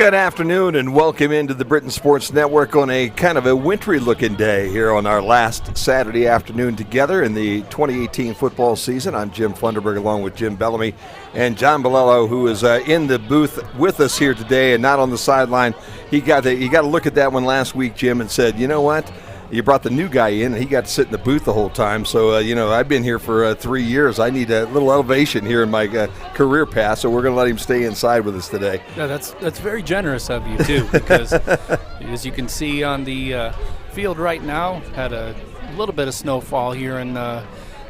Good afternoon and welcome into the Britain Sports Network on a kind of a wintry-looking day here on our last Saturday afternoon together in the 2018 football season. I'm Jim Funderburg along with Jim Bellamy and John Bolello, who is in the booth with us here today and not on the sideline. He got to look at that one last week, Jim, and said, you know what? You brought the new guy in, and he got to sit in the booth the whole time. So, I've been here for 3 years. I need a little elevation here in my career path, so we're going to let him stay inside with us today. Yeah, that's very generous of you, too, because as you can see on the field right now, had a little bit of snowfall here in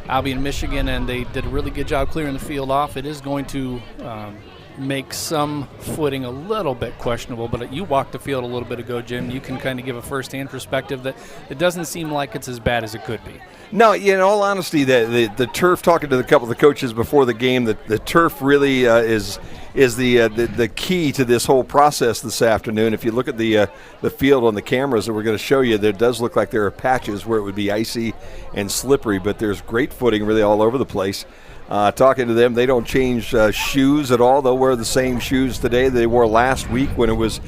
Albion, Michigan, and they did a really good job clearing the field off. It is going to make some footing a little bit questionable, but you walked the field a little bit ago, Jim. You can kind of give a first-hand perspective that it doesn't seem like it's as bad as it could be. No, in all honesty, the turf, talking to a couple of the coaches before the game, the turf really is the key to this whole process this afternoon. If you look at the field on the cameras that we're going to show you, there does look like there are patches where it would be icy and slippery, but there's great footing really all over the place. Talking to them, they don't change shoes at all. They'll wear the same shoes today they wore last week when it was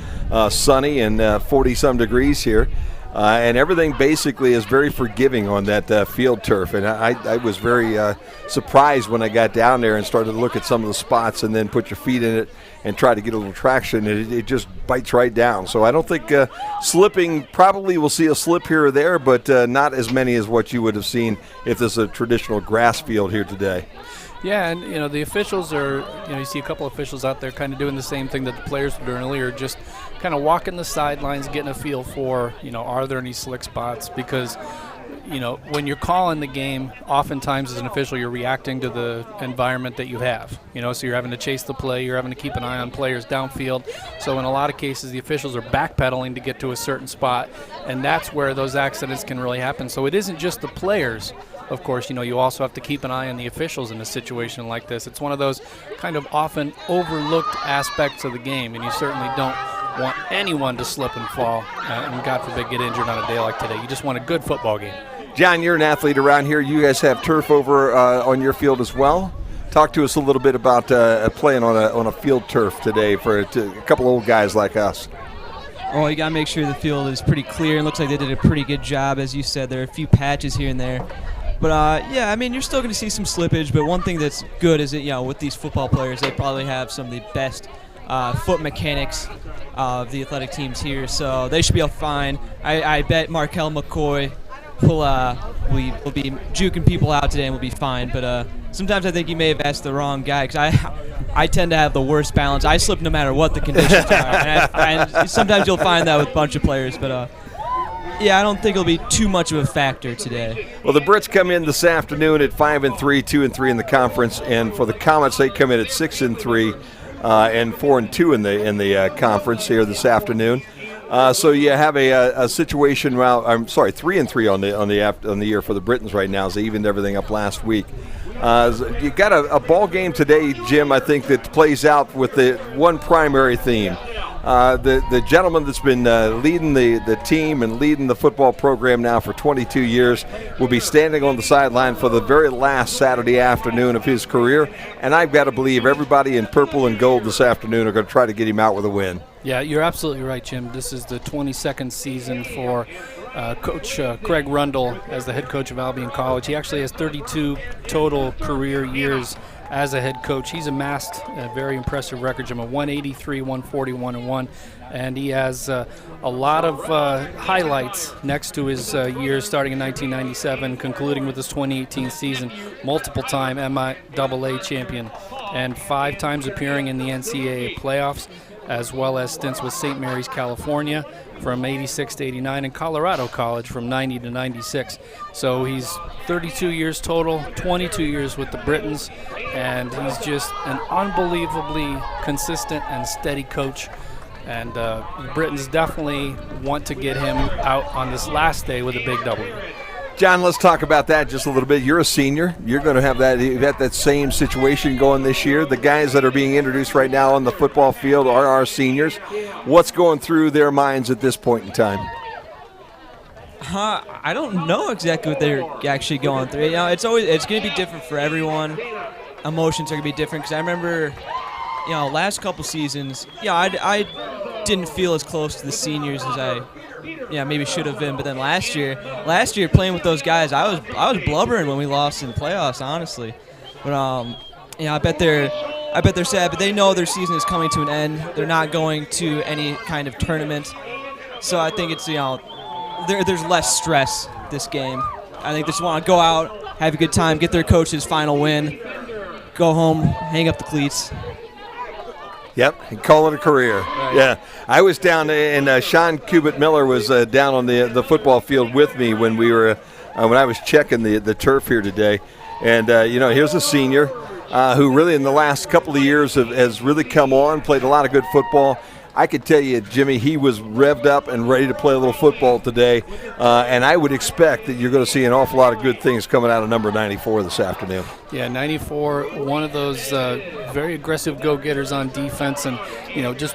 sunny and 40-some degrees here. And everything basically is very forgiving on that field turf. And I was very surprised when I got down there and started to look at some of the spots and then put your feet in it and try to get a little traction. It just bites right down. So I don't think slipping, probably we'll see a slip here or there, but not as many as what you would have seen if there's a traditional grass field here today. Yeah, and the officials are, you see a couple of officials out there kind of doing the same thing that the players were doing earlier, just kind of walking the sidelines, getting a feel for, are there any slick spots? Because, when you're calling the game, oftentimes as an official, you're reacting to the environment that you have. So you're having to chase the play, you're having to keep an eye on players downfield. So in a lot of cases, the officials are backpedaling to get to a certain spot, and that's where those accidents can really happen. So it isn't just the players. Of course, you also have to keep an eye on the officials in a situation like this. It's one of those kind of often overlooked aspects of the game, and you certainly don't want anyone to slip and fall and, God forbid, get injured on a day like today. You just want a good football game. John, you're an athlete around here. You guys have turf over on your field as well. Talk to us a little bit about playing on a field turf today for a couple old guys like us. Well, you got to make sure the field is pretty clear. It looks like they did a pretty good job. As you said, there are a few patches here and there. But, you're still going to see some slippage. But one thing that's good is that, with these football players, they probably have some of the best foot mechanics of the athletic teams here. So they should be all fine. I bet Markel McCoy will be juking people out today and will be fine. But sometimes I think he may have asked the wrong guy because I tend to have the worst balance. I slip no matter what the conditions are. And sometimes you'll find that with a bunch of players. But I don't think it'll be too much of a factor today. Well, the Brits come in this afternoon at 5-3, 2-3 in the conference, and for the Comets, they come in at 6-3 and 4-2 in the conference here this afternoon. So you have a situation. Well, I'm sorry, 3-3 on the year for the Britons right now. As they evened everything up last week. You got a ball game today, Jim. I think that plays out with the one primary theme. The gentleman that's been leading the team and leading the football program now for 22 years will be standing on the sideline for the very last Saturday afternoon of his career. And I've got to believe everybody in purple and gold this afternoon are going to try to get him out with a win. Yeah, you're absolutely right, Jim. This is the 22nd season for Coach Craig Rundle as the head coach of Albion College. He actually has 32 total career years as a head coach. He's amassed a very impressive record, Jim, of 183, 141-1, and he has a lot of highlights next to his years starting in 1997, concluding with his 2018 season, multiple-time MIAA champion, and 5 times appearing in the NCAA playoffs, as well as stints with St. Mary's, California from 86 to 89 and Colorado College from 90 to 96. So he's 32 years total, 22 years with the Britons, and he's just an unbelievably consistent and steady coach. And the Britons definitely want to get him out on this last day with a big W. John, let's talk about that just a little bit. You're a senior. You're going to have that same situation going this year. The guys that are being introduced right now on the football field are our seniors. What's going through their minds at this point in time? I don't know exactly what they're actually going through. It's going to be different for everyone. Emotions are going to be different because I remember, last couple seasons, I didn't feel as close to the seniors as I maybe should have been. But then last year playing with those guys, I was blubbering when we lost in the playoffs, honestly. But I bet they're sad, but they know their season is coming to an end. They're not going to any kind of tournament, so I think it's there's less stress this game. I think they just want to go out, have a good time, get their coach's final win, go home, hang up the cleats. Yep, and call it a career. Right. Yeah, I was down, and Sean Cubitt-Miller was down on the football field with me when we were when I was checking the turf here today. And here's a senior who really in the last couple of years has really come on, played a lot of good football. I could tell you, Jimmy, he was revved up and ready to play a little football today, and I would expect that you're going to see an awful lot of good things coming out of number 94 this afternoon. Yeah, 94, one of those very aggressive go-getters on defense, and just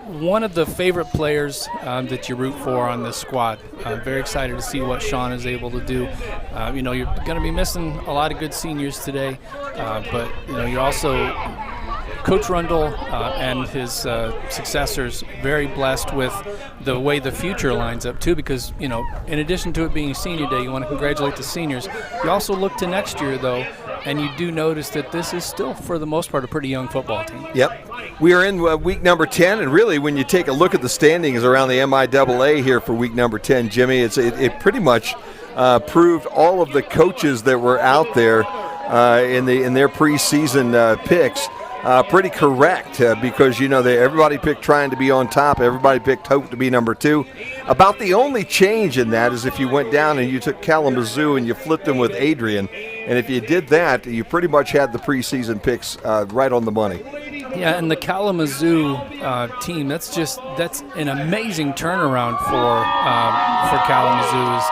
one of the favorite players that you root for on this squad. I'm very excited to see what Sean is able to do. You're going to be missing a lot of good seniors today, but you're also Coach Rundle and his successors very blessed with the way the future lines up too, because in addition to it being Senior Day, you want to congratulate the seniors. You also look to next year though, and you do notice that this is still for the most part a pretty young football team. Yep. We are in week number 10, and really when you take a look at the standings around the MIAA here for week number 10, Jimmy, it pretty much proved all of the coaches that were out there in their preseason picks pretty correct because everybody picked trying to be on top. Everybody picked Hope to be number 2. About the only change in that is if you went down and you took Kalamazoo and you flipped them with Adrian, and if you did that, you pretty much had the preseason picks right on the money. Yeah, and the Kalamazoo team, that's an amazing turnaround for Kalamazoo.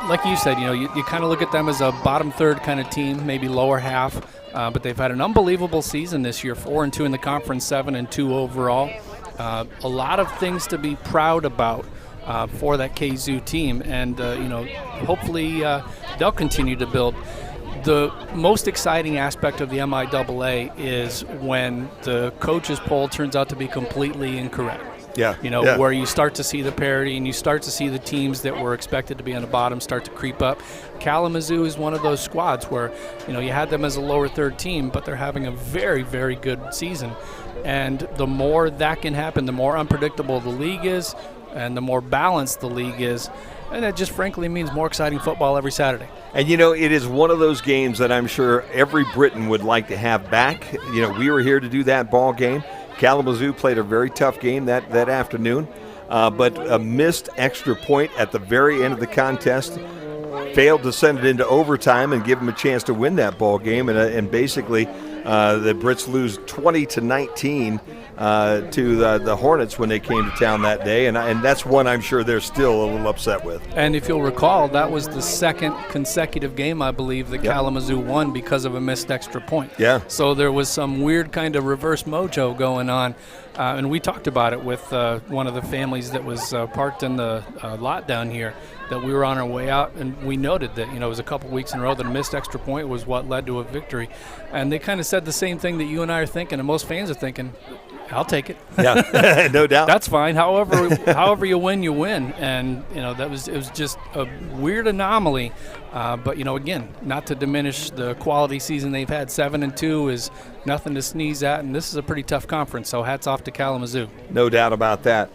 Like you said, you kind of look at them as a bottom third kind of team, maybe lower half. But they've had an unbelievable season this year, 4-2 in the conference, 7-2 overall. A lot of things to be proud about for that KZoo team, and hopefully they'll continue to build. The most exciting aspect of the MIAA is when the coaches poll turns out to be completely incorrect. Yeah. Where you start to see the parity and you start to see the teams that were expected to be on the bottom start to creep up. Kalamazoo is one of those squads where, you had them as a lower third team, but they're having a very, very good season. And the more that can happen, the more unpredictable the league is and the more balanced the league is. And that just frankly means more exciting football every Saturday. And, it is one of those games that I'm sure every Briton would like to have back. We were here to do that ball game. Kalamazoo played a very tough game that afternoon, but a missed extra point at the very end of the contest, failed to send it into overtime and give them a chance to win that ball game, and basically the Brits lose 20-19 to the Hornets when they came to town that day, and that's one I'm sure they're still a little upset with. And if you'll recall, that was the second consecutive game, I believe, that Kalamazoo won because of a missed extra point. Yeah. So there was some weird kind of reverse mojo going on, and we talked about it with one of the families that was parked in the lot down here, that we were on our way out, and we noted that, it was a couple weeks in a row that a missed extra point was what led to a victory. And they kind of said the same thing that you and I are thinking, and most fans are thinking, I'll take it. Yeah, no doubt. That's fine. However you win, you win. And, it was just a weird anomaly. But, again, not to diminish the quality season they've had. 7-2 is nothing to sneeze at, and this is a pretty tough conference, so hats off to Kalamazoo. No doubt about that.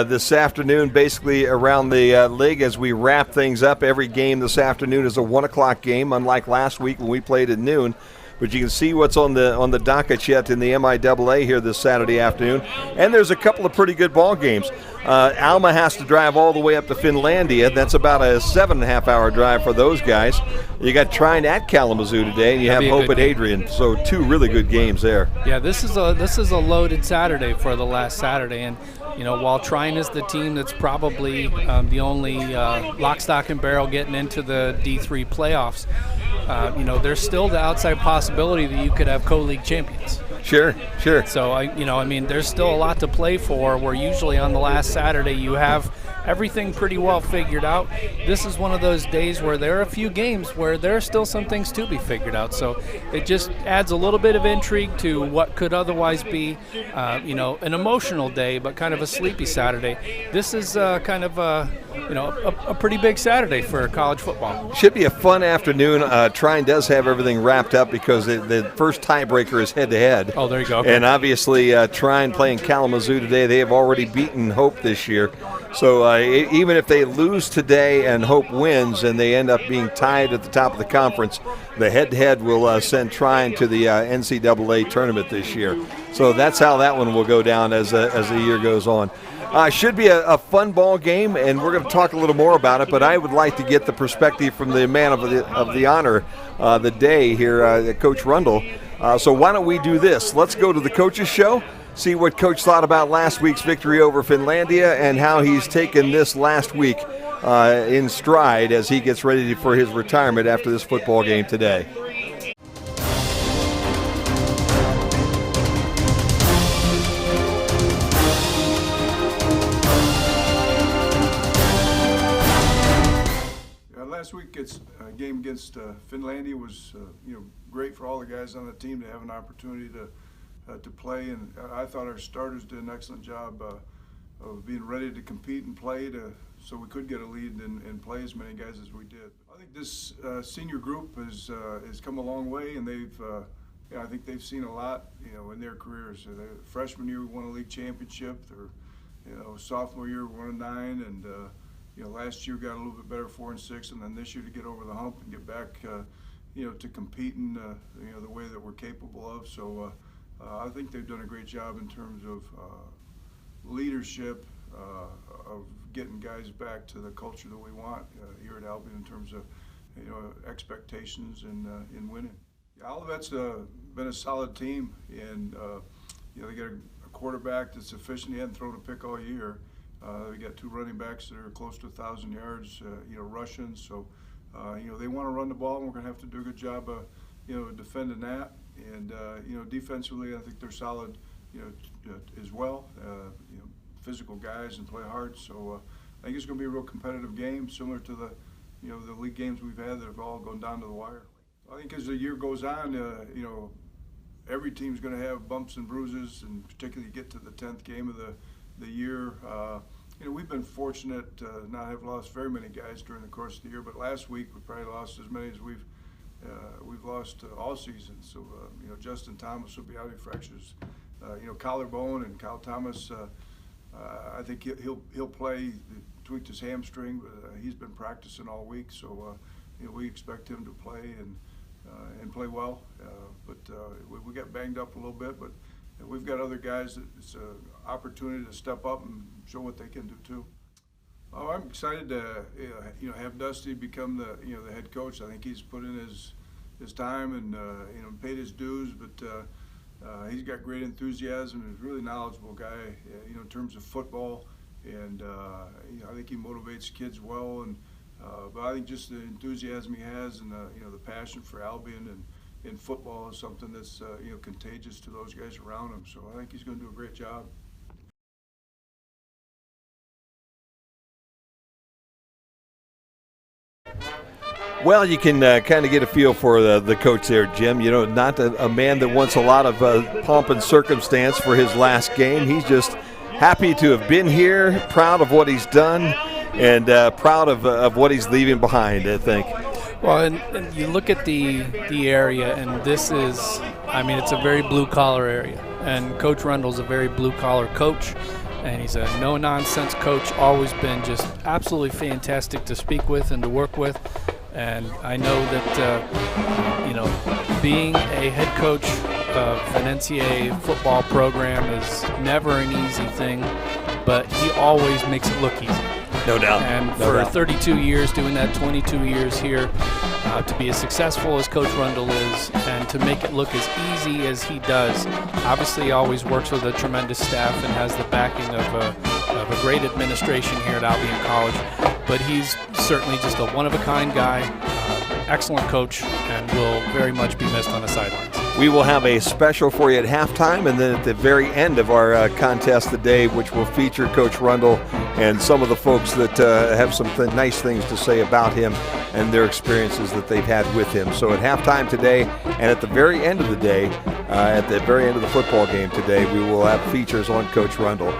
This afternoon, basically around the league, as we wrap things up, every game this afternoon is a 1 o'clock game, unlike last week when we played at noon. But you can see what's on the docket sheet in the MIAA here this Saturday afternoon. And there's a couple of pretty good ball games. Alma has to drive all the way up to Finlandia. That's about a 7.5-hour drive for those guys. You got Trine at Kalamazoo today, and you have Hope at Adrian. So 2 really good games there. Yeah, this is a loaded Saturday for the last Saturday. And, while Trine is the team that's probably the only lock, stock, and barrel getting into the D3 playoffs, there's still the outside possibility that you could have co-league champions. Sure. So, there's still a lot to play for, where usually on the last Saturday you have everything pretty well figured out. This is one of those days where there are a few games where there are still some things to be figured out. So it just adds a little bit of intrigue to what could otherwise be, an emotional day, but kind of a sleepy Saturday. This is kind of a pretty big Saturday for college football. Should be a fun afternoon. Trine does have everything wrapped up because the first tiebreaker is head-to-head. Oh, there you go. Okay. And obviously, Trine playing Kalamazoo today, they have already beaten Hope this year. So even if they lose today and Hope wins and they end up being tied at the top of the conference, the head-to-head will send Trine to the NCAA tournament this year. So that's how that one will go down as the year goes on. Should be a fun ball game, and we're going to talk a little more about it, but I would like to get the perspective from the man of the honor the day here, Coach Rundle. So why don't we do this? Let's go to the Coach's Show, see what Coach thought about last week's victory over Finlandia and how he's taken this last week in stride as he gets ready for his retirement after this football game today. Last week's game against Finlandia was great for all the guys on the team to have an opportunity to play, and I thought our starters did an excellent job of being ready to compete and play so we could get a lead and play as many guys as we did. I think this senior group has come a long way, and I think they've seen a lot in their careers. Freshman year we won a league championship. Their sophomore year we won a 9, and last year got a little bit better, 4 and 6, and then this year to get over the hump and get back, to competing, the way that we're capable of. So I think they've done a great job in terms of leadership, of getting guys back to the culture that we want here at Albion in terms of, expectations and in winning. Olivet's been a solid team, and they got a quarterback that's efficient. He hadn't thrown a pick all year. We got 2 running backs that are close to 1,000 yards, rushing. So, they want to run the ball, and we're going to have to do a good job of, defending that. And, defensively, I think they're solid, as well. Physical guys and play hard. So, I think it's going to be a real competitive game, similar to the league games we've had that have all gone down to the wire. I think as the year goes on, every team's going to have bumps and bruises, and particularly get to the 10th game of the year. We've been fortunate to not have lost very many guys during the course of the year, but last week we probably lost as many as we've lost all season. So Justin Thomas will be out. He fractures collarbone, and Kyle Thomas, I think he'll play. He tweaked his hamstring, but he's been practicing all week. So we expect him to play and play well. But we got banged up a little bit, but we've got other guys that it's an opportunity to step up and show what they can do too. Oh, I'm excited to have Dusty become the head coach. I think he's put in his time and paid his dues, but he's got great enthusiasm. He's a really knowledgeable guy, in terms of football, and I think he motivates kids well. And but I think just the enthusiasm he has and the passion for Albion and in football is something that's contagious to those guys around him. So I think he's going to do a great job. Well, you can kind of get a feel for the coach there, Jim. Not a man that wants a lot of pomp and circumstance for his last game. He's just happy to have been here, proud of what he's done, and proud of what he's leaving behind, I think. Well, and you look at the area, and this is, it's a very blue-collar area. And Coach Rundle's a very blue-collar coach, and he's a no-nonsense coach, always been just absolutely fantastic to speak with and to work with. And I know that, being a head coach of an NCAA football program is never an easy thing, but he always makes it look easy. No doubt. And for 32 years, doing that 22 years here, to be as successful as Coach Rundle is and to make it look as easy as he does. Obviously, he always works with a tremendous staff and has the backing of a great administration here at Albion College. But he's certainly just a one-of-a-kind guy, excellent coach, and will very much be missed on the sidelines. We will have a special for you at halftime, and then at the very end of our contest today, which will feature Coach Rundle and some of the folks that have some nice things to say about him and their experiences that they've had with him. So at halftime today and at the very end of the day, at the very end of the football game today, we will have features on Coach Rundle.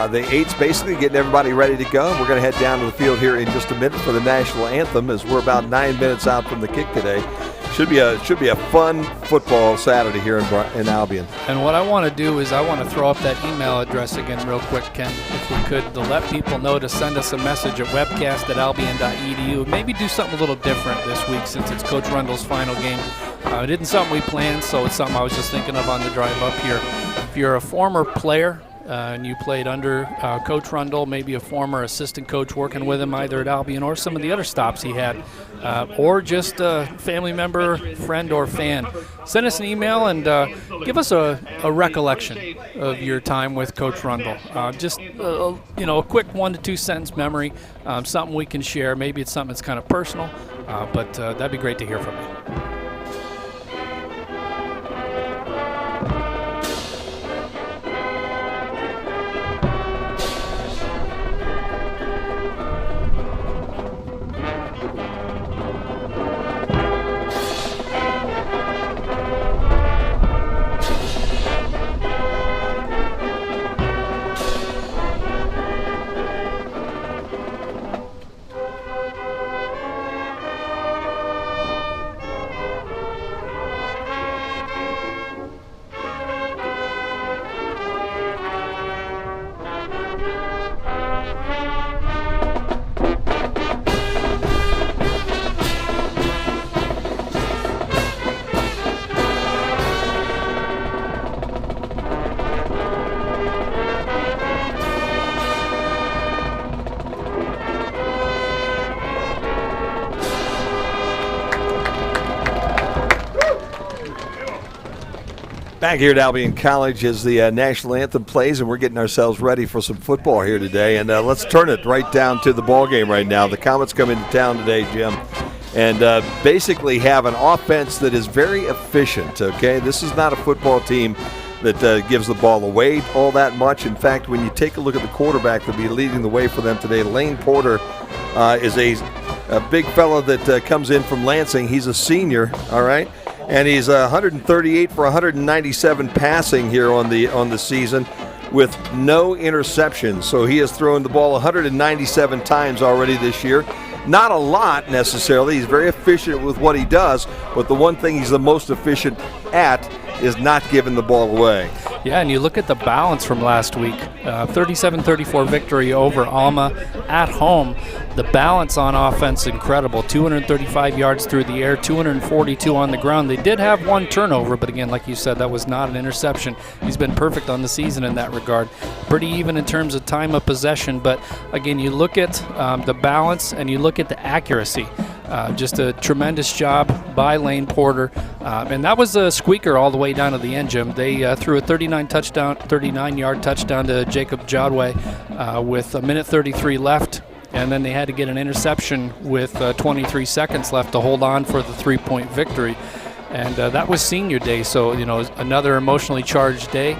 The 8's basically getting everybody ready to go. We're going to head down to the field here in just a minute for the national anthem, as we're about 9 minutes out from the kick today. Should be a fun football Saturday here in Albion. And what I want to do is I want to throw up that email address again real quick, Ken, if we could, to let people know to send us a message at webcast@albion.edu. Maybe do something a little different this week since it's Coach Rundle's final game. It isn't something we planned, so it's something I was just thinking of on the drive up here. If you're a former player and you played under Coach Rundle, maybe a former assistant coach working with him either at Albion or some of the other stops he had, or just a family member, friend, or fan, send us an email and give us a recollection of your time with Coach Rundle. Just a quick 1 to 2 sentence memory, something we can share. Maybe it's something that's kind of personal, but that'd be great to hear from you. Back here at Albion College as the national anthem plays, and we're getting ourselves ready for some football here today. And let's turn it right down to the ball game right now. The Comets come into town today, Jim, and basically have an offense that is very efficient, okay? This is not a football team that gives the ball away all that much. In fact, when you take a look at the quarterback that'll be leading the way for them today, Lane Porter is a big fella that comes in from Lansing. He's a senior, all right? And he's 138 for 197 passing here on the season with no interceptions. So he has thrown the ball 197 times already this year. Not a lot necessarily. He's very efficient with what he does, but the one thing he's the most efficient at is not giving the ball away. Yeah, and you look at the balance from last week, 37-34 victory over Alma at home. The balance on offense incredible, 235 yards through the air, 242 on the ground. They did have one turnover, but again, like you said, that was not an interception. He's been perfect on the season in that regard. Pretty even in terms of time of possession, but again, you look at the balance and you look at the accuracy. Just a tremendous job by Lane Porter. And that was a squeaker all the way down to the end, Jim. They threw a 39-yard touchdown to Jacob Jodway with 1:33 left. And then they had to get an interception with 23 seconds left to hold on for the 3-point victory. And that was senior day, so, another emotionally charged day.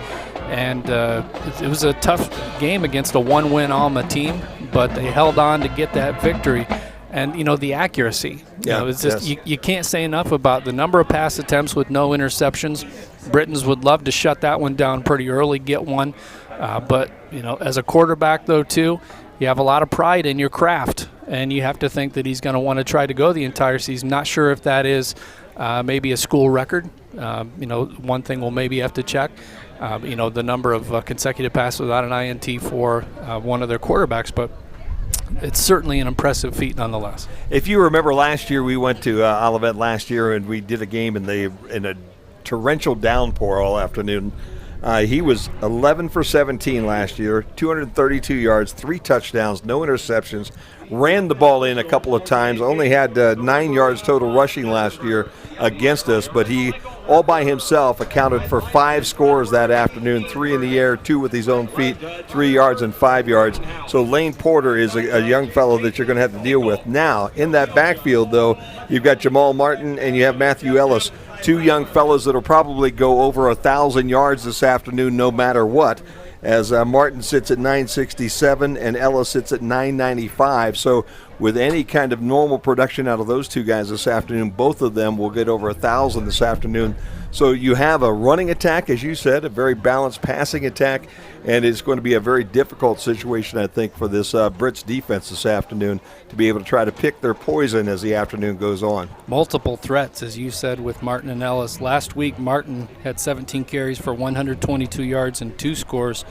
And it was a tough game against a one-win Alma team, but they held on to get that victory. And, the accuracy. It's just you can't say enough about the number of pass attempts with no interceptions. Britons would love to shut that one down pretty early, get one. But, as a quarterback, though, too, you have a lot of pride in your craft. And you have to think that he's going to want to try to go the entire season. Not sure if that is maybe a school record. One thing we'll maybe have to check. The number of consecutive passes without an INT for one of their quarterbacks. But it's certainly an impressive feat nonetheless. If you remember last year, we went to Olivet last year and we did a game in a torrential downpour all afternoon. He was 11 for 17 last year, 232 yards, 3 touchdowns, no interceptions, ran the ball in a couple of times, only had 9 yards total rushing last year against us, but he all by himself accounted for 5 scores that afternoon, 3 in the air, 2 with his own feet, 3 yards and 5 yards. So Lane Porter is a young fellow that you're going to have to deal with. Now, in that backfield, though, you've got Jamal Martin and you have Matthew Ellis, 2 young fellows that will probably go over 1,000 yards this afternoon no matter what. as Martin sits at 967 and Ellis sits at 995. So with any kind of normal production out of those two guys this afternoon, both of them will get over 1,000 this afternoon. So you have a running attack, as you said, a very balanced passing attack, and it's going to be a very difficult situation, I think, for this Brits defense this afternoon to be able to try to pick their poison as the afternoon goes on. Multiple threats, as you said, with Martin and Ellis. Last week, Martin had 17 carries for 122 yards and 2 scores.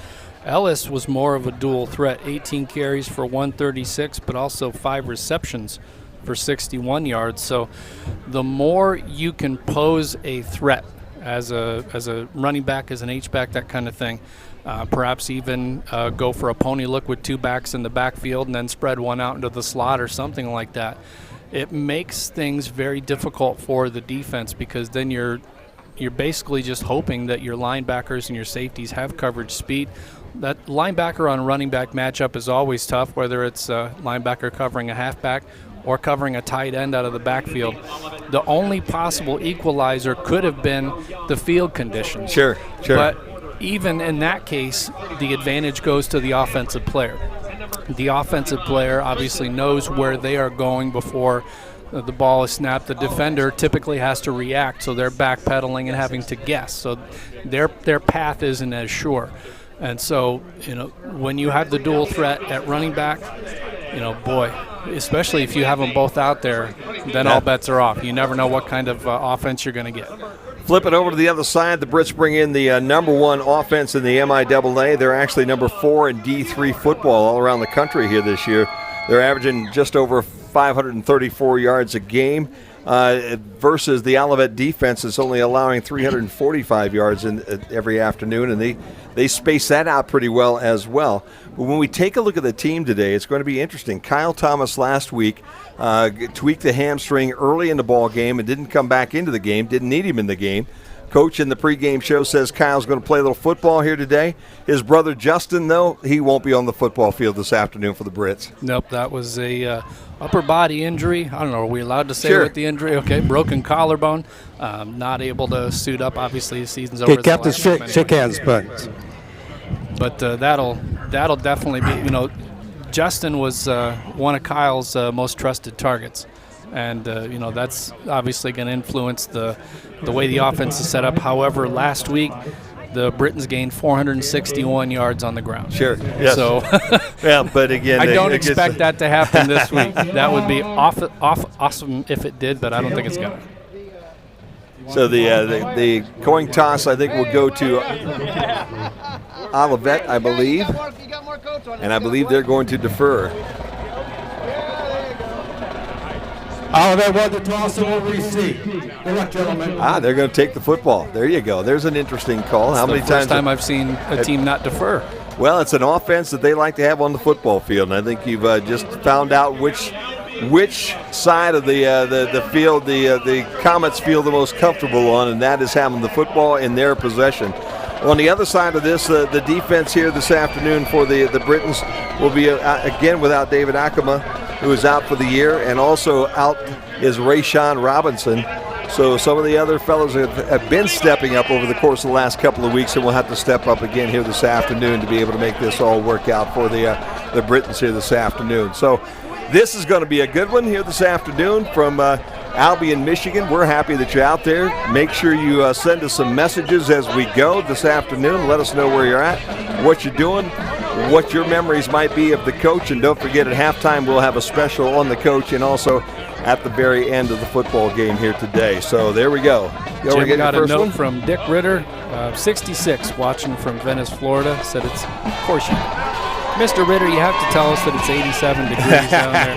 Ellis was more of a dual threat, 18 carries for 136, but also 5 receptions for 61 yards. So the more you can pose a threat as a running back, as an H-back, that kind of thing, perhaps even go for a pony look with 2 backs in the backfield and then spread one out into the slot or something like that. It makes things very difficult for the defense, because then you're basically just hoping that your linebackers and your safeties have coverage speed. That linebacker on running back matchup is always tough, whether it's a linebacker covering a halfback or covering a tight end out of the backfield. The only possible equalizer could have been the field conditions. Sure. But even in that case, the advantage goes to the offensive player. The offensive player obviously knows where they are going before the ball is snapped. The defender typically has to react, so they're backpedaling and having to guess. So their path isn't as sure. And so, when you have the dual threat at running back, boy, especially if you have them both out there, then all bets are off. You never know what kind of offense you're going to get. Flip it over to the other side. The Brits bring in the number 1 offense in the MIAA. They're actually number 4 in D3 football all around the country here this year. They're averaging just over 534 yards a game. Versus the Olivet defense is only allowing 345 yards in every afternoon, and they space that out pretty well as well. But when we take a look at the team today, it's going to be interesting. Kyle Thomas last week tweaked the hamstring early in the ball game and didn't come back into the game, didn't need him in the game. Coach in the pregame show says Kyle's going to play a little football here today. His brother Justin, though, he won't be on the football field this afternoon for the Brits. Nope, that was a upper body injury. I don't know, are we allowed to say Sure. what the injury? Okay, broken collarbone. Not able to suit up. Obviously, the season's over. Okay, Captain, shake hands, but that'll definitely be, Justin was one of Kyle's most trusted targets. And, that's obviously going to influence the way the offense is set up. However, last week, the Britons gained 461 yards on the ground. Sure. Yes. So, yeah, but again, I don't expect that to happen this week. That would be awesome if it did, but I don't think it's going to. So the coin toss, I think, will go to Olivet, I believe. And I believe they're going to defer. Olivet won the toss and will receive. Good luck, gentlemen. They're going to take the football. There you go. There's an interesting call. How many times? First time I've seen a team not defer. Well, it's an offense that they like to have on the football field, and I think you've just found out which side of the field the Comets feel the most comfortable on, and that is having the football in their possession. On the other side of this, the defense here this afternoon for the Britons will be, again, without David Akama, who is out for the year, and also out is Rayshawn Robinson. So some of the other fellows have been stepping up over the course of the last couple of weeks, and will have to step up again here this afternoon to be able to make this all work out for the Britons here this afternoon. So this is going to be a good one here this afternoon from Albion, Michigan. We're happy that you're out there. Make sure you send us some messages as we go this afternoon. Let us know where you're at, what you're doing, what your memories might be of the coach. And don't forget, at halftime, we'll have a special on the coach and also at the very end of the football game here today. So there we go. Jim got a note from Dick Ritter, 66, watching from Venice, Florida. Said it's, of course, Mr. Ritter, you have to tell us that it's 87 degrees down there.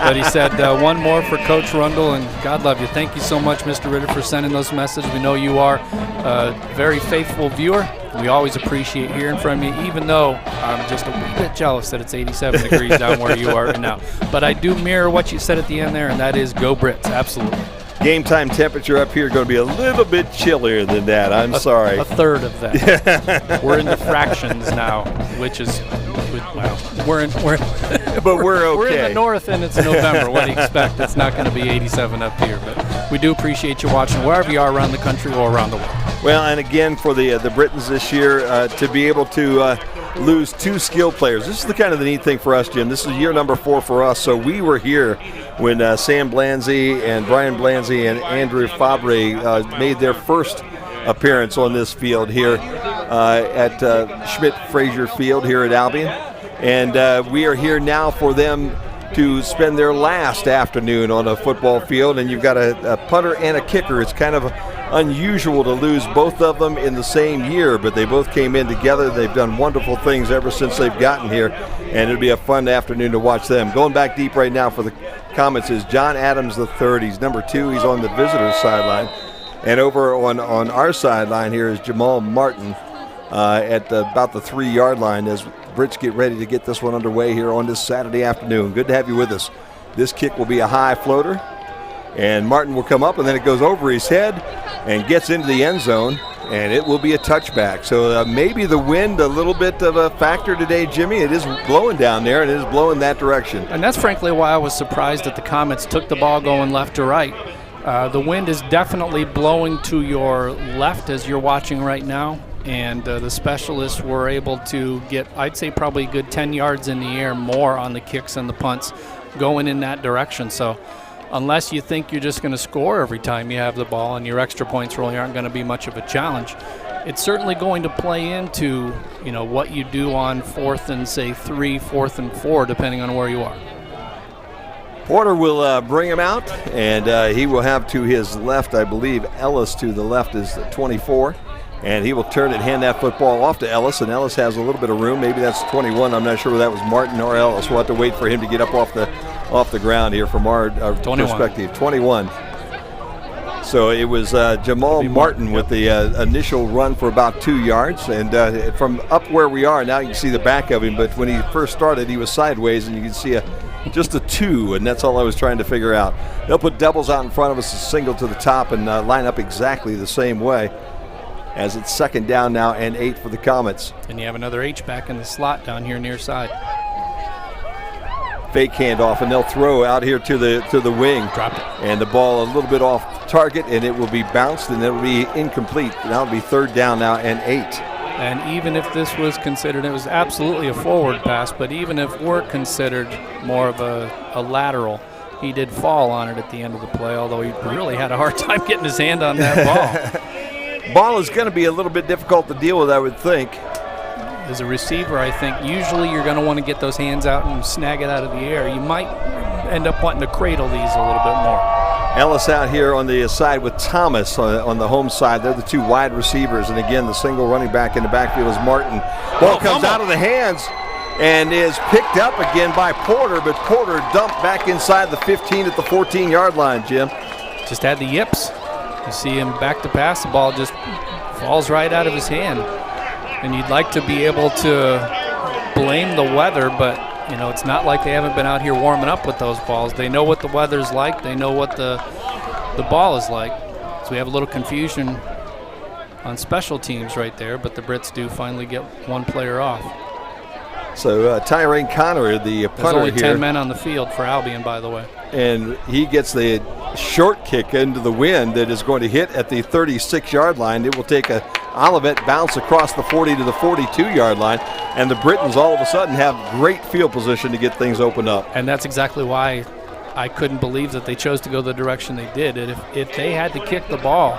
But he said one more for Coach Rundle, and God love you. Thank you so much, Mr. Ritter, for sending those messages. We know you are a very faithful viewer. We always appreciate hearing from you, even though I'm just a wee bit jealous that it's 87 degrees down where you are right now. But I do mirror what you said at the end there, and that is go Brits, absolutely. Game time temperature up here going to be a little bit chillier than that. I'm sorry. A third of that. We're into fractions now, which is, well, but we're okay. We're in the north and it's November. What do you expect? It's not going to be 87 up here. But we do appreciate you watching wherever you are around the country or around the world. Well, and again for the Britons this year to be able to lose 2 skilled players. This is the kind of the neat thing for us, Jim. This is year number 4 for us. So we were here when Sam Blanzy and Brian Blanzy and Andrew Fabre made their first appearance on this field here at Schmidt-Fraser Field here at Albion. And we are here now for them to spend their last afternoon on a football field. And you've got a punter and a kicker. It's kind of unusual to lose both of them in the same year, but they both came in together. They've done wonderful things ever since they've gotten here, and it'll be a fun afternoon to watch them. Going back deep right now for the comments is John Adams III. He's number 2. He's on the visitors' sideline. And over on our sideline here is Jamal Martin at about the 3-yard line as Brits get ready to get this one underway here on this Saturday afternoon. Good to have you with us. This kick will be a high floater, and Martin will come up, and then it goes over his head and gets into the end zone, and it will be a touchback. So maybe the wind a little bit of a factor today, Jimmy. It is blowing down there, and it is blowing that direction. And that's frankly why I was surprised that the Comets took the ball going left to right. The wind is definitely blowing to your left as you're watching right now, and the specialists were able to get, I'd say, probably a good 10 yards in the air more on the kicks and the punts going in that direction. So unless you think you're just going to score every time you have the ball and your extra points really aren't going to be much of a challenge, it's certainly going to play into, what you do on 4th and, say, 3, 4th and 4, depending on where you are. Porter will bring him out, and he will have to his left, I believe, Ellis to the left is 24. And he will turn it, hand that football off to Ellis, and Ellis has a little bit of room. Maybe that's 21. I'm not sure whether that was Martin or Ellis. We'll have to wait for him to get up off the ground here from our perspective. 21. So it was Jamal Martin with the initial run for about 2 yards. And from up where we are, now you can see the back of him. But when he first started, he was sideways, and you can see just a 2, and that's all I was trying to figure out. They'll put doubles out in front of us, a single to the top, and line up exactly the same way, as it's 2nd down now and 8 for the Comets. And you have another H-back in the slot down here near side. Fake handoff, and they'll throw out here to the wing. Dropped it. And the ball a little bit off target, and it will be bounced, and it will be incomplete. Now it'll be 3rd down now and 8. And even if this was considered, it was absolutely a forward pass, but even if we're considered more of a lateral, he did fall on it at the end of the play, although he really had a hard time getting his hand on that ball. Ball is going to be a little bit difficult to deal with, I would think. As a receiver, I think usually you're going to want to get those hands out and snag it out of the air. You might end up wanting to cradle these a little bit more. Ellis out here on the side with Thomas on the home side. They're the 2 wide receivers. And again, the single running back in the backfield is Martin. Ball comes out of the hands and is picked up again by Porter, but Porter dumped back inside the 15 at the 14-yard line, Jim. Just had the yips. You see him back to pass. The ball just falls right out of his hand. And you'd like to be able to blame the weather, but it's not like they haven't been out here warming up with those balls. They know what the weather's like. They know what the ball is like. So we have a little confusion on special teams right there, but the Brits do finally get one player off. So Tyrone Connor, the punter here. There's only 10 men on the field for Albion, by the way. And he gets the short kick into the wind that is going to hit at the 36-yard line. It will take a Olivet bounce across the 40 to the 42-yard line, and the Britons all of a sudden have great field position to get things opened up. And that's exactly why I couldn't believe that they chose to go the direction they did. And if they had to kick the ball,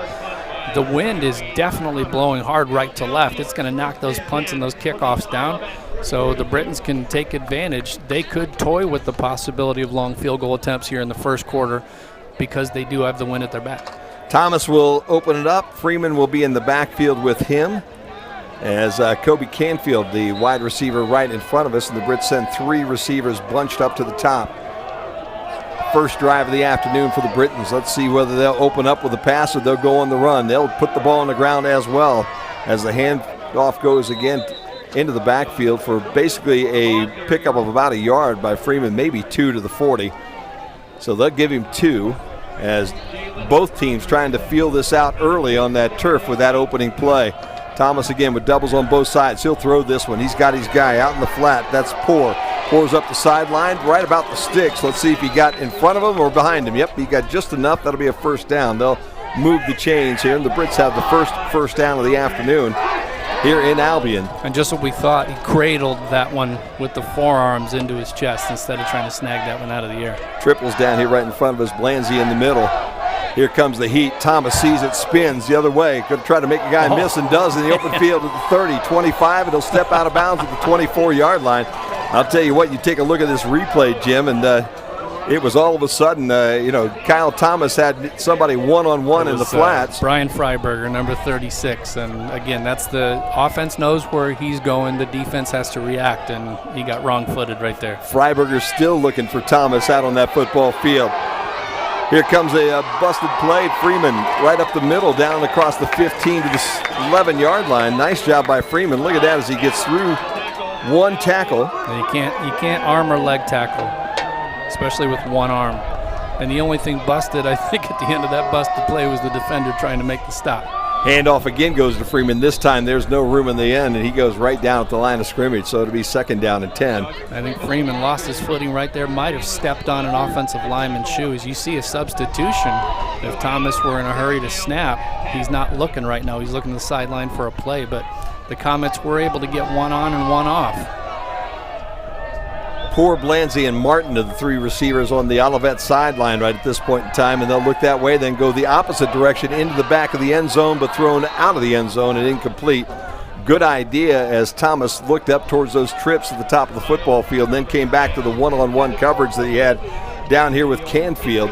the wind is definitely blowing hard right to left. It's going to knock those punts and those kickoffs down. So the Britons can take advantage. They could toy with the possibility of long field goal attempts here in the first quarter because they do have the wind at their back. Thomas will open it up. Freeman will be in the backfield with him as Kobe Canfield, the wide receiver, right in front of us. And the Brits send 3 receivers bunched up to the top. First drive of the afternoon for the Britons. Let's see whether they'll open up with a pass or they'll go on the run. They'll put the ball on the ground as well as the handoff goes again into the backfield for basically a pickup of about a yard by Freeman, maybe 2 to the 40. So they'll give him 2 as both teams trying to feel this out early on that turf with that opening play. Thomas again with doubles on both sides. He'll throw this one. He's got his guy out in the flat. That's Pours up the sideline right about the sticks. Let's see if he got in front of him or behind him. Yep, he got just enough. That'll be a first down. They'll move the chains here, and the Brits have the first down of the afternoon here in Albion. And just what we thought, he cradled that one with the forearms into his chest instead of trying to snag that one out of the air. Triples down here right in front of us, Blanzy in the middle. Here comes the heat. Thomas sees it, spins the other way. Going to try to make a guy miss, and does in the open field at the 30, 25, and he'll step out of bounds at the 24-yard line. I'll tell you what, you take a look at this replay, Jim, and it was all of a sudden, Kyle Thomas had somebody one-on-one in the flats. Brian Freiberger, number 36. And again, that's the offense knows where he's going. The defense has to react, and he got wrong-footed right there. Freiberger still looking for Thomas out on that football field. Here comes a busted play. Freeman right up the middle, down across the 15 to the 11-yard line. Nice job by Freeman. Look at that as he gets through one tackle. You can't arm or leg tackle, especially with one arm. And the only thing busted, I think, at the end of that busted play was the defender trying to make the stop. Handoff again goes to Freeman. This time there's no room in the end, and he goes right down at the line of scrimmage, so it'll be 2nd down and 10. I think Freeman lost his footing right there, might have stepped on an offensive lineman's shoes. You see a substitution. If Thomas were in a hurry to snap, he's not looking right now. He's looking to the sideline for a play, but the Comets were able to get one on and one off. Poor Blanzy and Martin are the 3 receivers on the Olivet sideline right at this point in time, and they'll look that way, then go the opposite direction into the back of the end zone, but thrown out of the end zone and incomplete. Good idea as Thomas looked up towards those trips at the top of the football field, and then came back to the one-on-one coverage that he had down here with Canfield.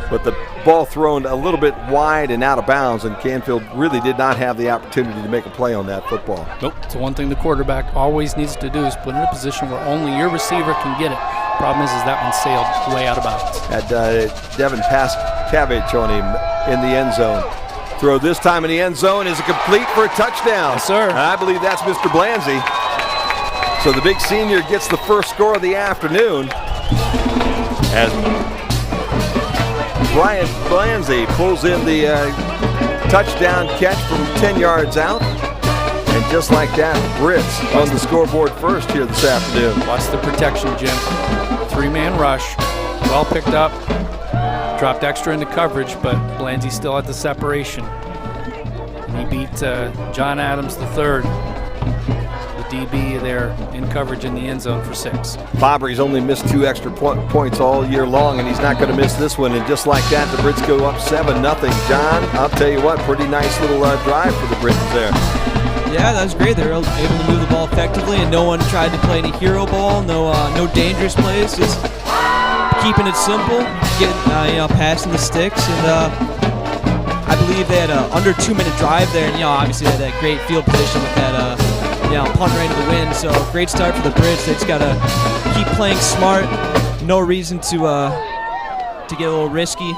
But the ball thrown a little bit wide and out of bounds, and Canfield really did not have the opportunity to make a play on that football. Nope. It's one thing the quarterback always needs to do is put in a position where only your receiver can get it. Problem is that one sailed way out of bounds. Had Devin Paskavich on him in the end zone. Throw this time in the end zone is complete for a touchdown. Yes, sir. I believe that's Mr. Blanzy. So the big senior gets the first score of the afternoon as Brian Blanzy pulls in the touchdown catch from 10 yards out. And just like that, Brits on the scoreboard first here this afternoon. Watch the protection, Jim. 3-man rush. Well picked up. Dropped extra into coverage, but Blanzy still had the separation. And he beat John Adams III, the DB there in coverage in the end zone for 6. Fabry's only missed 2 extra points all year long, and he's not going to miss this one. And just like that, the Brits go up 7-0. John, I'll tell you what, pretty nice little drive for the Brits there. Yeah, that was great. They were able to move the ball effectively, and no one tried to play any hero ball. No dangerous plays. Just keeping it simple, getting passing the sticks, and I believe they had an under 2-minute drive there. And obviously they had that great field position with that punt right into the wind. So great start for the Brits. They just gotta keep playing smart. No reason to get a little risky.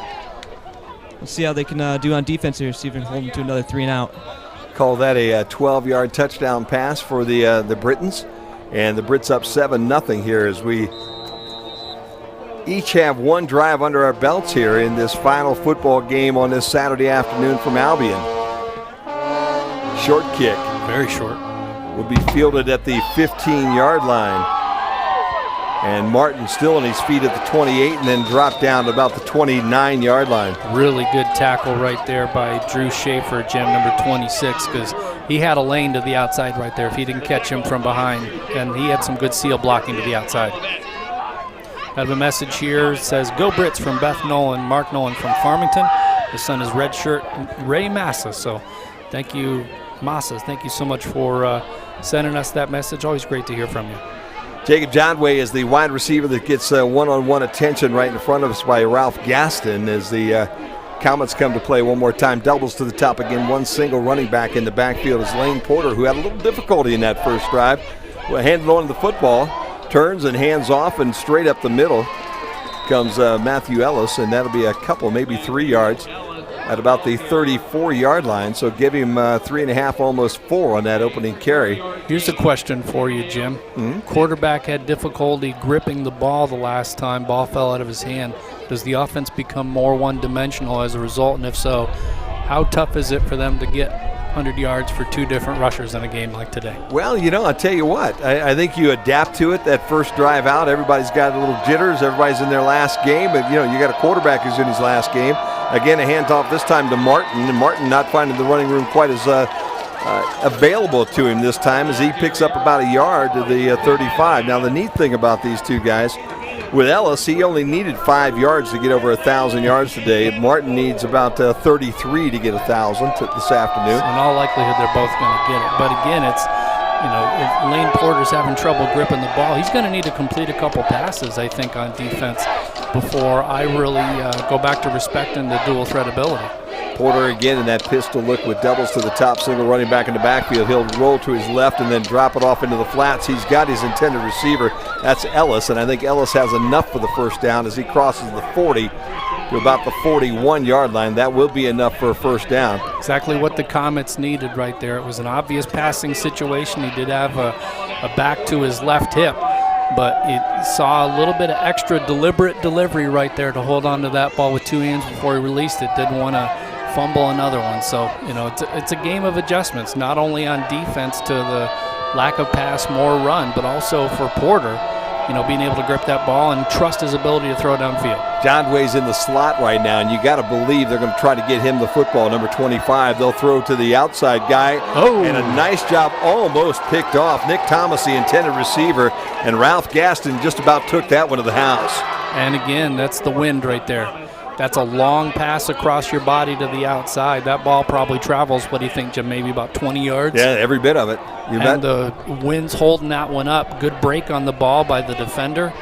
We'll see how they can do on defense here. See if we can hold them to another 3-and-out. Call that a 12-yard touchdown pass for the Britons, and the Brits up 7-0 here as we each have one drive under our belts here in this final football game on this Saturday afternoon from Albion. Short kick. Very short. Will be fielded at the 15-yard line. And Martin still on his feet at the 28 and then dropped down to about the 29-yard line. Really good tackle right there by Drew Schaefer, Jim, number 26, because he had a lane to the outside right there if he didn't catch him from behind. And he had some good seal blocking to the outside. I have a message here. It says, "Go Brits" from Beth Nolan, Mark Nolan from Farmington. His son is redshirt Ray Massa. So thank you, Massa. Thank you so much for sending us that message. Always great to hear from you. Jacob Johnway is the wide receiver that gets one-on-one attention right in front of us by Ralph Gaston as the Comets come to play one more time. Doubles to the top again. One single running back in the backfield is Lane Porter, who had a little difficulty in that first drive. Handed on to the football, turns and hands off, and straight up the middle comes Matthew Ellis, and that'll be a couple, maybe 3 yards at about the 34-yard line. So give him 3.5, almost 4 on that opening carry. Here's a question for you, Jim. Mm-hmm. Quarterback had difficulty gripping the ball the last time. Ball fell out of his hand. Does the offense become more one-dimensional as a result? And if so, how tough is it for them to get 100 yards for 2 different rushers in a game like today. Well, I'll tell you what, I think you adapt to it. That first drive out, everybody's got a little jitters. Everybody's in their last game, but, you got a quarterback who's in his last game. Again, a handoff this time to Martin, and Martin not finding the running room quite as available to him this time as he picks up about a yard to the 35. Now, the neat thing about these two guys, with Ellis, he only needed 5 yards to get over 1,000 yards today. Martin needs about 33 to get 1,000 this afternoon. In all likelihood, they're both going to get it. But again, it's, if Lane Porter's having trouble gripping the ball, he's going to need to complete a couple passes, I think, on defense before I really go back to respecting the dual threat ability. Porter again in that pistol look with doubles to the top, single running back in the backfield. He'll roll to his left and then drop it off into the flats. He's got his intended receiver. That's Ellis, and I think Ellis has enough for the first down as he crosses the 40 to about the 41-yard line. That will be enough for a first down. Exactly what the Comets needed right there. It was an obvious passing situation. He did have a back to his left hip, but it saw a little bit of extra deliberate delivery right there to hold on to that ball with 2 hands before he released it. Didn't want to fumble another one. So, it's a game of adjustments, not only on defense to the lack of pass, more run, but also for Porter, being able to grip that ball and trust his ability to throw downfield. John Way's in the slot right now, and you got to believe they're going to try to get him the football, number 25. They'll throw to the outside guy, and a nice job, almost picked off. Nick Thomas, the intended receiver, and Ralph Gaston just about took that one to the house. And again, that's the wind right there. That's a long pass across your body to the outside. That ball probably travels, what do you think, Jim, maybe about 20 yards? Yeah, every bit of it. You bet. And the wind's holding that one up. Good break on the ball by the defender.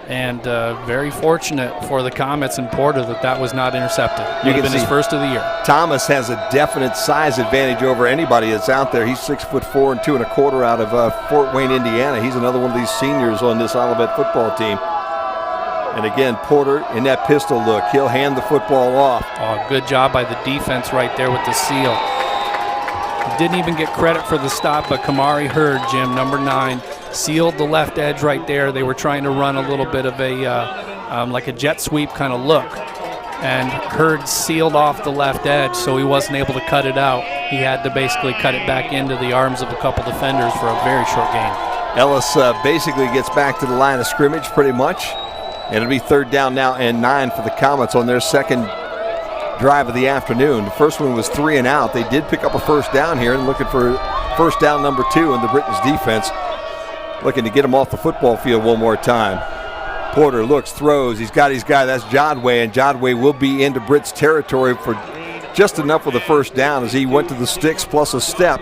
And very fortunate for the Comets and Porter that was not intercepted. Would have been his first of the year. Thomas has a definite size advantage over anybody that's out there. He's 6'4" and 2 1/4 out of Fort Wayne, Indiana. He's another one of these seniors on this Olivet football team. And again, Porter in that pistol look. He'll hand the football off. Oh, good job by the defense right there with the seal. Didn't even get credit for the stop, but Kamari Hurd, Jim, number 9, sealed the left edge right there. They were trying to run a little bit of a like a jet sweep kind of look. And Hurd sealed off the left edge, so he wasn't able to cut it out. He had to basically cut it back into the arms of a couple defenders for a very short gain. Ellis basically gets back to the line of scrimmage pretty much. And it'll be 3rd down now and 9 for the Comets on their second drive of the afternoon. The first one was 3 and out. They did pick up a first down here and looking for first down number 2 in the Britton's defense. Looking to get him off the football field one more time. Porter looks, throws. He's got his guy. That's Jodway, and Jodway will be into Britt's territory for just enough for the first down as he went to the sticks plus a step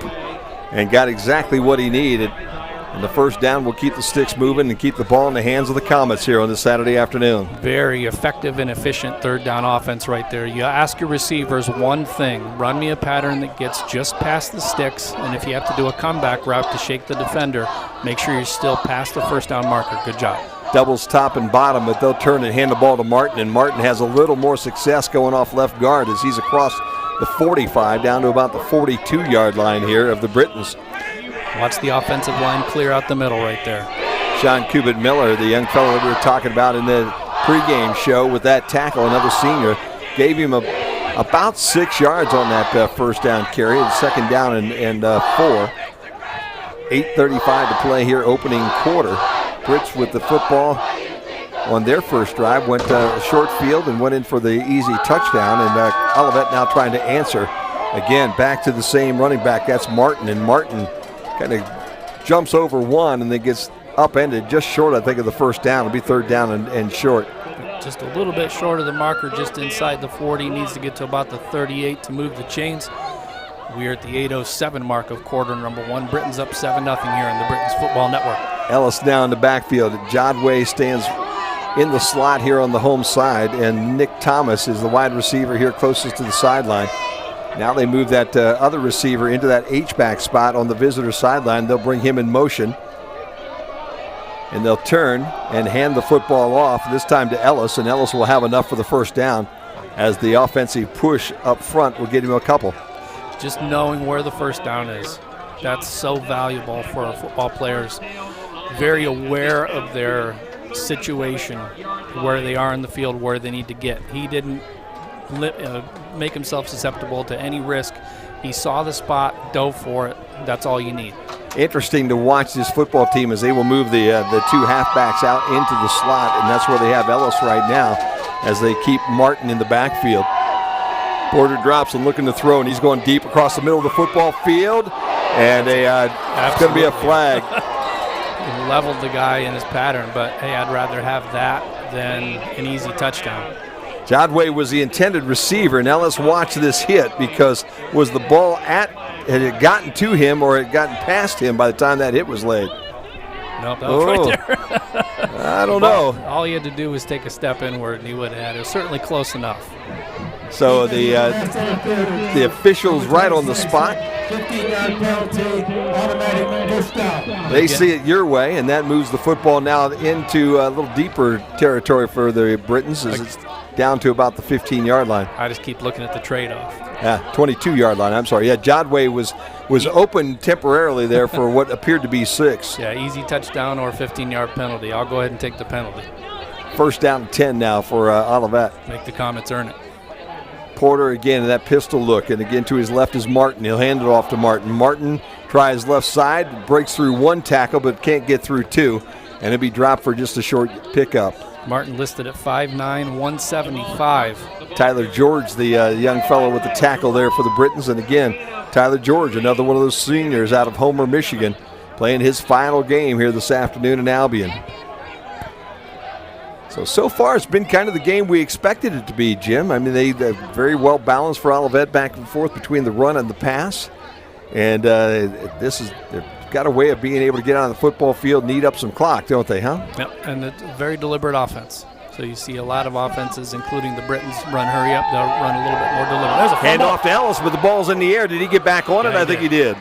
and got exactly what he needed. And the first down will keep the sticks moving and keep the ball in the hands of the Comets here on this Saturday afternoon. Very effective and efficient 3rd down offense right there. You ask your receivers one thing. Run me a pattern that gets just past the sticks, and if you have to do a comeback route to shake the defender, make sure you're still past the first down marker. Good job. Doubles top and bottom, but they'll turn and hand the ball to Martin, and Martin has a little more success going off left guard as he's across the 45 down to about the 42-yard line here of the Brittons. Watch the offensive line clear out the middle right there. Sean Cubitt-Miller, the young fellow that we were talking about in the pregame show with that tackle, another senior, gave him about 6 yards on that first down carry. It's 2nd down and 4. 8:35 to play here, opening quarter. Brits with the football on their first drive went short field and went in for the easy touchdown, and Olivet now trying to answer. Again, back to the same running back. That's Martin, and Martin kind of jumps over one and then gets upended just short, I think, of the first down. It'll be 3rd down and short. Just a little bit short of the marker, just inside the 40. Needs to get to about the 38 to move the chains. We are at the 8:07 mark of quarter number 1. Britain's up 7-0 here on the Britain's Football Network. Ellis now in the backfield. Jodway stands in the slot here on the home side, and Nick Thomas is the wide receiver here closest to the sideline. Now they move that other receiver into that H-back spot on the visitor sideline. They'll bring him in motion. And they'll turn and hand the football off, this time to Ellis, and Ellis will have enough for the first down as the offensive push up front will get him a couple. Just knowing where the first down is, that's so valuable for our football players. Very aware of their situation, where they are in the field, where they need to get. He didn't make himself susceptible to any risk He saw the spot, dove for it. That's all you need. Interesting to watch this football team as they will move the two halfbacks out into the slot, and that's where they have Ellis right now as they keep Martin in the backfield. Porter drops and looking to throw, and he's going deep across the middle of the football field, and it's going to be a flag. He leveled the guy in his pattern, but hey, I'd rather have that than an easy touchdown. Jodway was the intended receiver. Now let's watch this hit, because was the ball had it gotten to him or had it gotten past him by the time that hit was laid? Nope, that was right there. I don't know. All he had to do was take a step inward, and he would have had it. It was certainly close enough. So the officials right on the spot. 15-yard penalty, automatic first down. They see it your way, and that moves the football now into a little deeper territory for the Britons as it's down to about the 15-yard line. I just keep looking at the trade-off. 22-yard line, I'm sorry. Yeah, Jodway was open temporarily there for what appeared to be 6. Yeah, easy touchdown or 15-yard penalty. I'll go ahead and take the penalty. First down and 10 now for Olivet. Make the Comets earn it. Porter again in that pistol look, and again to his left is Martin. He'll hand it off to Martin. Martin tries left side, breaks through one tackle but can't get through 2, and it'll be dropped for just a short pickup. Martin listed at 5'9", 175. Tyler George, the young fellow with the tackle there for the Britons, and again, Tyler George, another one of those seniors out of Homer, Michigan, playing his final game here this afternoon in Albion. So far it's been kind of the game we expected it to be, Jim. I mean, they're very well balanced for Olivet, back and forth between the run and the pass. And they've got a way of being able to get on the football field and eat up some clock, don't they, huh? Yep, and it's a very deliberate offense. So you see a lot of offenses, including the Britons, run hurry up. They'll run a little bit more deliberate. There's a hand off to Ellis, but the ball's in the air. Did he get back on it? I think he did.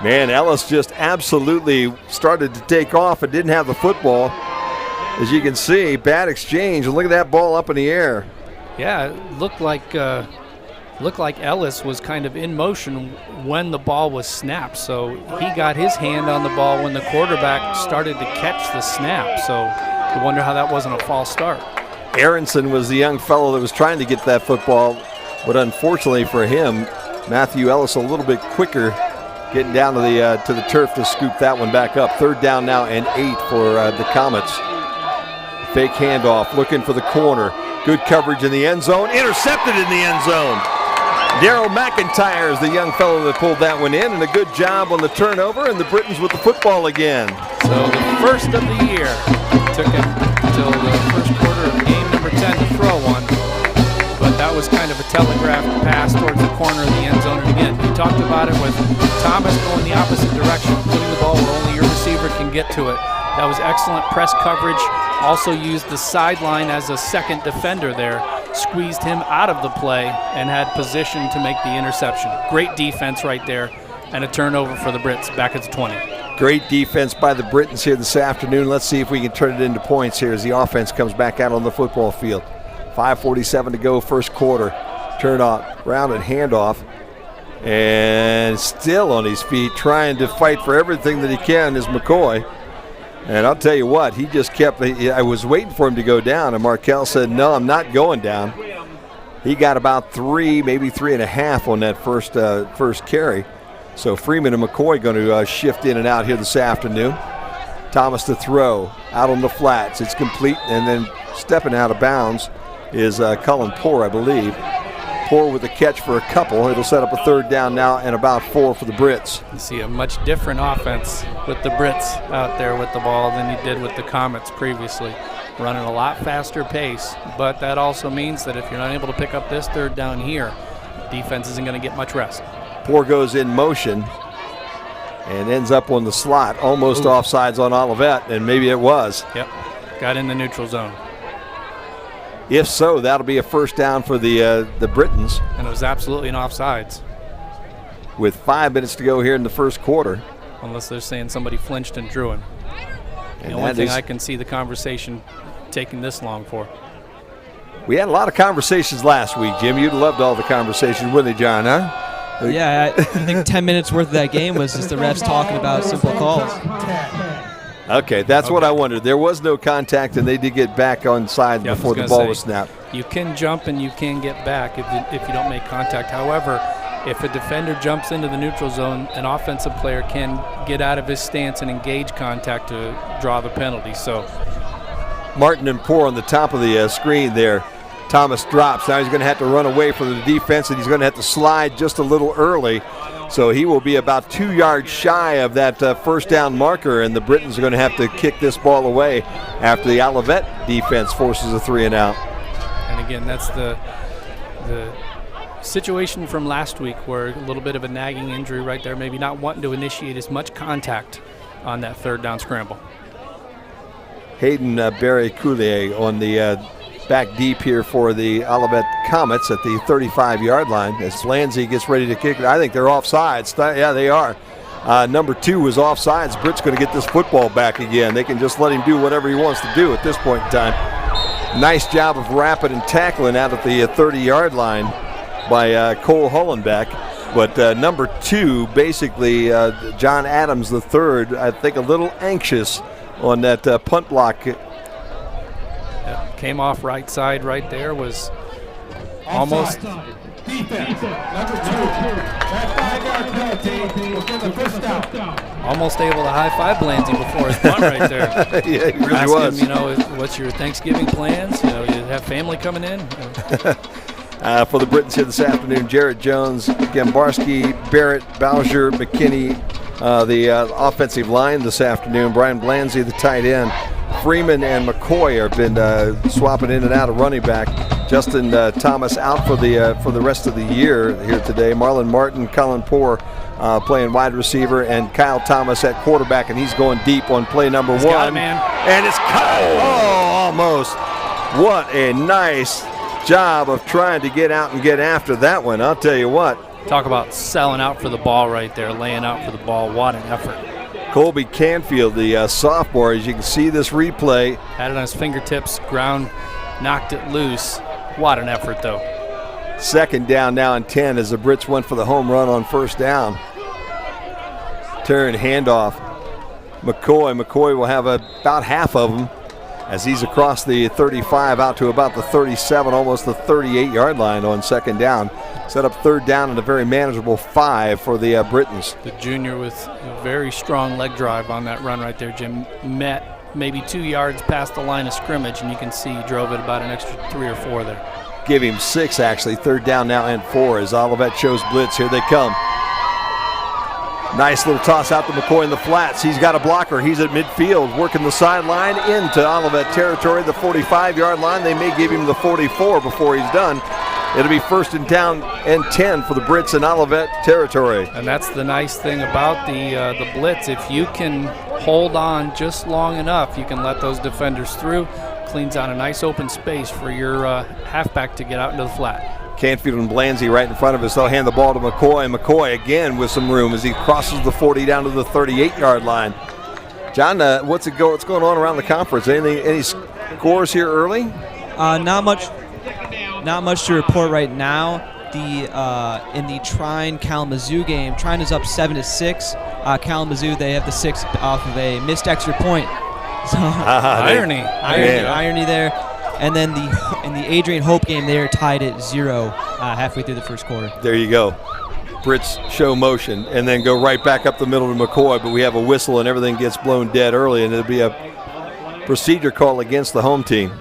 Man, Ellis just absolutely started to take off and didn't have the football. As you can see, bad exchange. Look at that ball up in the air. Yeah, it looked like Ellis was kind of in motion when the ball was snapped. So he got his hand on the ball when the quarterback started to catch the snap. So I wonder how that wasn't a false start. Aronson was the young fellow that was trying to get that football, but unfortunately for him, Matthew Ellis a little bit quicker, getting down to the turf to scoop that one back up. Third down now and 8 for the Comets. Fake handoff, looking for the corner. Good coverage in the end zone. Intercepted in the end zone. Darryl McIntyre is the young fellow that pulled that one in, and a good job on the turnover, and the Britons with the football again. So the first of the year. Took him until the first quarter of game number 10 to throw one. But that was kind of a telegraphed pass towards the corner of the end zone. And again, you talked about it with Thomas going the opposite direction, putting the ball where only your receiver can get to it. That was excellent press coverage. Also used the sideline as a second defender there. Squeezed him out of the play and had position to make the interception. Great defense right there, and a turnover for the Brits back at the 20. Great defense by the Britons here this afternoon. Let's see if we can turn it into points here as the offense comes back out on the football field. 5:47 to go, first quarter. Turn off, rounded handoff, and still on his feet trying to fight for everything that he can is McCoy. And I'll tell you what, he just kept, I was waiting for him to go down, and Markell said, no, I'm not going down. He got about 3, maybe 3.5 on that first carry. So Freeman and McCoy going to shift in and out here this afternoon. Thomas to throw, out on the flats. It's complete, and then stepping out of bounds is Cullen Poore, I believe. Poore with a catch for a couple. It'll set up a third down now and about 4 for the Brits. You see a much different offense with the Brits out there with the ball than you did with the Comets previously. Running a lot faster pace, but that also means that if you're not able to pick up this third down here, defense isn't going to get much rest. Poore goes in motion and ends up on the slot, almost offsides on Olivet, and maybe it was. Yep, got in the neutral zone. If so, that'll be a first down for the Britons. And it was absolutely an offsides. With 5 minutes to go here in the first quarter. Unless they're saying somebody flinched and drew him. And the only thing I can see the conversation taking this long for. We had a lot of conversations last week, Jim. You'd loved all the conversations, wouldn't they, John, huh? Yeah, I think 10 minutes worth of that game was just the refs talking about simple calls. Okay, that's what I wondered. There was no contact, and they did get back on side before the ball was snapped. You can jump and you can get back if you don't make contact. However, if a defender jumps into the neutral zone, an offensive player can get out of his stance and engage contact to draw the penalty. So Martin and Poor on the top of the screen there. Thomas drops. Now he's going to have to run away from the defense, and he's going to have to slide just a little early. So he will be about 2 yards shy of that first down marker, and the Britons are going to have to kick this ball away after the Olivet defense forces a 3-and-out. And again, that's the situation from last week where a little bit of a nagging injury right there, maybe not wanting to initiate as much contact on that third down scramble. Hayden Barry-Coulier on the back deep here for the Olivet Comets at the 35-yard line as Landsey gets ready to kick it. I think they're offsides. Yeah, they are. Number 2 was offsides. Britt's going to get this football back again. They can just let him do whatever he wants to do at this point in time. Nice job of rapping and tackling out at the 30-yard line by Cole Hollenbeck. But number 2, basically, John Adams III, I think a little anxious on that punt block. Came off right side right there, was almost. Defense, number 2. That 5-yard penalty will give the first down. Almost able to high-five Blanzy before his punt right there. Yeah, he really Ask was. him, what's your Thanksgiving plans? You have family coming in? For the Britons here this afternoon, Jarrett Jones, Gambarski, Barrett, Bowser, McKinney, the offensive line this afternoon. Brian Blanzy, the tight end. Freeman and McCoy have been swapping in and out of running back. Justin Thomas out for the rest of the year here today. Marlon Martin, Colin Poor playing wide receiver, and Kyle Thomas at quarterback, and he's going deep on play number 1. Got it, man. And it's Kyle. Oh, almost. What a nice job of trying to get out and get after that one. I'll tell you what. Talk about selling out for the ball right there, laying out for the ball. What an effort. Colby Canfield, the sophomore, as you can see this replay. Had it on his fingertips, ground, knocked it loose. What an effort, though. Second down now and 10 as the Brits went for the home run on first down. Turn, handoff. McCoy will have about half of them as he's across the 35 out to about the 37, almost the 38-yard line on second down. Set up third down and a very manageable 5 for the Britons. The junior with a very strong leg drive on that run right there, Jim. Met maybe 2 yards past the line of scrimmage, and you can see he drove it about an extra 3 or 4 there. Give him 6, actually. Third down now and 4 as Olivet shows blitz. Here they come. Nice little toss out to McCoy in the flats. He's got a blocker. He's at midfield, working the sideline into Olivet territory, the 45-yard line. They may give him the 44 before he's done. It'll be first and down and 10 for the Brits in Olivet territory. And that's the nice thing about the blitz. If you can hold on just long enough, you can let those defenders through. Cleans out a nice open space for your halfback to get out into the flat. Canfield and Blanzy right in front of us. They'll hand the ball to McCoy. McCoy again with some room as he crosses the 40 down to the 38-yard line. John, what's going on around the conference? Any scores here early? Not much to report right now. In the Trine Kalamazoo game, Trine is up 7-6. Kalamazoo, they have the 6 off of a missed extra point. So irony there. And then in the Adrian Hope game, they're tied at 0 halfway through the first quarter. There you go. Brits show motion and then go right back up the middle to McCoy, but we have a whistle and everything gets blown dead early, and it'll be a procedure call against the home team.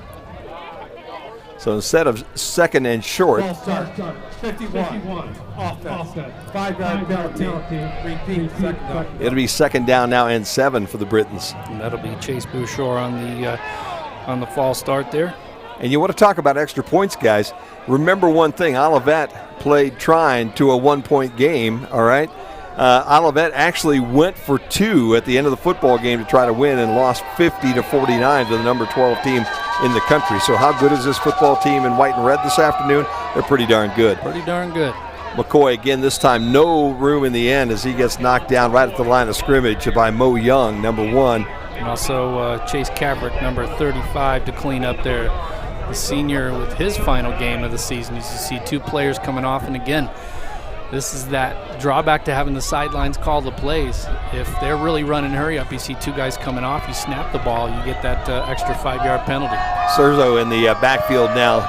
So instead of second and short. Ball start, 51, offense, 5-yard penalty, repeat, second down. It'll be second down now and 7 for the Britons. And that'll be Chase Bouchard on the false start there. And you want to talk about extra points, guys. Remember one thing, Olivet played Trine to a 1-point game, all right? Olivet actually went for 2 at the end of the football game to try to win and lost 50-49 to the number 12 team in the country. So how good is this football team in white and red this afternoon? They're pretty darn good. Pretty darn good. McCoy again, this time no room in the end as he gets knocked down right at the line of scrimmage by Mo Young, number 1. And also Chase Kavrick, number 35, to clean up there. The senior with his final game of the season. As you see 2 players coming off, and again, This is that drawback to having the sidelines call the plays. If they're really running hurry up, you see two guys coming off, you snap the ball, you get that extra 5-yard penalty. Serzo in the backfield now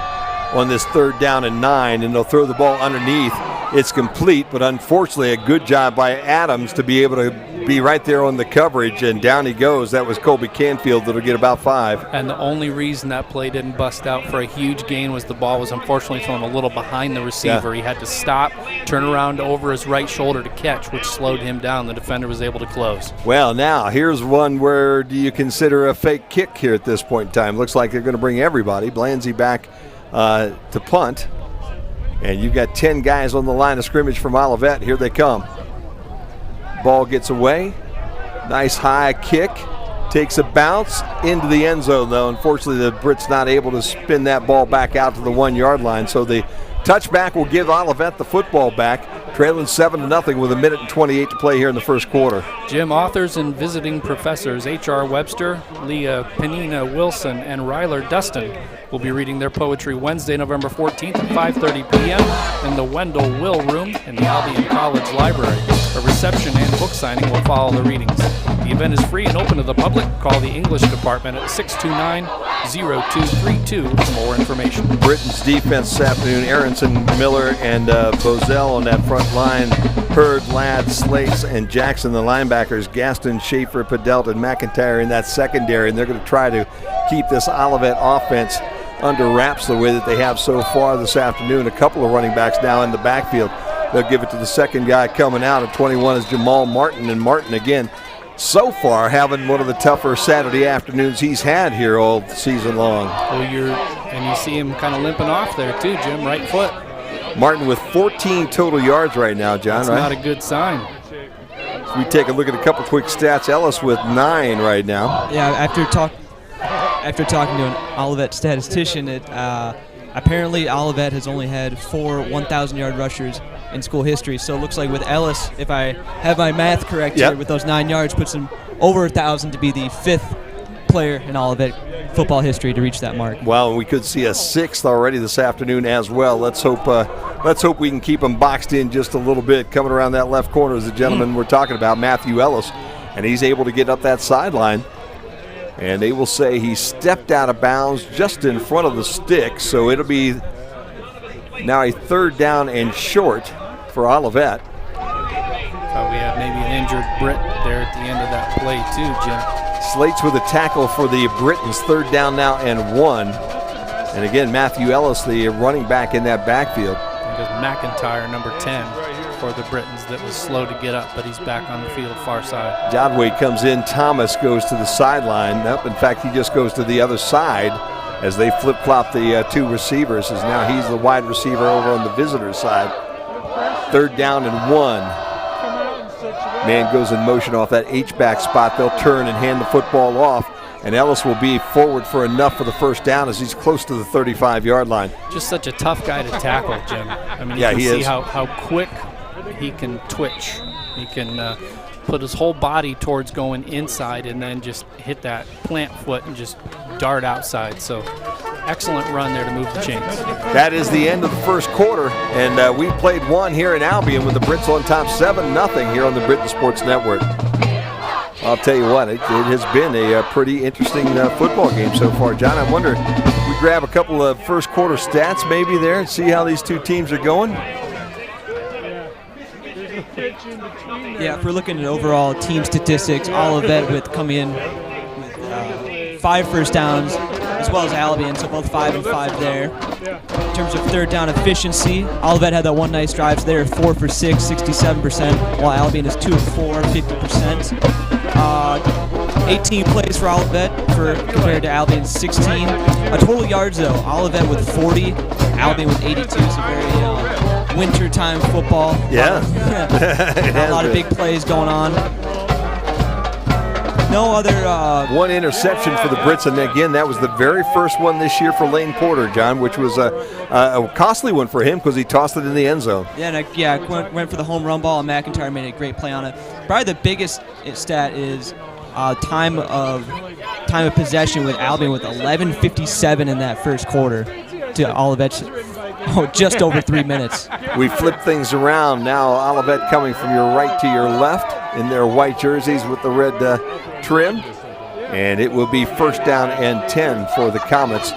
on this 3rd down and 9, and they'll throw the ball underneath. It's complete, but unfortunately a good job by Adams to be able to be right there on the coverage, and down he goes. That was Colby Canfield that'll get about 5. And the only reason that play didn't bust out for a huge gain was the ball was unfortunately thrown a little behind the receiver. He had to stop, turn around over his right shoulder to catch, which slowed him down. The defender was able to close. Well, now here's one where do you consider a fake kick here at this point in time? Looks like they're going to bring everybody. Blanzy back to punt. And you've got 10 guys on the line of scrimmage from Olivet. Here they come. Ball gets away. Nice high kick. Takes a bounce into the end zone, though. Unfortunately, the Brits not able to spin that ball back out to the 1-yard line. So the touchback will give Olivet the football back, trailing 7-0 with 1:28 to play here in the first quarter. Jim, authors and visiting professors H.R. Webster, Leah Penina Wilson, and Ryler Dustin will be reading their poetry Wednesday, November 14th at 5:30 p.m. in the Wendell Will Room in the Albion College Library. A reception and book signing will follow the readings. The event is free and open to the public. Call the English department at 629-0232 for more information. Britain's defense this afternoon, Aronson, Miller, and Bozell on that front line. Hurd, Ladd, Slates, and Jackson, the linebackers. Gaston, Schaefer, Padelt, and McIntyre in that secondary, and they're going to try to keep this Olivet offense under wraps the way that they have so far this afternoon. A couple of running backs now in the backfield. They'll give it to the second guy coming out at 21 is Jamal Martin, and Martin again so far having one of the tougher Saturday afternoons he's had here all season long. Well, and you see him kind of limping off there too, Jim, right foot. Martin with 14 total yards right now, John. That's right? Not a good sign. We take a look at a couple quick stats. Ellis with 9 right now. Yeah, after talking to an Olivet statistician, apparently Olivet has only had 4 1,000-yard rushers in school history. So it looks like with Ellis, if I have my math correct here, with those 9 yards, puts him over 1,000 to be the 5th player in Olivet football history to reach that mark. Well, we could see a 6th already this afternoon as well. Let's hope we can keep him boxed in just a little bit. Coming around that left corner is the gentleman we're talking about, Matthew Ellis, and he's able to get up that sideline. And they will say he stepped out of bounds just in front of the stick, so it'll be now a 3rd down and short for Olivet. Thought we had maybe an injured Brit there at the end of that play too, Jim. Slates with a tackle for the Britons. 3rd down now and 1. And again, Matthew Ellis, the running back in that backfield. I think it was McIntyre, number 10, for the Britons that was slow to get up, but he's back on the field far side. Jodway comes in. Thomas goes to the sideline. Nope, in fact, he just goes to the other side as they flip-flop the 2 receivers, as now he's the wide receiver over on the visitor side. 3rd down and 1. Man goes in motion off that H-back spot. They'll turn and hand the football off, and Ellis will be forward for enough for the first down as he's close to the 35-yard line. Just such a tough guy to tackle, Jim. I mean, you can see how quick he can twitch. He can put his whole body towards going inside and then just hit that plant foot and just dart outside. So excellent run there to move the chains. That is the end of the first quarter, and we played one here in Albion with the Brits on top 7-0 here on the Britain Sports Network. I'll tell you what, it has been a pretty interesting football game so far. John, I wonder if we grab a couple of first quarter stats maybe there and see how these two teams are going. Yeah, if we're looking at overall team statistics, Olivet with coming in with 5 first downs, as well as Albion, so both 5 and 5 there. In terms of 3rd down efficiency, Olivet had that one nice drive, so they're 4 for 6, 67%, while Albion is 2 of 4, 50%. 18 plays for Olivet compared to Albion's 16. Total yards though, Olivet with 40, Albion with 82, so very wintertime football. Yeah. A lot of big plays going on. No other. One interception for the Brits, and again, that was the very first one this year for Lane Porter, John, which was a costly one for him because he tossed it in the end zone. Yeah, went for the home run ball, and McIntyre made a great play on it. Probably the biggest stat is time of possession with Albion with 11:57 in that first quarter. to Olivet's just over 3 minutes. We flip things around now. Olivet coming from your right to your left in their white jerseys with the red trim. And it will be first down and 10 for the Comets.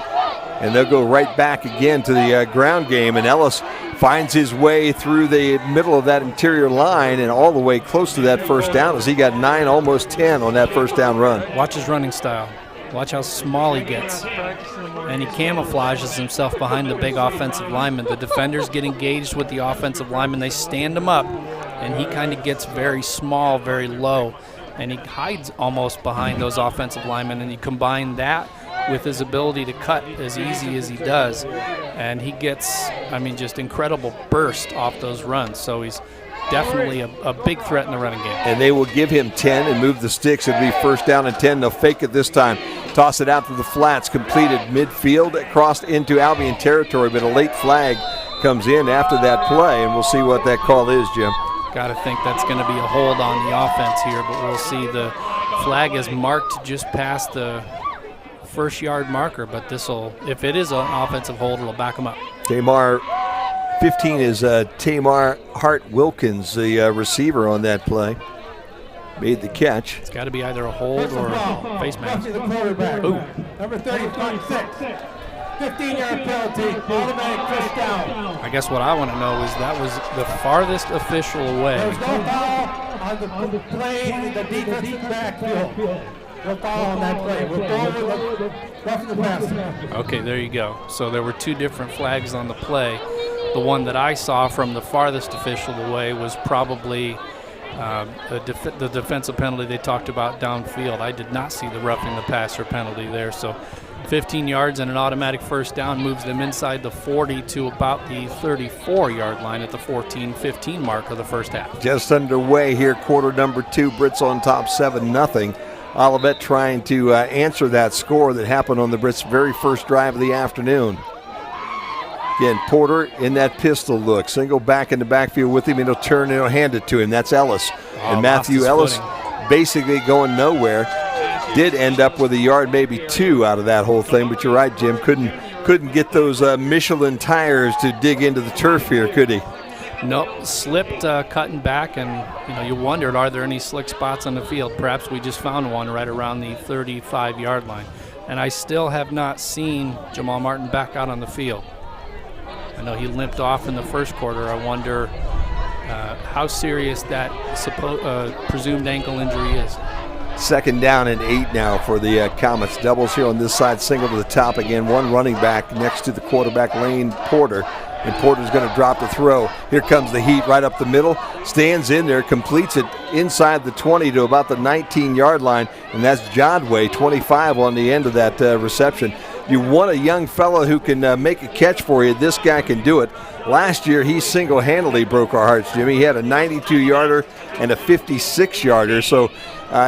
And they'll go right back again to the ground game. And Ellis finds his way through the middle of that interior line and all the way close to that first down as he got 9, almost 10 on that first down run. Watch his running style. Watch how small he gets. And he camouflages himself behind the big offensive lineman. The defenders get engaged with the offensive lineman. They stand him up, and he kind of gets very small, very low. And he hides almost behind those offensive linemen. And you combine that with his ability to cut as easy as he does. And he gets, just incredible burst off those runs. So he's definitely a big threat in the running game. And they will give him 10 and move the sticks. It'll be first down and 10. They'll fake it this time. Toss it out to the flats, completed midfield, crossed into Albion territory, but a late flag comes in after that play, and we'll see what that call is, Jim. Got to think that's going to be a hold on the offense here, but we'll see. The flag is marked just past the first yard marker, but if it is an offensive hold, it'll back them up. Tamar, 15 is Tamar Hart-Wilkins, the receiver on that play. Made the catch. It's got to be either a hold or a face mask. The quarterback. Ooh. Number 36. 15-yard penalty. Automatic first down. I guess what I want to know is that was the farthest official away. There's no foul on the play in the defensive backfield. No foul on that play. We're going with the roughing the passer. Okay, there you go. So there were two different flags on the play. The one that I saw from the farthest official away was probably the defensive penalty they talked about downfield. I did not see the roughing the passer penalty there. So 15 yards and an automatic first down moves them inside the 40 to about the 34-yard line at the 14-15 mark of the first half. Just underway here, quarter number 2. Brits on top 7-0. Olivet trying to answer that score that happened on the Brits' very first drive of the afternoon. Again, Porter in that pistol look. Single back in the backfield with him, and he'll turn and he'll hand it to him. That's Ellis. And Matthew Ellis basically going nowhere. Did end up with a yard, maybe 2 out of that whole thing. But you're right, Jim. Couldn't get those Michelin tires to dig into the turf here, could he? Nope, slipped cutting back, and you wondered, are there any slick spots on the field? Perhaps we just found one right around the 35-yard line. And I still have not seen Jamal Martin back out on the field. I know he limped off in the first quarter. I wonder how serious that presumed ankle injury is. Second down and 8 now for the Comets. Doubles here on this side, single to the top again. One running back next to the quarterback, Lane Porter. And Porter's going to drop the throw. Here comes the heat right up the middle. Stands in there, completes it inside the 20 to about the 19-yard line. And that's Jodway, 25 on the end of that reception. You want a young fellow who can make a catch for you. This guy can do it. Last year, he single-handedly broke our hearts, Jimmy. He had a 92-yarder and a 56-yarder. So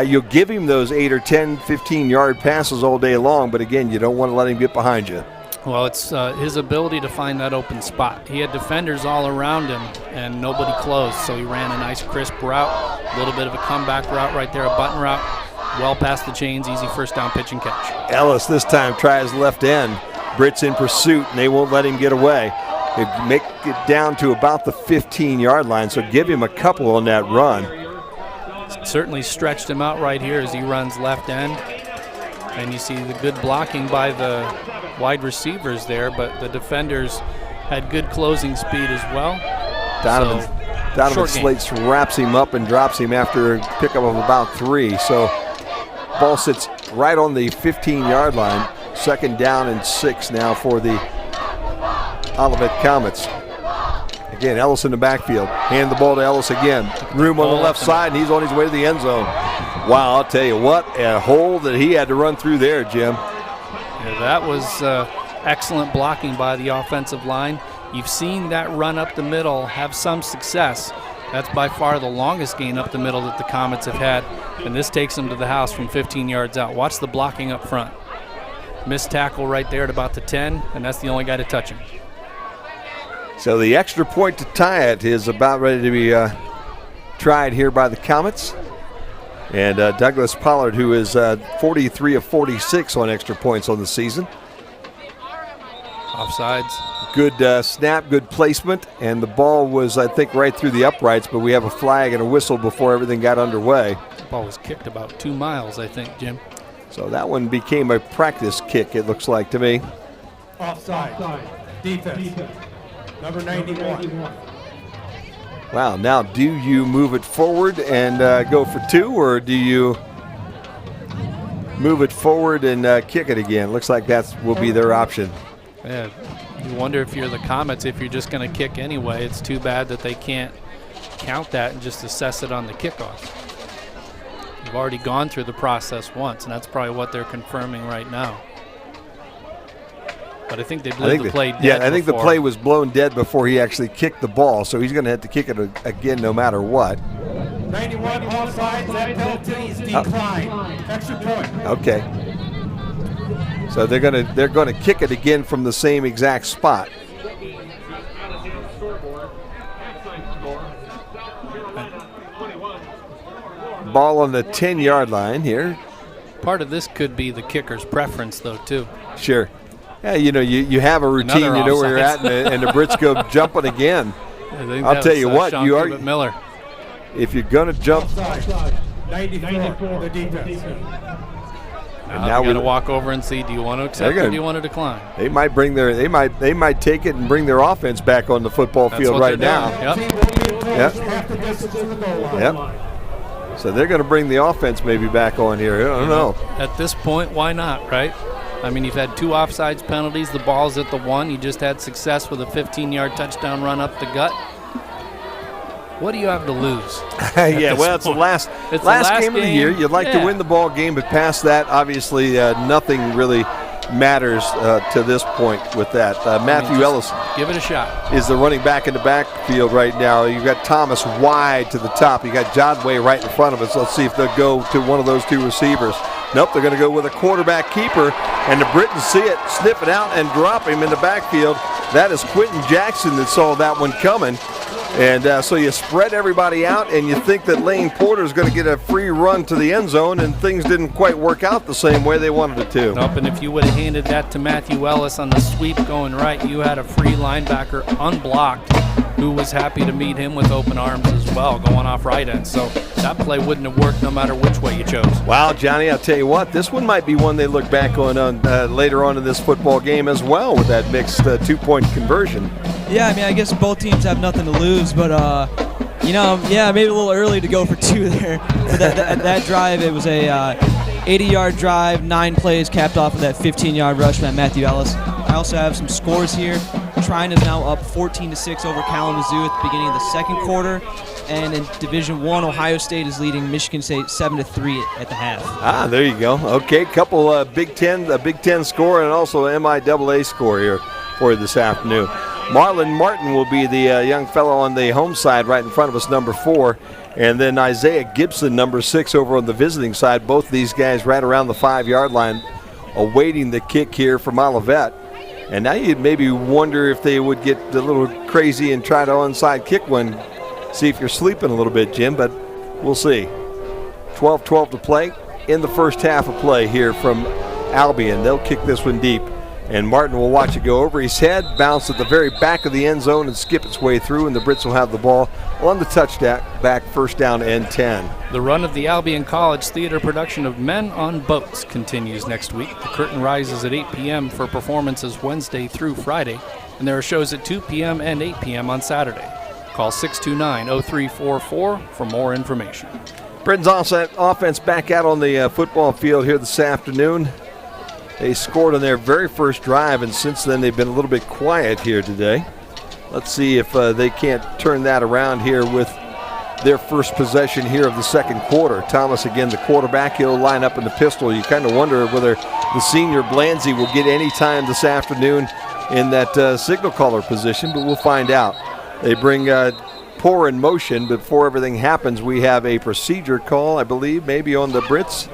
you'll give him those 8 or 10, 15-yard passes all day long. But, again, you don't want to let him get behind you. Well, it's his ability to find that open spot. He had defenders all around him, and nobody closed. So he ran a nice, crisp route, a little bit of a comeback route right there, a button route. Well past the chains, easy first down pitch and catch. Ellis this time tries left end. Brits in pursuit, and they won't let him get away. They make it down to about the 15-yard line, so give him a couple on that run. Certainly stretched him out right here as he runs left end. And you see the good blocking by the wide receivers there, but the defenders had good closing speed as well. Donovan Slates wraps him up and drops him after a pickup of about 3. So ball sits right on the 15-yard line. Second down and 6 now for the Olivet Comets. Again, Ellis in the backfield. Hand the ball to Ellis again. Room on the left side, and he's on his way to the end zone. Wow, I'll tell you what, a hole that he had to run through there, Jim. Yeah, that was excellent blocking by the offensive line. You've seen that run up the middle have some success. That's by far the longest gain up the middle that the Comets have had, and this takes them to the house from 15 yards out. Watch the blocking up front. Missed tackle right there at about the 10, and that's the only guy to touch him. So the extra point to tie it is about ready to be tried here by the Comets. And Douglas Pollard, who is 43 of 46 on extra points on the season. Offsides. Good snap, good placement, and the ball was, I think, right through the uprights, but we have a flag and a whistle before everything got underway. The ball was kicked about 2 miles, I think, Jim. So that one became a practice kick, it looks like to me. Offside. Defense. Number 91. Wow, now do you move it forward and go for 2, or do you move it forward and kick it again? Looks like that will be their option. Yeah, you wonder if you're the Comets, if you're just going to kick anyway. It's too bad that they can't count that and just assess it on the kickoff. You've already gone through the process once, and that's probably what they're confirming right now. But I think they blew the play dead. Yeah, I think the before. play was blown dead before he actually kicked the ball, so he's going to have to kick it again no matter what. 91 offside. That penalty is declined. Extra point. Okay. So they're going to kick it again from the same exact spot. Ball on the 10-yard line here. Part of this could be the kicker's preference, though, too. Sure. Yeah, you know, you have a routine, you know where you're at, and the Brits go jumping again. I'll tell you what, you are. Miller. If you're going to jump. 94, the defense. Now we're going to walk over and see, do you want to accept or do you want to decline? They might bring they might take it and bring their offense back on the football field right now. Yep. Yep. So they're going to bring the offense maybe back on here. I don't know. At this point, why not, right? I mean, you've had 2 offsides penalties. The ball's at the 1. You just had success with a 15-yard touchdown run up the gut. What do you have to lose? Yeah, well, it's the last game of the year. You'd like to win the ball game, but past that, obviously, nothing really matters to this point with that. Matthew Ellis, give it a shot, is the running back in the backfield right now. You've got Thomas wide to the top. You got Jodway right in front of us. Let's see if they'll go to one of those 2 receivers. Nope, they're going to go with a quarterback keeper, and the Britons see it, snip it out, and drop him in the backfield. That is Quentin Jackson that saw that one coming. And so you spread everybody out, and you think that Lane Porter is going to get a free run to the end zone, and things didn't quite work out the same way they wanted it to. Nope, and if you would have handed that to Matthew Ellis on the sweep going right, you had a free linebacker unblocked who was happy to meet him with open arms as well, going off right end. So that play wouldn't have worked no matter which way you chose. Wow, Johnny, I'll tell you what, this one might be one they look back on later on in this football game as well with that mixed 2-point conversion. Yeah, I mean, I guess both teams have nothing to lose, but, maybe a little early to go for 2 there. But that drive, it was a 80-yard drive, 9 plays capped off of that 15-yard rush by Matthew Ellis. I also have some scores here. Trine is now up 14-6 over Kalamazoo at the beginning of the second quarter. And in Division I, Ohio State is leading Michigan State 7-3 at the half. Ah, there you go. Okay, couple Big Ten score and also MIAA score here for you this afternoon. Marlon Martin will be the young fellow on the home side right in front of us, number 4. And then Isaiah Gibson, number 6, over on the visiting side. Both these guys right around the 5-yard line awaiting the kick here from Olivet. And now you'd maybe wonder if they would get a little crazy and try to onside kick one. See if you're sleeping a little bit, Jim, but we'll see. 12-12 to play in the first half of play here from Albion. They'll kick this one deep. And Martin will watch it go over his head, bounce at the very back of the end zone, and skip its way through, and the Brits will have the ball on the touchdown back, first down and 10. The run of the Albion College theater production of Men on Boats continues next week. The curtain rises at 8 p.m. for performances Wednesday through Friday, and there are shows at 2 p.m. and 8 p.m. on Saturday. Call 629-0344 for more information. Britain's offense back out on the football field here this afternoon. They scored on their very first drive, and since then they've been a little bit quiet here today. Let's see if they can't turn that around here with their first possession here of the second quarter. Thomas, again, the quarterback. He'll line up in the pistol. You kind of wonder whether the senior Blanzy will get any time this afternoon in that signal caller position, but we'll find out. They bring Poor in motion. Before everything happens, we have a procedure call, I believe, maybe on the Brits.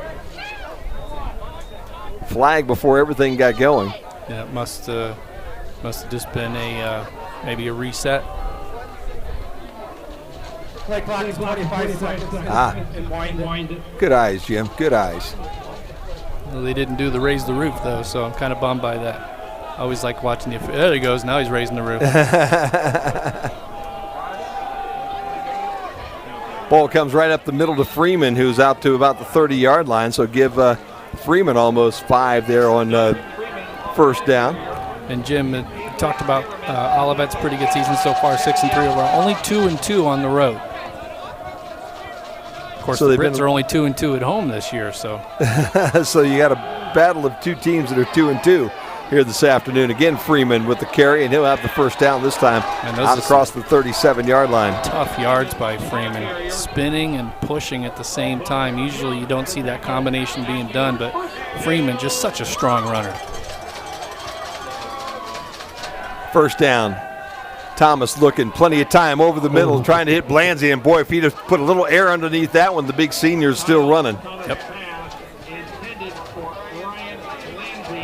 Flag before everything got going. Yeah, it must have just been maybe a reset. Play clock is 45 seconds. And wind it. Good eyes, Jim. Good eyes. Well, they didn't do the raise the roof, though, so I'm kind of bummed by that. I always like watching the. There he goes. Now he's raising the roof. Ball comes right up the middle to Freeman, who's out to about the 30-yard line. So give Freeman almost 5 there on first down. And Jim talked about Olivet's pretty good season so far, 6-3 overall. Only 2-2 on the road. Of course, so the Brits are only 2-2 at home this year. So, so you got a battle of two teams that are 2-2 here this afternoon. Again, Freeman with the carry, and he'll have the first down this time out across the 37-yard line. Tough yards by Freeman, spinning and pushing at the same time. Usually you don't see that combination being done, but Freeman just such a strong runner. First down. Thomas looking, plenty of time over the middle, trying to hit Blanzy, and boy, if he'd have put a little air underneath that one, the big senior's still running. Yep.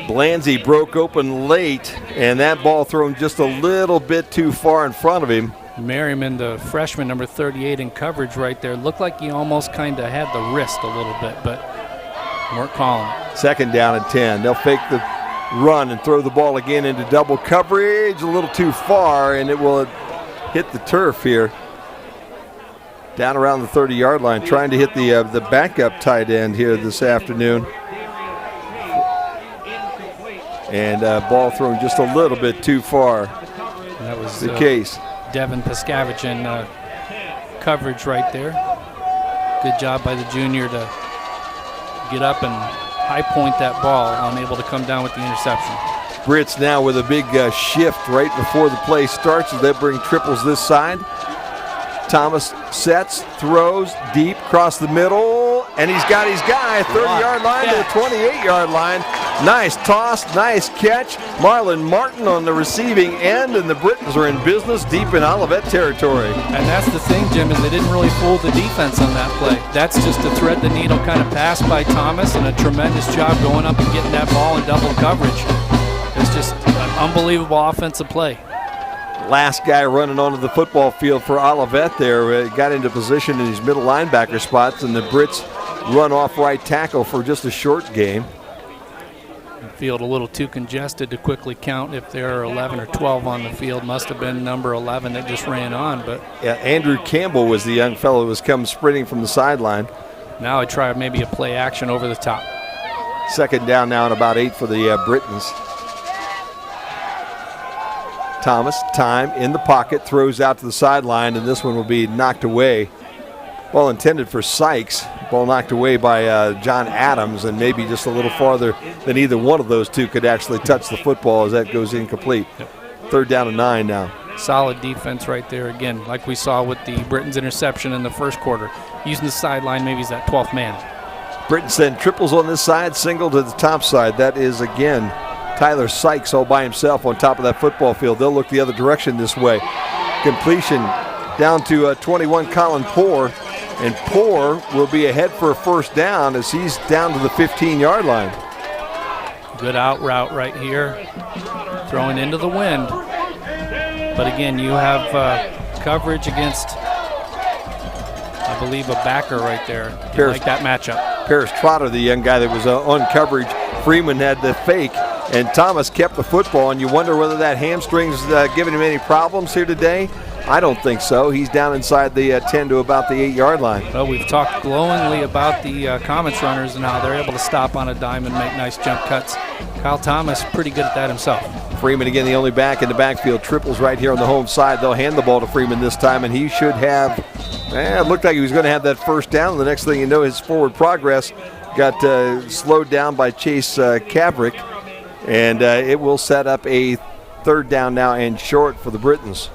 Blanzy broke open late, and that ball thrown just a little bit too far in front of him. Merriman, the freshman, number 38 in coverage right there, looked like he almost kind of had the wrist a little bit, but weren't calling it. Second down and 10. They'll fake the run and throw the ball again into double coverage, a little too far, and it will hit the turf here. Down around the 30-yard line, trying to hit the backup tight end here this afternoon. And ball thrown just a little bit too far. And that was the case. Devin Paskavich in coverage right there. Good job by the junior to get up and high point that ball, unable to come down with the interception. Brits now with a big shift right before the play starts as they bring triples this side. Thomas sets, throws deep across the middle, and he's got his guy, 30-yard line to the 28-yard line. Nice toss, nice catch. Marlon Martin on the receiving end, and the Britons are in business deep in Olivet territory. And that's the thing, Jim, is they didn't really fool the defense on that play. That's just a thread the needle kind of pass by Thomas, and a tremendous job going up and getting that ball in double coverage. It's just an unbelievable offensive play. Last guy running onto the football field for Olivet there got into position in his middle linebacker spots, and the Brits run off right tackle for just a short game. The field a little too congested to quickly count if there are 11 or 12 on the field. Must have been number 11 that just ran on. But yeah, Andrew Campbell was the young fellow who was come sprinting from the sideline. Now I try maybe a play action over the top. Second down now and about 8 for the Britons. Thomas, time in the pocket, throws out to the sideline, and this one will be knocked away. Ball intended for Sykes. Ball knocked away by John Adams, and maybe just a little farther than either one of those two could actually touch the football as that goes incomplete. Yep. Third down and 9 now. Solid defense right there again, like we saw with the Britons interception in the first quarter. Using the sideline, maybe he's that 12th man. Britons send triples on this side, single to the top side. That is, again, Tyler Sykes all by himself on top of that football field. They'll look the other direction this way. Completion down to 21, Colin Poore. And Poore will be ahead for a first down as he's down to the 15-yard line. Good out route right here. Throwing into the wind. But again, you have coverage against, I believe, a backer right there. You like that matchup. Paris Trotter, the young guy that was on coverage. Freeman had the fake, and Thomas kept the football. And you wonder whether that hamstring's giving him any problems here today. I don't think so. He's down inside the 10 to about the 8-yard line. Well, we've talked glowingly about the Comets runners and how they're able to stop on a dime and make nice jump cuts. Kyle Thomas, pretty good at that himself. Freeman again, the only back in the backfield. Triples right here on the home side. They'll hand the ball to Freeman this time, and he should have, it looked like he was going to have that first down. The next thing you know, his forward progress got slowed down by Chase Kavrick, and it will set up a third down now and short for the Britons.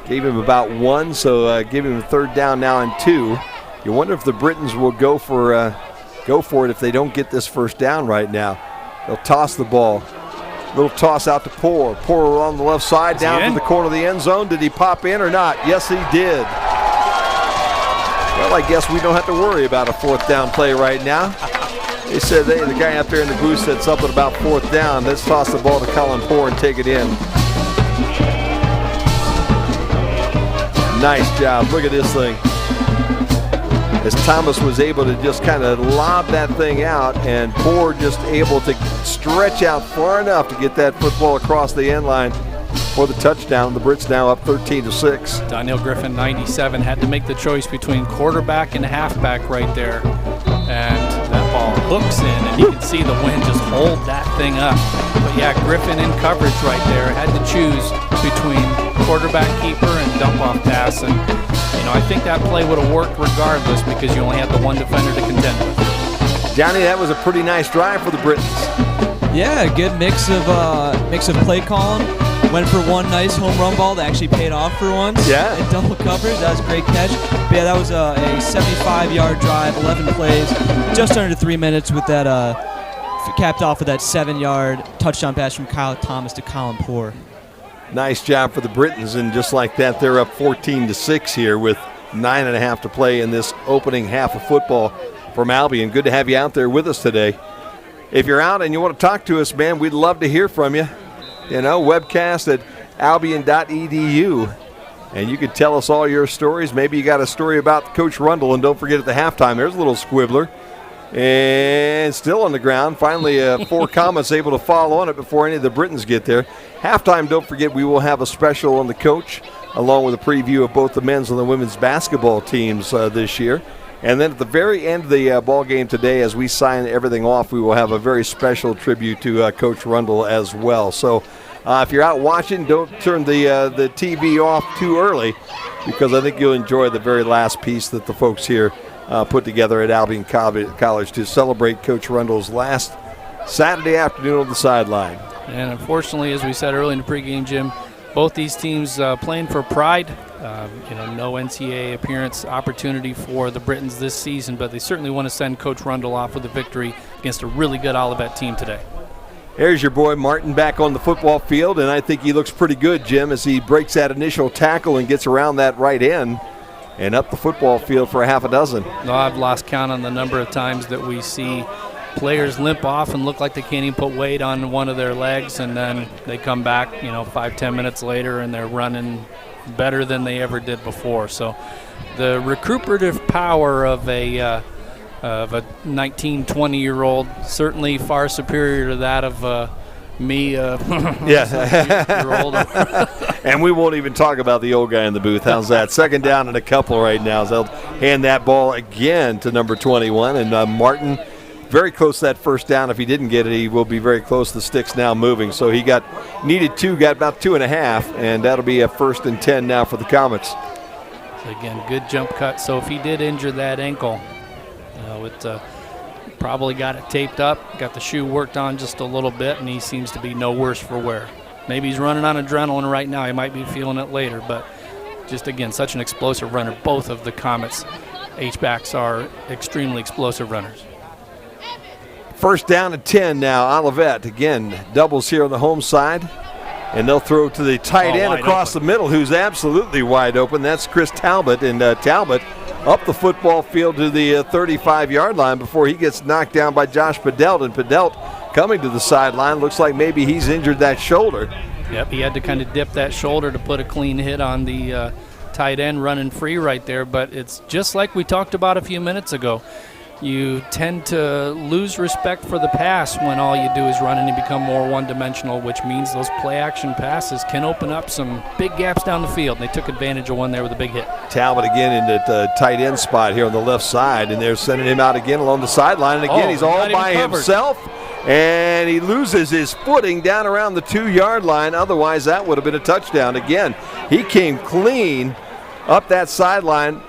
Gave him about 1, so give him a third down now and 2. You wonder if the Britons will go for it if they don't get this first down right now. They'll toss the ball. Little toss out to Poore. Poore on the left side, down to the corner of the end zone. Did he pop in or not? Yes, he did. Well, I guess we don't have to worry about a fourth down play right now. They said, the guy out there in the booth said something about fourth down. Let's toss the ball to Colin Poore and take it in. Nice job. Look at this thing. As Thomas was able to just kind of lob that thing out, and Poore just able to stretch out far enough to get that football across the end line for the touchdown. The Brits now up 13-6. Donnell Griffin, 97, had to make the choice between quarterback and halfback right there. And that ball hooks in, and you can see the wind just hold that thing up. But yeah, Griffin in coverage right there had to choose between quarterback keeper and dump-off pass. And, you know, I think that play would have worked regardless because you only had the one defender to contend with. Johnny, that was a pretty nice drive for the Britons. Yeah, a good mix of play calling. Went for one nice home run ball that actually paid off for once. Yeah. In double coverage. That was a great catch. But yeah, that was a 75-yard drive, 11 plays, just under 3 minutes with that capped off with that 7-yard touchdown pass from Kyle Thomas to Colin Poore. Nice job for the Britons, and just like that, they're up 14-6 here with 9.5 to play in this opening half of football from Albion. Good to have you out there with us today. If you're out and you want to talk to us, man, we'd love to hear from you. You know, webcast at albion.edu. And you could tell us all your stories. Maybe you got a story about Coach Rundle, and don't forget at the halftime, there's a little squibbler. And still on the ground. Finally, 4 comments able to fall on it before any of the Britons get there. Halftime, don't forget, we will have a special on the coach, along with a preview of both the men's and the women's basketball teams this year. And then at the very end of the ball game today, as we sign everything off, we will have a very special tribute to Coach Rundle as well. So if you're out watching, don't turn the TV off too early, because I think you'll enjoy the very last piece that the folks here put together at Albion College to celebrate Coach Rundle's last Saturday afternoon on the sideline. And unfortunately, as we said early in the pregame, Jim, both these teams playing for pride. No NCAA appearance opportunity for the Britons this season, but they certainly want to send Coach Rundle off with a victory against a really good Olivet team today. There's your boy Martin back on the football field, and I think he looks pretty good, Jim, as he breaks that initial tackle and gets around that right end and up the football field for a half a dozen. No, I've lost count on the number of times that we see players limp off and look like they can't even put weight on one of their legs, and then they come back, 5-10 minutes later, and they're running better than they ever did before. So the recuperative power of a 19, 20-year-old certainly far superior to that of me, year-old. And we won't even talk about the old guy in the booth. How's that? Second down and a couple right now. So they'll hand that ball again to number 21, and Martin very close to that first down. If he didn't get it, he will be very close. The stick's now moving. So he needed 2, got about 2.5, and that'll be a 1st and 10 now for the Comets. So again, good jump cut. So if he did injure that ankle, it probably got it taped up, got the shoe worked on just a little bit, and he seems to be no worse for wear. Maybe he's running on adrenaline right now. He might be feeling it later, but just, again, such an explosive runner. Both of the Comets H-backs are extremely explosive runners. First down and 10 now. Olivet, again, doubles here on the home side. And they'll throw to the tight end across the middle, who's absolutely wide open. That's Chris Talbot. And Talbot up the football field to the 35-yard line before he gets knocked down by Josh Pedelt. And Pedelt coming to the sideline. Looks like maybe he's injured that shoulder. Yep, he had to kind of dip that shoulder to put a clean hit on the tight end running free right there. But it's just like we talked about a few minutes ago. You tend to lose respect for the pass when all you do is run and you become more one-dimensional, which means those play-action passes can open up some big gaps down the field. They took advantage of one there with a big hit. Talbot again in the tight end spot here on the left side, and they're sending him out again along the sideline. And again, he's all by himself, and he loses his footing down around the 2-yard line. Otherwise, that would have been a touchdown. Again, he came clean up that sideline,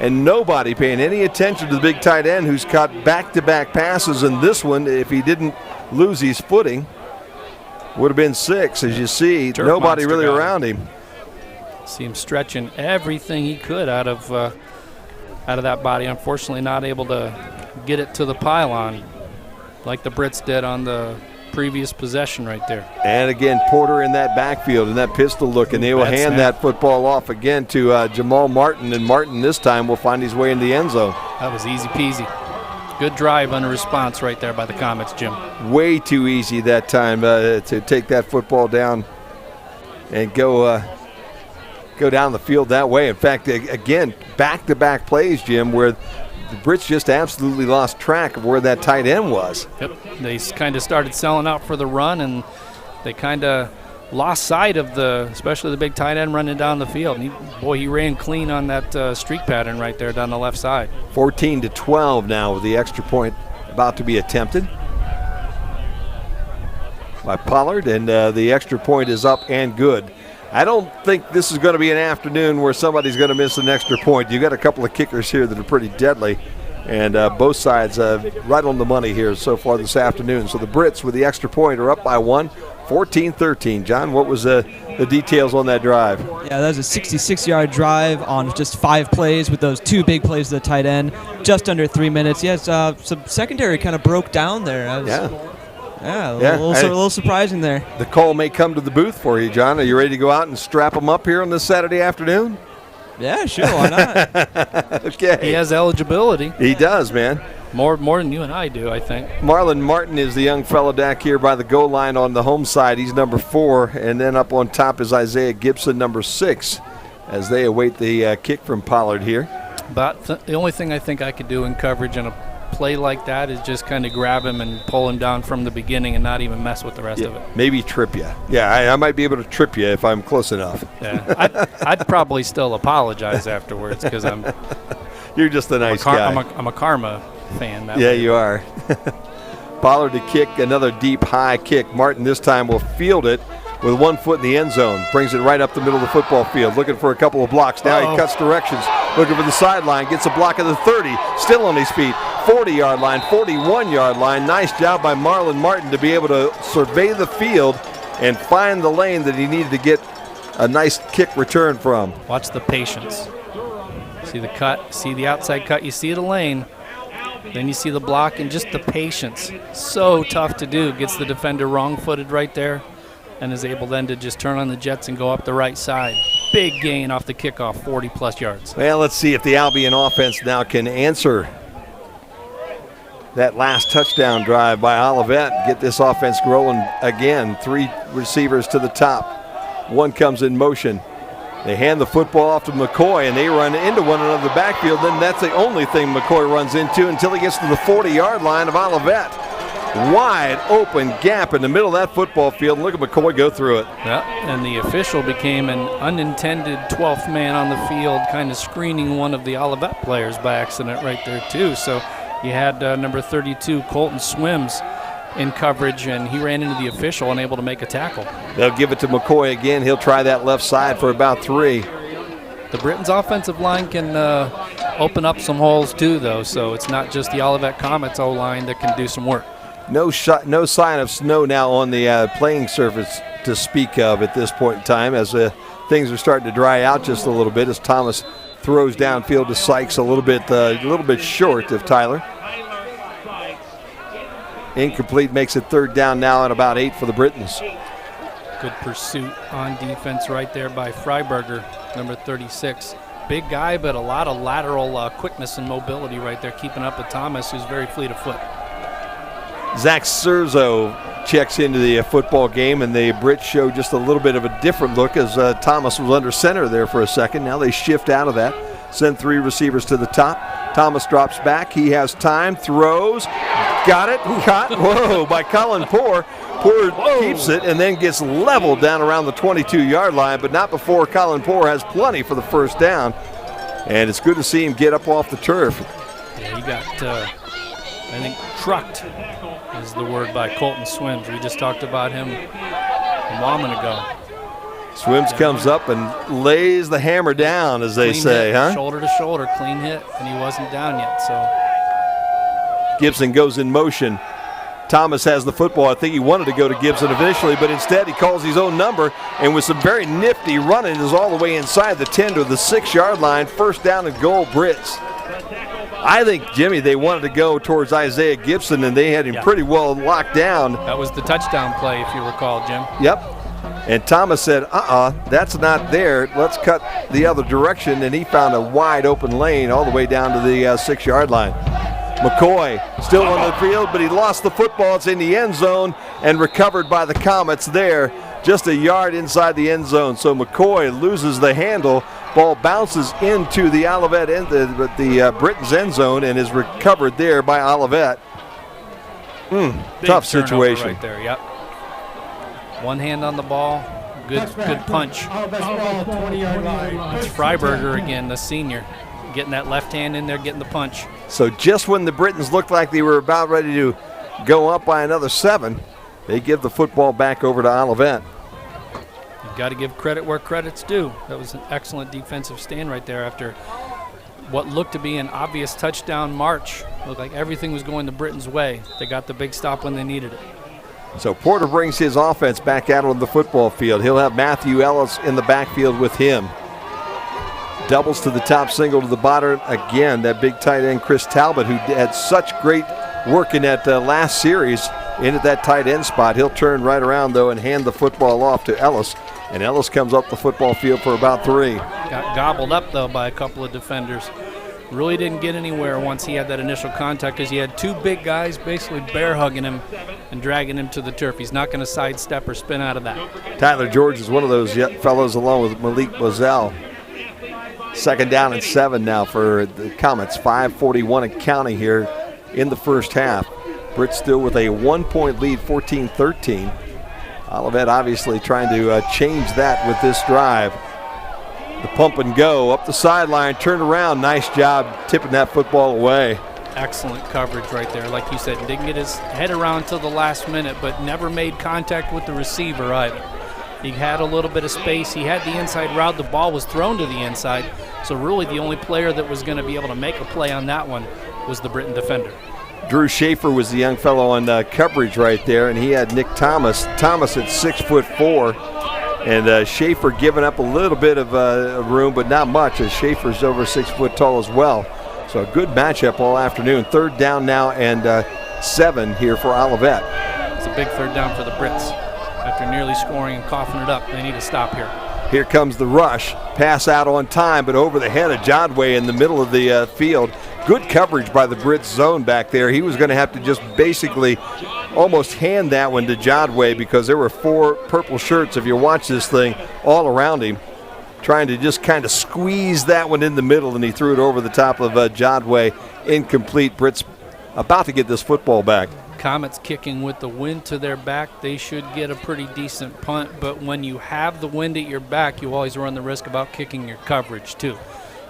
and nobody paying any attention to the big tight end who's caught back-to-back passes. And this one, if he didn't lose his footing, would have been 6. As you see, nobody really around him. See him stretching everything he could out of that body. Unfortunately, not able to get it to the pylon like the Brits did on the previous possession right there. And again, Porter in that backfield in that pistol look, and they will hand that football off again to Jamal Martin, and Martin this time will find his way in the end zone. That was easy peasy. Good drive under response right there by the Comets, Jim. Way too easy that time to take that football down and go go down the field that way. In fact, again, back-to-back plays, Jim, where the Brits just absolutely lost track of where that tight end was. Yep, they kind of started selling out for the run, and they kind of lost sight of especially the big tight end running down the field. And he ran clean on that streak pattern right there down the left side. 14-12 now with the extra point about to be attempted by Pollard, and the extra point is up and good. I don't think this is going to be an afternoon where somebody's going to miss an extra point. You got a couple of kickers here that are pretty deadly, and both sides right on the money here so far this afternoon. So the Brits with the extra point are up by 1, 14-13. John, what was the details on that drive? Yeah, that was a 66-yard drive on just 5 plays with those 2 big plays to the tight end, just under 3 minutes. Yes, some secondary kind of broke down there. A little surprising there. The call may come to the booth for you, John. Are you ready to go out and strap them up here on this Saturday afternoon? Yeah, sure, why not? Okay. He has eligibility. He does, man. More than you and I do, I think. Marlon Martin is the young fellow back here by the goal line on the home side. He's number 4, and then up on top is Isaiah Gibson, number 6, as they await the kick from Pollard here. But the only thing I think I could do in coverage in a play like that is just kind of grab him and pull him down from the beginning and not even mess with the rest of it. Maybe trip you. Yeah, I might be able to trip you if I'm close enough. Yeah, I'd probably still apologize afterwards because You're just a nice guy. I'm a karma fan. You are. Pollard to kick, another deep high kick. Martin this time will field it with 1 foot in the end zone. Brings it right up the middle of the football field, looking for a couple of blocks. Now he cuts directions, looking for the sideline, gets a block at the 30, still on his feet. 40-yard line, 41-yard line. Nice job by Marlon Martin to be able to survey the field and find the lane that he needed to get a nice kick return from. Watch the patience. See the cut, see the outside cut, you see the lane, then you see the block, and just the patience. So tough to do. Gets the defender wrong-footed right there and is able then to just turn on the jets and go up the right side. Big gain off the kickoff, 40-plus yards. Well, let's see if the Albion offense now can answer that last touchdown drive by Olivet. Get this offense rolling again. 3 receivers to the top. 1 comes in motion. They hand the football off to McCoy, and they run into one another in the backfield. Then that's the only thing McCoy runs into until he gets to the 40-yard line of Olivet. Wide open gap in the middle of that football field. Look at McCoy go through it. Yeah, and the official became an unintended 12th man on the field, kind of screening one of the Olivet players by accident right there too. So you had number 32, Colton Swims, in coverage, and he ran into the official and able to make a tackle. They'll give it to McCoy again. He'll try that left side for about 3. The Britons' offensive line can open up some holes too, though, so it's not just the Olivet Comets O-line that can do some work. No sign of snow now on the playing surface to speak of at this point in time, as things are starting to dry out just a little bit as Thomas throws downfield to Sykes a little bit short of Tyler. Incomplete, makes it 3rd down now and about 8 for the Britons. Good pursuit on defense right there by Freiberger, number 36. Big guy, but a lot of lateral quickness and mobility right there, keeping up with Thomas, who's very fleet of foot. Zach Serzo checks into the football game, and the Brits show just a little bit of a different look as Thomas was under center there for a second. Now they shift out of that, send 3 receivers to the top. Thomas drops back. He has time, throws, got it, caught, by Colin Poore. Poore keeps it and then gets leveled down around the 22-yard line, but not before Colin Poore has plenty for the 1st down. And it's good to see him get up off the turf. Yeah, he got, I think, trucked is the word by Colton Swims. We just talked about him a moment ago. Swims comes up and lays the hammer down, as they say, hit, shoulder to shoulder, clean hit, and he wasn't down yet. So Gibson goes in motion. Thomas has the football. I think he wanted to go to Gibson initially, but instead he calls his own number, and with some very nifty running is all the way inside the 10 to the 6-yard line. 1st down and goal, Brits. I think, Jimmy, they wanted to go towards Isaiah Gibson, and they had him pretty well locked down. That was the touchdown play, if you recall, Jim. Yep. And Thomas said, that's not there. Let's cut the other direction, and he found a wide open lane all the way down to the 6-yard line. McCoy still on the field, but he lost the football. It's in the end zone and recovered by the Comets there. just a yard inside the end zone. So McCoy loses the handle. Ball bounces into the Olivet end, the Britton's end zone, and is recovered there by Olivet. Tough situation right there. Yep. One hand on the ball. Good punch. It's Freiberger again, the senior, getting that left hand in there, getting the punch. So just when the Brittons looked like they were about ready to go up by another 7, they give the football back over to Olivet. You've got to give credit where credit's due. That was an excellent defensive stand right there after what looked to be an obvious touchdown march. Looked like everything was going the Britons' way. They got the big stop when they needed it. So Porter brings his offense back out on the football field. He'll have Matthew Ellis in the backfield with him. Doubles to the top, single to the bottom. Again, that big tight end, Chris Talbot, who had such great work in that last series into that tight end spot. He'll turn right around, though, and hand the football off to Ellis. And Ellis comes up the football field for about 3. Got gobbled up, though, by a couple of defenders. Really didn't get anywhere once he had that initial contact because he had 2 big guys basically bear hugging him and dragging him to the turf. He's not going to sidestep or spin out of that. Tyler George is one of those fellows along with Malik Bozell. 2nd down and 7 now for the Comets. 5:41 and counting here in the first half. Britt still with a 1-point lead, 14-13. Olivet obviously trying to change that with this drive. The pump and go up the sideline, turn around. Nice job tipping that football away. Excellent coverage right there. Like you said, didn't get his head around till the last minute, but never made contact with the receiver either. He had a little bit of space. He had the inside route. The ball was thrown to the inside. So really the only player that was going to be able to make a play on that one was the Britton defender. Drew Schaefer was the young fellow on coverage right there, and he had Nick Thomas. Thomas at 6'4", and Schaefer giving up a little bit of room, but not much, as Schaefer's over 6 foot tall as well. So a good matchup all afternoon. 3rd down now and 7 here for Olivet. It's a big 3rd down for the Brits. After nearly scoring and coughing it up, they need to stop here. Here comes the rush. Pass out on time, but over the head of Jodway in the middle of the field. Good coverage by the Brits zone back there. He was going to have to just basically almost hand that one to Jodway because there were 4 purple shirts, if you watch this thing, all around him, trying to just kind of squeeze that one in the middle, and he threw it over the top of Jodway. Incomplete. Brits about to get this football back. Comets kicking with the wind to their back. They should get a pretty decent punt, but when you have the wind at your back, you always run the risk about kicking your coverage too.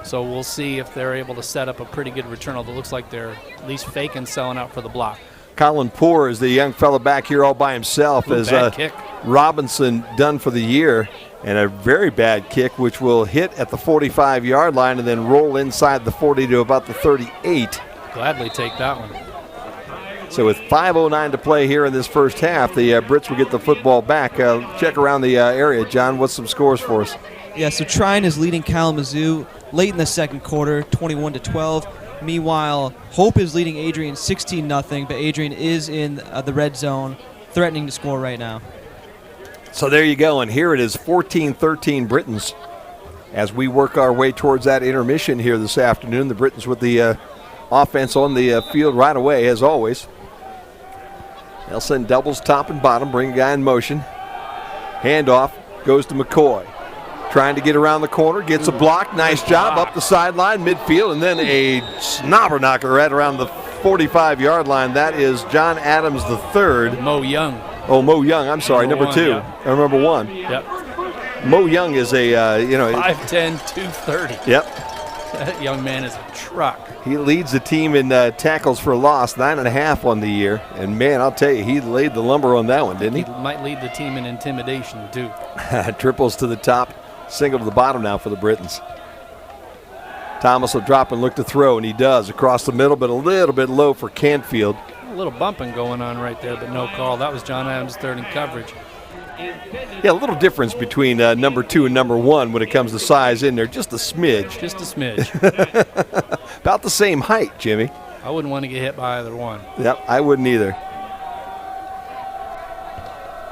So we'll see if they're able to set up a pretty good return, although it looks like they're at least faking selling out for the block. Colin Poore is the young fella back here all by himself. Ooh, as bad kick. Robinson done for the year, and a very bad kick which will hit at the 45-yard line and then roll inside the 40 to about the 38. Gladly take that one. So with 5:09 to play here in this first half, the Brits will get the football back. Check around the area, John. What's some scores for us? Yeah, so Trine is leading Kalamazoo late in the second quarter, 21-12. Meanwhile, Hope is leading Adrian 16-0, but Adrian is in the red zone, threatening to score right now. So there you go, and here it is, 14-13 Britons. As we work our way towards that intermission here this afternoon, the Britons with the offense on the field right away, as always. They'll send doubles top and bottom, bring a guy in motion. Handoff goes to McCoy. Trying to get around the corner, gets a block. Nice job up the sideline, midfield, and then a snobber knocker right around the 45-yard line. That is John Adams III. Mo Young. Oh, Mo Young, I'm sorry, number 2. Yeah. Number 1. Yep. Mo Young is a, 5'10", 230. Yep. That young man is a truck. He leads the team in tackles for loss, 9.5 on the year. And, man, I'll tell you, he laid the lumber on that one, didn't he? He might lead the team in intimidation, too. Triples to the top, single to the bottom now for the Britons. Thomas will drop and look to throw, and he does across the middle, but a little bit low for Canfield. A little bumping going on right there, but no call. That was John Adams' third in coverage. Yeah, a little difference between number 2 and number 1 when it comes to size in there. Just a smidge. Just a smidge. About the same height, Jimmy. I wouldn't want to get hit by either one. Yep, I wouldn't either.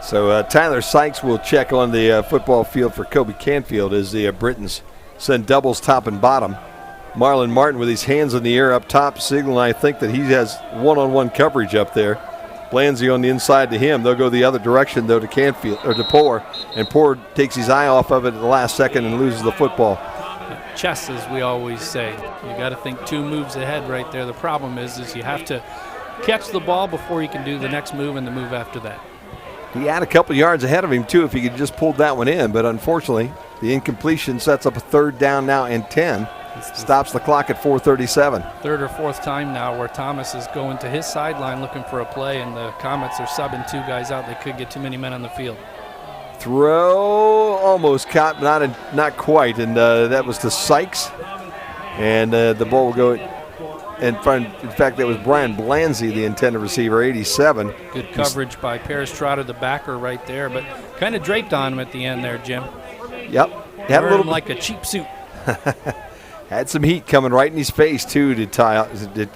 So Tyler Sykes will check on the football field for Kobe Canfield as the Britons send doubles top and bottom. Marlon Martin with his hands in the air up top, signaling, I think, that he has one-on-one coverage up there. Blanzy on the inside to him. They'll go the other direction, though, to Canfield or to Poor, and Poor takes his eye off of it at the last second and loses the football. Chess, as we always say. You got to think 2 moves ahead right there. The problem is you have to catch the ball before you can do the next move and the move after that. He had a couple yards ahead of him, too, if he could just pulled that one in. But unfortunately, the incompletion sets up a 3rd down now and 10. Stops the clock at 4:37. 3rd or 4th time now where Thomas is going to his sideline looking for a play, and the Comets are subbing 2 guys out. They could get too many men on the field. Throw almost caught, not quite, and that was to Sykes. And the ball will go in front. In fact, that was Brian Blanzy, the intended receiver, 87. Good coverage by Paris Trotter, the backer right there, but kind of draped on him at the end there, Jim. Yep. Had a little like a cheap suit. Had some heat coming right in his face, too, did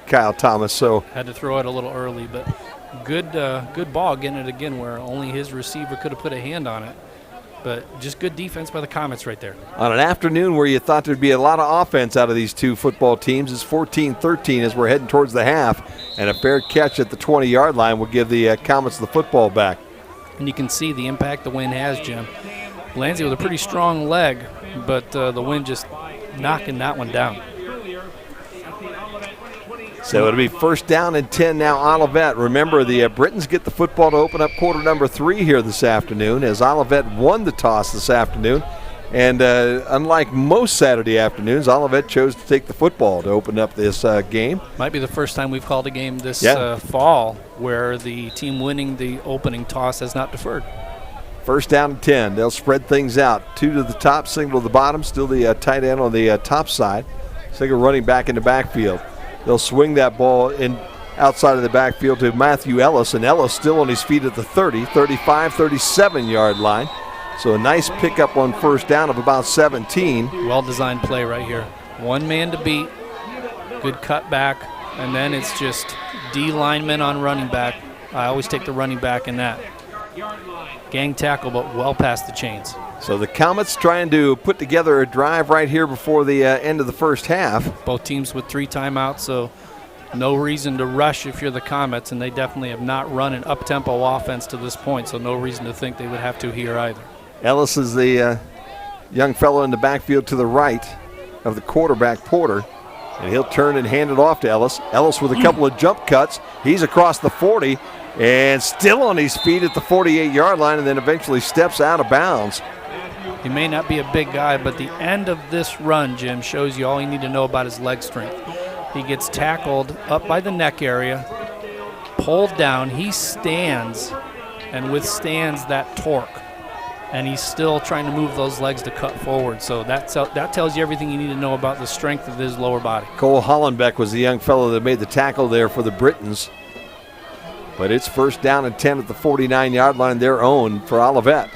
Kyle Thomas. So had to throw it a little early, but good ball getting it again where only his receiver could have put a hand on it. But just good defense by the Comets right there. On an afternoon where you thought there'd be a lot of offense out of these 2 football teams, it's 14-13 as we're heading towards the half, and a fair catch at the 20-yard line will give the Comets the football back. And you can see the impact the wind has, Jim. Blanzy with a pretty strong leg, but the wind just knocking that one down. So it'll be 1st down and 10 now, Olivet. Remember, the Britons get the football to open up quarter number 3 here this afternoon, as Olivet won the toss this afternoon. And unlike most Saturday afternoons, Olivet chose to take the football to open up this game. Might be the first time we've called a game this fall where the team winning the opening toss has not deferred. 1st down and 10. They'll spread things out. 2 to the top, single to the bottom. Still the tight end on the top side. Single running back in the backfield. They'll swing that ball in outside of the backfield to Matthew Ellis, and Ellis still on his feet at the 30, 35, 37-yard line. So a nice pickup on 1st down of about 17. Well-designed play right here. 1 man to beat, good cutback, and then it's just D lineman on running back. I always take the running back in that. Gang tackle, but well past the chains. So the Comets trying to put together a drive right here before the end of the first half. Both teams with 3 timeouts, so no reason to rush if you're the Comets, and they definitely have not run an up-tempo offense to this point, so no reason to think they would have to here either. Ellis is the young fellow in the backfield to the right of the quarterback, Porter, and he'll turn and hand it off to Ellis. Ellis with a couple of jump cuts. He's across the 40 and still on his feet at the 48-yard line, and then eventually steps out of bounds. He may not be a big guy, but the end of this run, Jim, shows you all you need to know about his leg strength. He gets tackled up by the neck area, pulled down. He stands and withstands that torque, and he's still trying to move those legs to cut forward. So that tells you everything you need to know about the strength of his lower body. Cole Hollenbeck was the young fellow that made the tackle there for the Britons. But it's 1st down and 10 at the 49-yard line, their own for Olivet.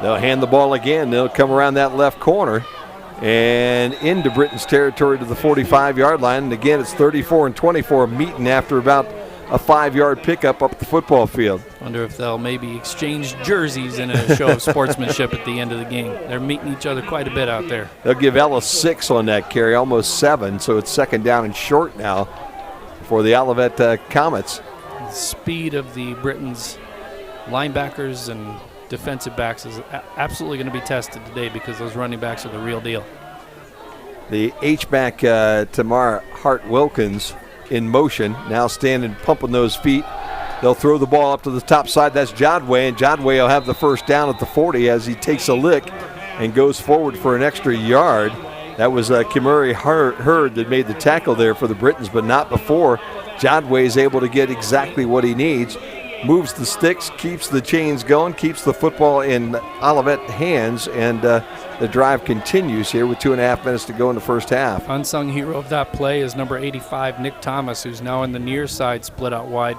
They'll hand the ball again. They'll come around that left corner and into Britton's territory to the 45-yard line. And again, it's 34-24 meeting after about a 5-yard pickup up the football field. Wonder if they'll maybe exchange jerseys in a show of sportsmanship at the end of the game. They're meeting each other quite a bit out there. They'll give Ellis 6 on that carry, almost 7. So it's 2nd down and short now for the Olivet Comets. The speed of the Britons linebackers and defensive backs is absolutely going to be tested today because those running backs are the real deal. The H-back Tamar Hart-Wilkins in motion, now standing, pumping those feet. They'll throw the ball up to the top side. That's Jodway, and Jodway will have the 1st down at the 40 as he takes a lick and goes forward for an extra yard. That was Kimuri Hurd that made the tackle there for the Britons, but not before Jodway is able to get exactly what he needs. Moves the sticks, keeps the chains going, keeps the football in Olivet hands, and the drive continues here with 2.5 minutes to go in the first half. Unsung hero of that play is number 85, Nick Thomas, who's now in the near side, split out wide.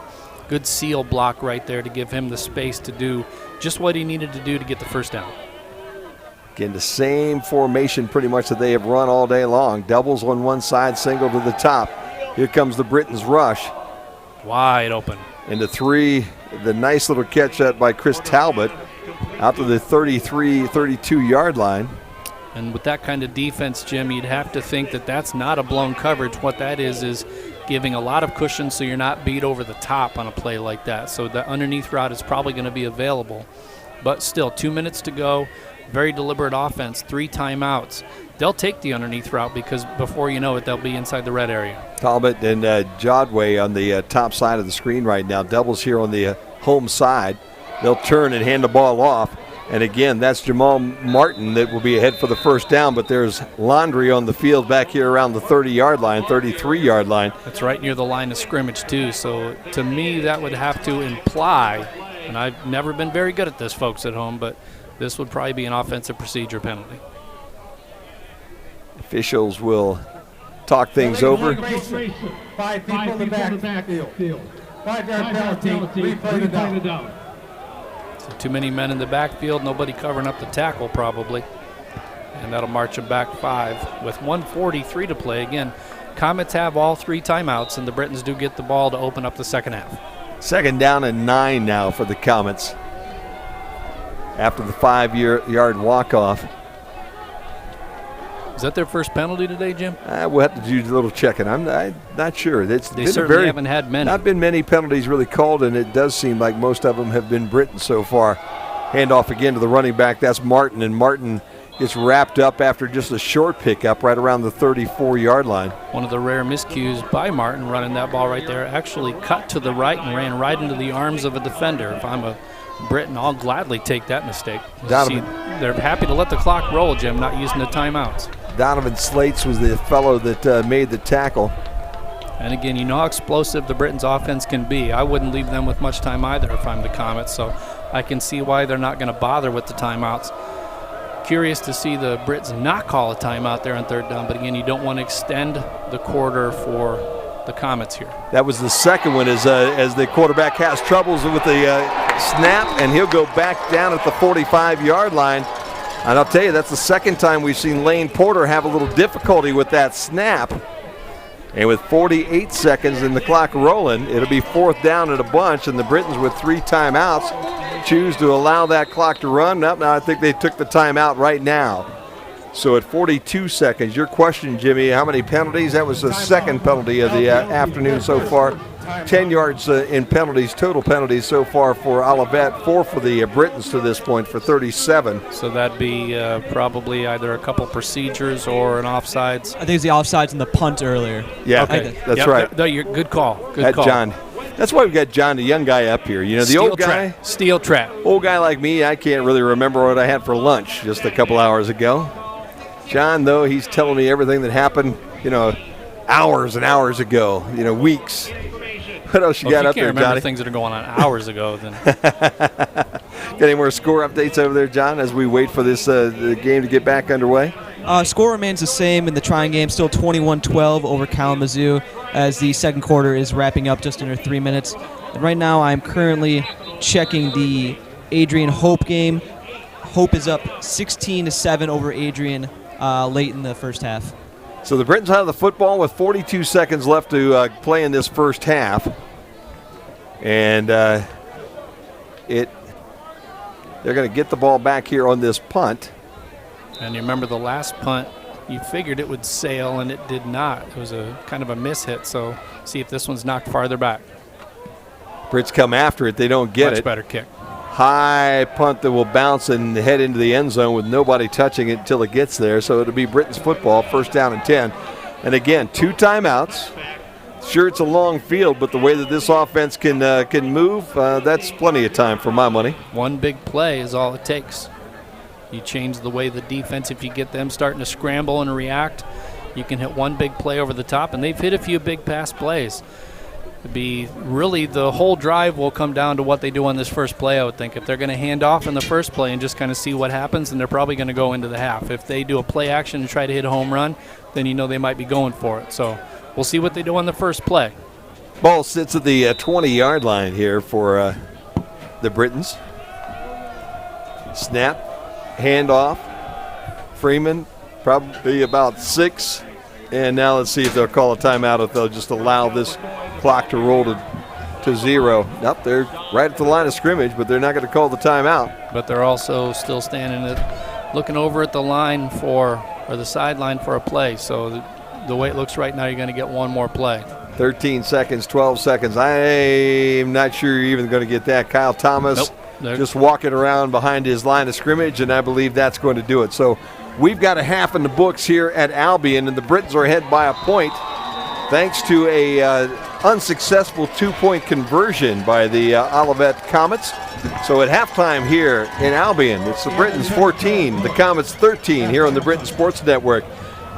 Good seal block right there to give him the space to do just what he needed to do to get the 1st down. Again, the same formation pretty much that they have run all day long. Doubles on one side, single to the top. Here comes the Britons rush. Wide open. Into 3, the nice little catch out by Chris Talbot out to the 33, 32-yard line. And with that kind of defense, Jim, you'd have to think that that's not a blown coverage. What that is giving a lot of cushion so you're not beat over the top on a play like that. So the underneath route is probably going to be available. But still, 2 minutes to go, very deliberate offense, 3 timeouts. They'll take the underneath route because before you know it, they'll be inside the red area. Talbot and Jodway on the top side of the screen right now. Doubles here on the home side. They'll turn and hand the ball off. And again, that's Jamal Martin that will be ahead for the first down, but there's laundry on the field back here around the 30-yard line, 33-yard line. That's right near the line of scrimmage, too. So to me, that would have to imply, and I've never been very good at this, folks at home, but this would probably be an offensive procedure penalty. Officials will talk things over. 5 people in the backfield. 5-yard penalty, replay the down. Too many men in the backfield, nobody covering up the tackle probably. And that'll march them back 5 with 1:43 to play. Again, Comets have all 3 timeouts, and the Britons do get the ball to open up the second half. Second down and 9 now for the Comets after the 5-yard walk-off. Is that their first penalty today, Jim? We'll have to do a little checking. I'm not sure. They certainly haven't had many. Not been many penalties really called, and it does seem like most of them have been Britain so far. Handoff again to the running back. That's Martin, and Martin gets wrapped up after just a short pickup right around the 34-yard line. One of the rare miscues by Martin running that ball right there. Actually cut to the right and ran right into the arms of a defender. If I'm a Britain, I'll gladly take that mistake. See, they're happy to let the clock roll, Jim, not using the timeouts. Donovan Slates was the fellow that made the tackle. And again, you know how explosive the Britons' offense can be. I wouldn't leave them with much time either if I'm the Comets, so I can see why they're not going to bother with the timeouts. Curious to see the Brits not call a timeout there on third down, but again, you don't want to extend the quarter for the Comets here. That was the second one as the quarterback has troubles with the snap, and he'll go back down at the 45-yard line. And I'll tell you, that's the second time we've seen Lane Porter have a little difficulty with that snap. And with 48 seconds and the clock rolling, it'll be 4th down and a bunch, and the Britons with 3 timeouts choose to allow that clock to run. Now I think they took the timeout right now. So at 42 seconds, your question, Jimmy, how many penalties? That was the second penalty of the afternoon so far. 10 yards in penalties, total penalties so far for Olivet, 4 for the Britons to this point for 37. So that'd be probably either a couple procedures or an offsides. I think it's the offsides and the punt earlier. Yeah, okay. That's right. Good call. Good call. John. That's why we've got John, the young guy, up here. You know, the old guy. Steel trap. Old guy like me, I can't really remember what I had for lunch just a couple hours ago. John, though, he's telling me everything that happened, hours and hours ago, weeks. What else you got up there, Johnny? If you can't remember things that are going on hours ago, then. Got any more score updates over there, John, as we wait for this the game to get back underway? Score remains the same in the trying game, still 21-12 over Kalamazoo as the second quarter is wrapping up just under 3 minutes. And right now I'm currently checking the Adrian Hope game. Hope is up 16-7 over Adrian late in the first half. So the Britons have the football with 42 seconds left to play in this first half. And they're going to get the ball back here on this punt. And you remember the last punt, you figured it would sail, and it did not. It was a kind of a mishit, so see if this one's knocked farther back. Brits come after it. They don't get it. Much better kick. High punt that will bounce and head into the end zone with nobody touching it until it gets there. So it'll be Britain's football, 1st down and 10. And again, 2 timeouts. Sure, it's a long field, but the way that this offense can move, that's plenty of time for my money. One big play is all it takes. You change the way the defense, if you get them starting to scramble and react, you can hit one big play over the top, and they've hit a few big pass plays. It'd be really the whole drive will come down to what they do on this first play, I would think. If they're going to hand off in the first play and just kind of see what happens, then they're probably going to go into the half. If they do a play action and try to hit a home run, then you know they might be going for it. So we'll see what they do on the first play. Ball sits at the 20-yard line here for the Britons. Snap, handoff. Freeman probably about 6. And now let's see if they'll call a timeout, if they'll just allow this clock to roll to 0. Nope, they're right at the line of scrimmage, but they're not going to call the timeout. But they're also still standing looking over at the line or the sideline for a play. So the way it looks right now, you're going to get one more play. 13 seconds, 12 seconds. I'm not sure you're even going to get that. Kyle Thomas just walking around behind his line of scrimmage, and I believe that's going to do it. So we've got a half in the books here at Albion, and the Britons are ahead by a point thanks to a unsuccessful two-point conversion by the Olivet Comets. So at halftime here in Albion, it's the Britons 14, the Comets 13 here on the Britain Sports Network.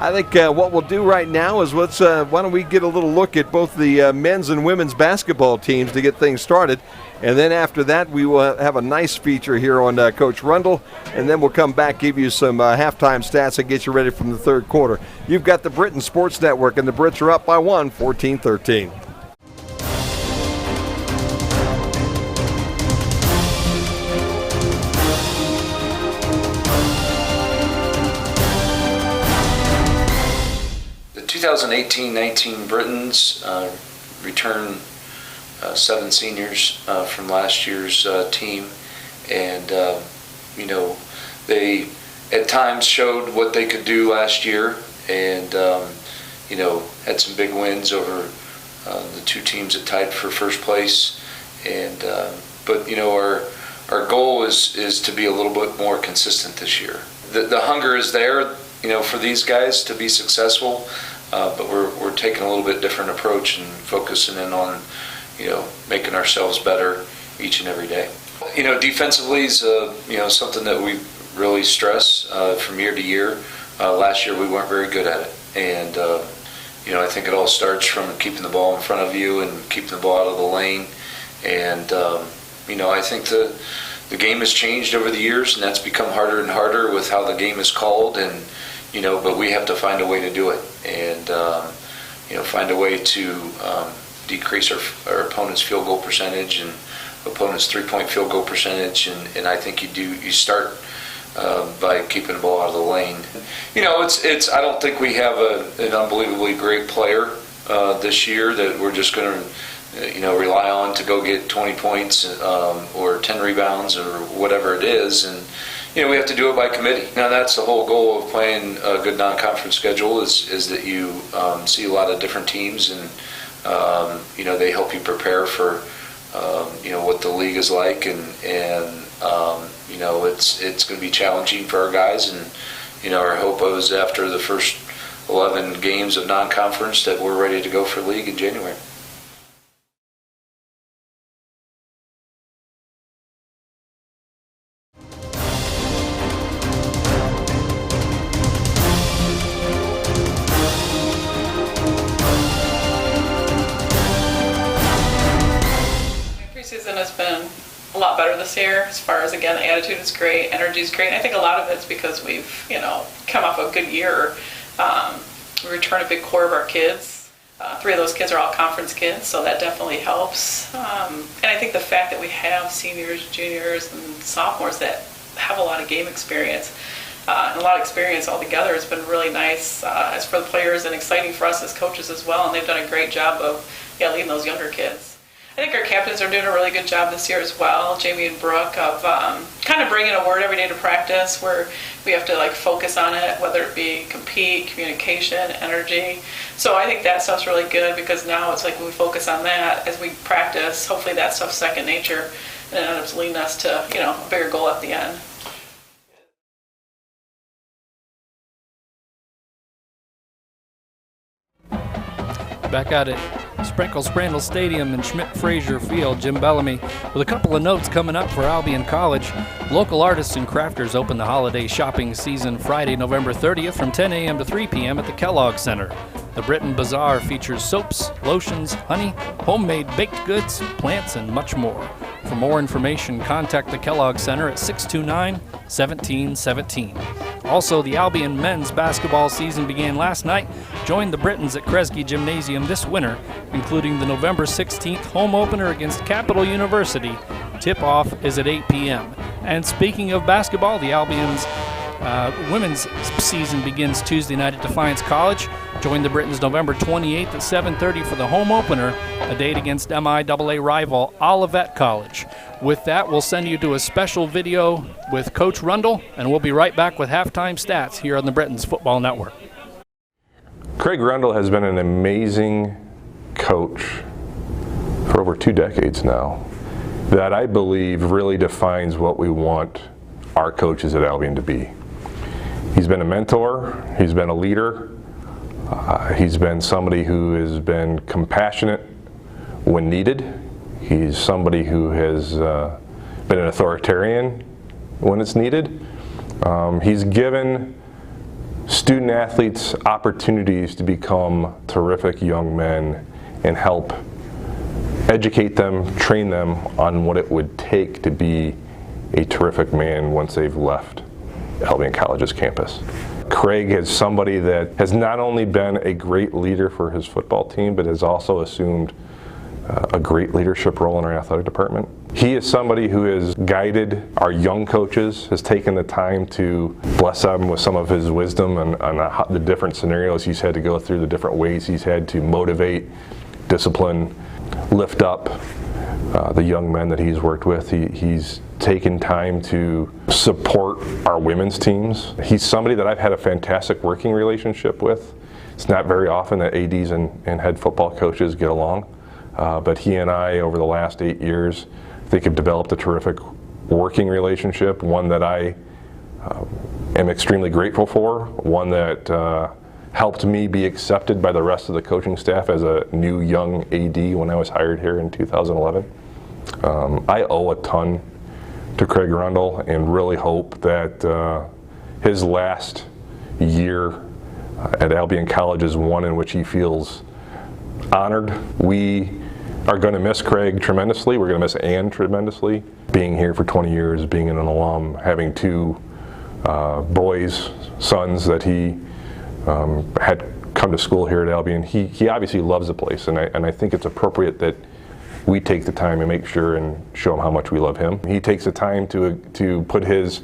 I think what we'll do right now is why don't we get a little look at both the men's and women's basketball teams to get things started. And then after that, we will have a nice feature here on Coach Rundle. And then we'll come back, give you some halftime stats and get you ready from the third quarter. You've got the Britain Sports Network, and the Brits are up by 1, 14-13. The 2018-19 Britons return 7 seniors from last year's team, and you know, they at times showed what they could do last year, and you know, had some big wins over the 2 teams that tied for first place, and but you know, our goal is to be a little bit more consistent this year. The hunger is there, you know, for these guys to be successful, but we're taking a little bit different approach and focusing in on, you know, making ourselves better each and every day. You know, defensively is you know, something that we really stress from year to year. Last year we weren't very good at it, and you know, I think it all starts from keeping the ball in front of you and keeping the ball out of the lane. And you know, I think the game has changed over the years, and that's become harder and harder with how the game is called. And you know, but we have to find a way to do it, and you know, find a way to decrease our opponent's field goal percentage and opponent's 3-point field goal percentage, and I think you start by keeping the ball out of the lane. You know, it's I don't think we have an unbelievably great player this year that we're just going to, you know, rely on to go get 20 points or 10 rebounds or whatever it is, and you know, we have to do it by committee. Now that's the whole goal of playing a good non-conference schedule is that you see a lot of different teams, and you know, they help you prepare for you know, what the league is like, and you know, it's going to be challenging for our guys, and you know, our hope was after the first 11 games of non-conference that we're ready to go for league in January. Preseason has been a lot better this year as far as, again, the attitude is great, energy is great, and I think a lot of it's because we've, you know, come off a good year. We return a big core of our kids. 3 of those kids are all conference kids, so that definitely helps. And I think the fact that we have seniors, juniors, and sophomores that have a lot of game experience, and a lot of experience altogether has been really nice as for the players, and exciting for us as coaches as well, and they've done a great job of leading those younger kids. I think our captains are doing a really good job this year as well, Jamie and Brooke, of kind of bringing a word every day to practice where we have to like focus on it, whether it be compete, communication, energy. So I think that stuff's really good, because now it's like when we focus on that as we practice, hopefully that stuff's second nature, and it ends up leading us to, you know, a bigger goal at the end. Back at it, Sprankle-Sprandel Stadium and Schmidt-Fraser Field. Jim Bellamy with a couple of notes coming up for Albion College. Local artists and crafters open the holiday shopping season Friday, November 30th from 10 a.m. to 3 p.m. at the Kellogg Center. The Britain Bazaar features soaps, lotions, honey, homemade baked goods, plants, and much more. For more information, contact the Kellogg Center at 629-1717. Also, the Albion men's basketball season began last night. Join the Britons at Kresge Gymnasium this winter, including the November 16th home opener against Capital University. Tip-off is at 8 p.m. And speaking of basketball, the Albion's women's season begins Tuesday night at Defiance College. Join the Britons November 28th at 7:30 for the home opener, a date against MIAA rival Olivet College. With that, we'll send you to a special video with Coach Rundle, and we'll be right back with halftime stats here on the Britons Football Network. Craig Rundle has been an amazing coach for over 2 decades now that I believe really defines what we want our coaches at Albion to be. He's been a mentor, he's been a leader, he's been somebody who has been compassionate when needed. He's somebody who has been an authoritarian when it's needed. He's given student athletes opportunities to become terrific young men and help educate them, train them on what it would take to be a terrific man once they've left Albion College's campus. Craig is somebody that has not only been a great leader for his football team, but has also assumed a great leadership role in our athletic department. He is somebody who has guided our young coaches, has taken the time to bless them with some of his wisdom on the different scenarios he's had to go through, the different ways he's had to motivate, discipline, lift up the young men that he's worked with. He's taken time to support our women's teams. He's somebody that I've had a fantastic working relationship with. It's not very often that ADs and head football coaches get along, but he and I, over the last 8 years, I think have developed a terrific working relationship, one that I am extremely grateful for, one that helped me be accepted by the rest of the coaching staff as a new young AD when I was hired here in 2011. I owe a ton to Craig Rundle and really hope that his last year at Albion College is one in which he feels honored. We are going to miss Craig tremendously. We're going to miss Ann tremendously. Being here for 20 years, being an alum, having 2 boys, sons that he had come to school here at Albion. He obviously loves the place, and I think it's appropriate that we take the time and make sure and show him how much we love him. He takes the time to put his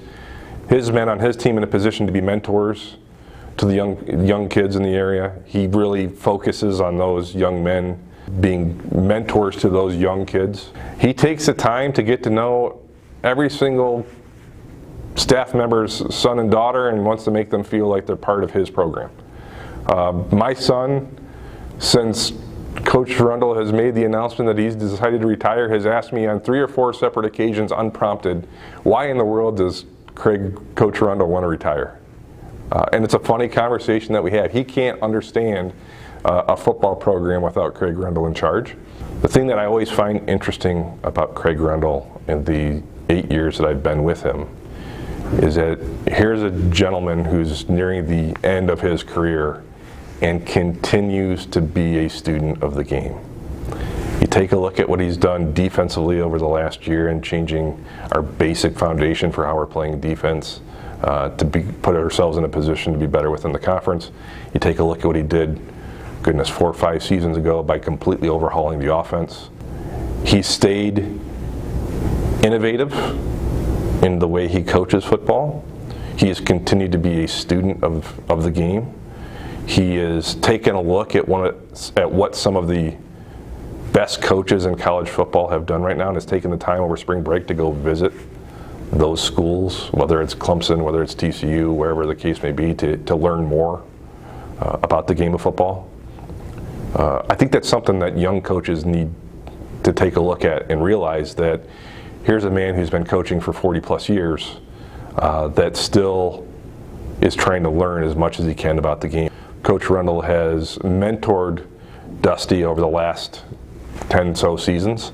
men on his team in a position to be mentors to the young kids in the area. He really focuses on those young men being mentors to those young kids. He takes the time to get to know every single staff member's son and daughter and wants to make them feel like they're part of his program. My son, since Coach Rundle has made the announcement that he's decided to retire, has asked me on 3 or 4 separate occasions, unprompted, why in the world does Coach Rundle want to retire? And it's a funny conversation that we have. He can't understand a football program without Craig Rundle in charge. The thing that I always find interesting about Craig Rundle in the 8 years that I've been with him is that here's a gentleman who's nearing the end of his career and continues to be a student of the game. You take a look at what he's done defensively over the last year and changing our basic foundation for how we're playing defense to put ourselves in a position to be better within the conference. You take a look at what he did, goodness, 4 or 5 seasons ago by completely overhauling the offense. He stayed innovative in the way he coaches football. He has continued to be a student of the game. He has taken a look at what some of the best coaches in college football have done right now and has taken the time over spring break to go visit those schools, whether it's Clemson, whether it's TCU, wherever the case may be, to learn more about the game of football. I think that's something that young coaches need to take a look at and realize that here's a man who's been coaching for 40 plus years that still is trying to learn as much as he can about the game. Coach Rundle has mentored Dusty over the last 10 so seasons.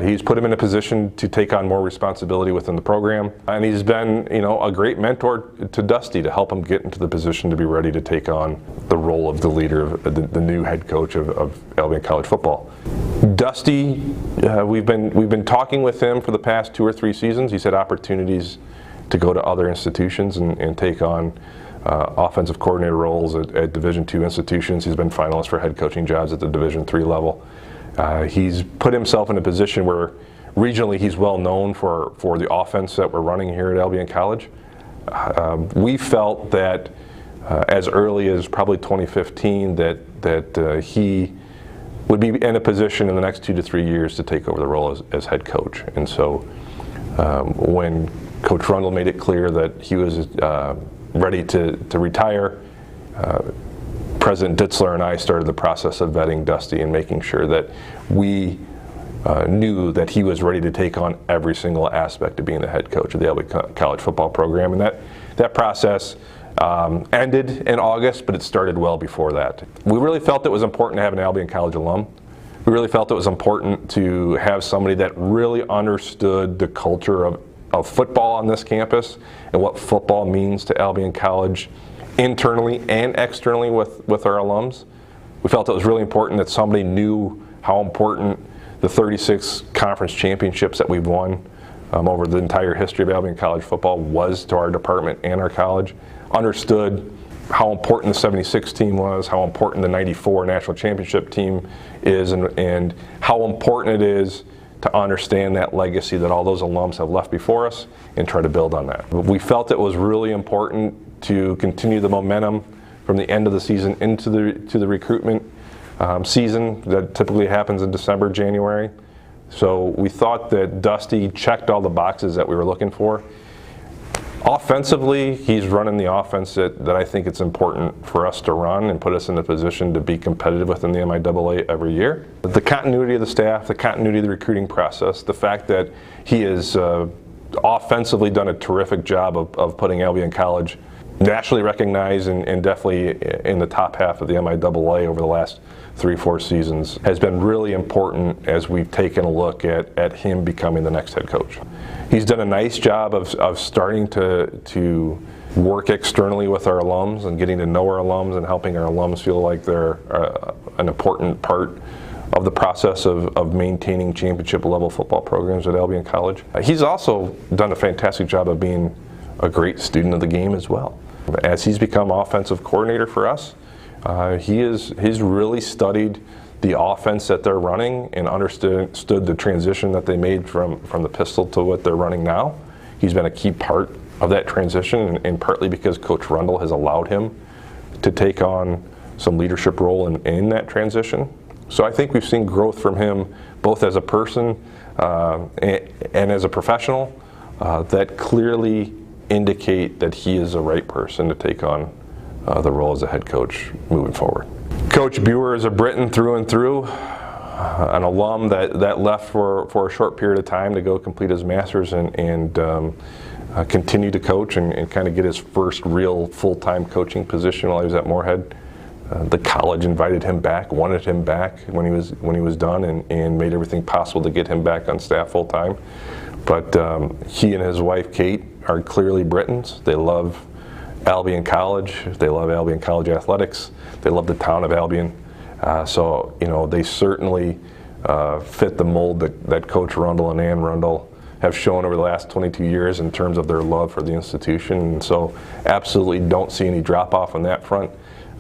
He's put him in a position to take on more responsibility within the program, and he's been, a great mentor to Dusty to help him get into the position to be ready to take on the role of the leader, of the new head coach of Albion College football. Dusty, we've been talking with him for the past 2 or 3 seasons. He's had opportunities to go to other institutions and take on offensive coordinator roles at Division II institutions. He's been finalist for head coaching jobs at the Division III level. He's put himself in a position where regionally he's well known for the offense that we're running here at Albion College. We felt that as early as probably 2015 that he would be in a position in the next 2 to 3 years to take over the role as head coach. And so when Coach Rundle made it clear that he was ready to retire, President Ditzler and I started the process of vetting Dusty and making sure that we knew that he was ready to take on every single aspect of being the head coach of the Albion College football program. And that process ended in August, but it started well before that. We really felt it was important to have an Albion College alum. We really felt it was important to have somebody that really understood the culture of football on this campus and what football means to Albion College internally and externally with our alums. We felt it was really important that somebody knew how important the 36 conference championships that we've won over the entire history of Albion College football was to our department and our college, understood how important the 76 team was, how important the 94 national championship team is, and how important it is to understand that legacy that all those alums have left before us and try to build on that. We felt it was really important to continue the momentum from the end of the season into the recruitment season that typically happens in December, January. So we thought that Dusty checked all the boxes that we were looking for. Offensively, he's running the offense that I think it's important for us to run and put us in a position to be competitive within the MIAA every year. The continuity of the staff, the continuity of the recruiting process, the fact that he has offensively done a terrific job of putting Albion College nationally recognized and definitely in the top half of the MIAA over the last 3-4 seasons has been really important as we've taken a look at him becoming the next head coach. He's done a nice job of starting to work externally with our alums and getting to know our alums and helping our alums feel like they're an important part of the process of maintaining championship level football programs at Albion College. He's also done a fantastic job of being a great student of the game as well. As he's become offensive coordinator for us, he's really studied the offense that they're running and understood the transition that they made from the pistol to what they're running now. He's been a key part of that transition, and partly because Coach Rundle has allowed him to take on some leadership role in that transition. So I think we've seen growth from him both as a person and as a professional that clearly indicate that he is the right person to take on the role as a head coach moving forward. Coach Buer is a Briton through and through, an alum that left for a short period of time to go complete his master's and continue to coach and kind of get his first real full-time coaching position while he was at Moorhead. The college invited him back, wanted him back when he was done, and made everything possible to get him back on staff full-time. But he and his wife Kate are clearly Britons. They love Albion College. They love Albion College athletics. They love the town of Albion. So they certainly fit the mold that Coach Rundle and Ann Rundle have shown over the last 22 years in terms of their love for the institution. And so absolutely don't see any drop off on that front.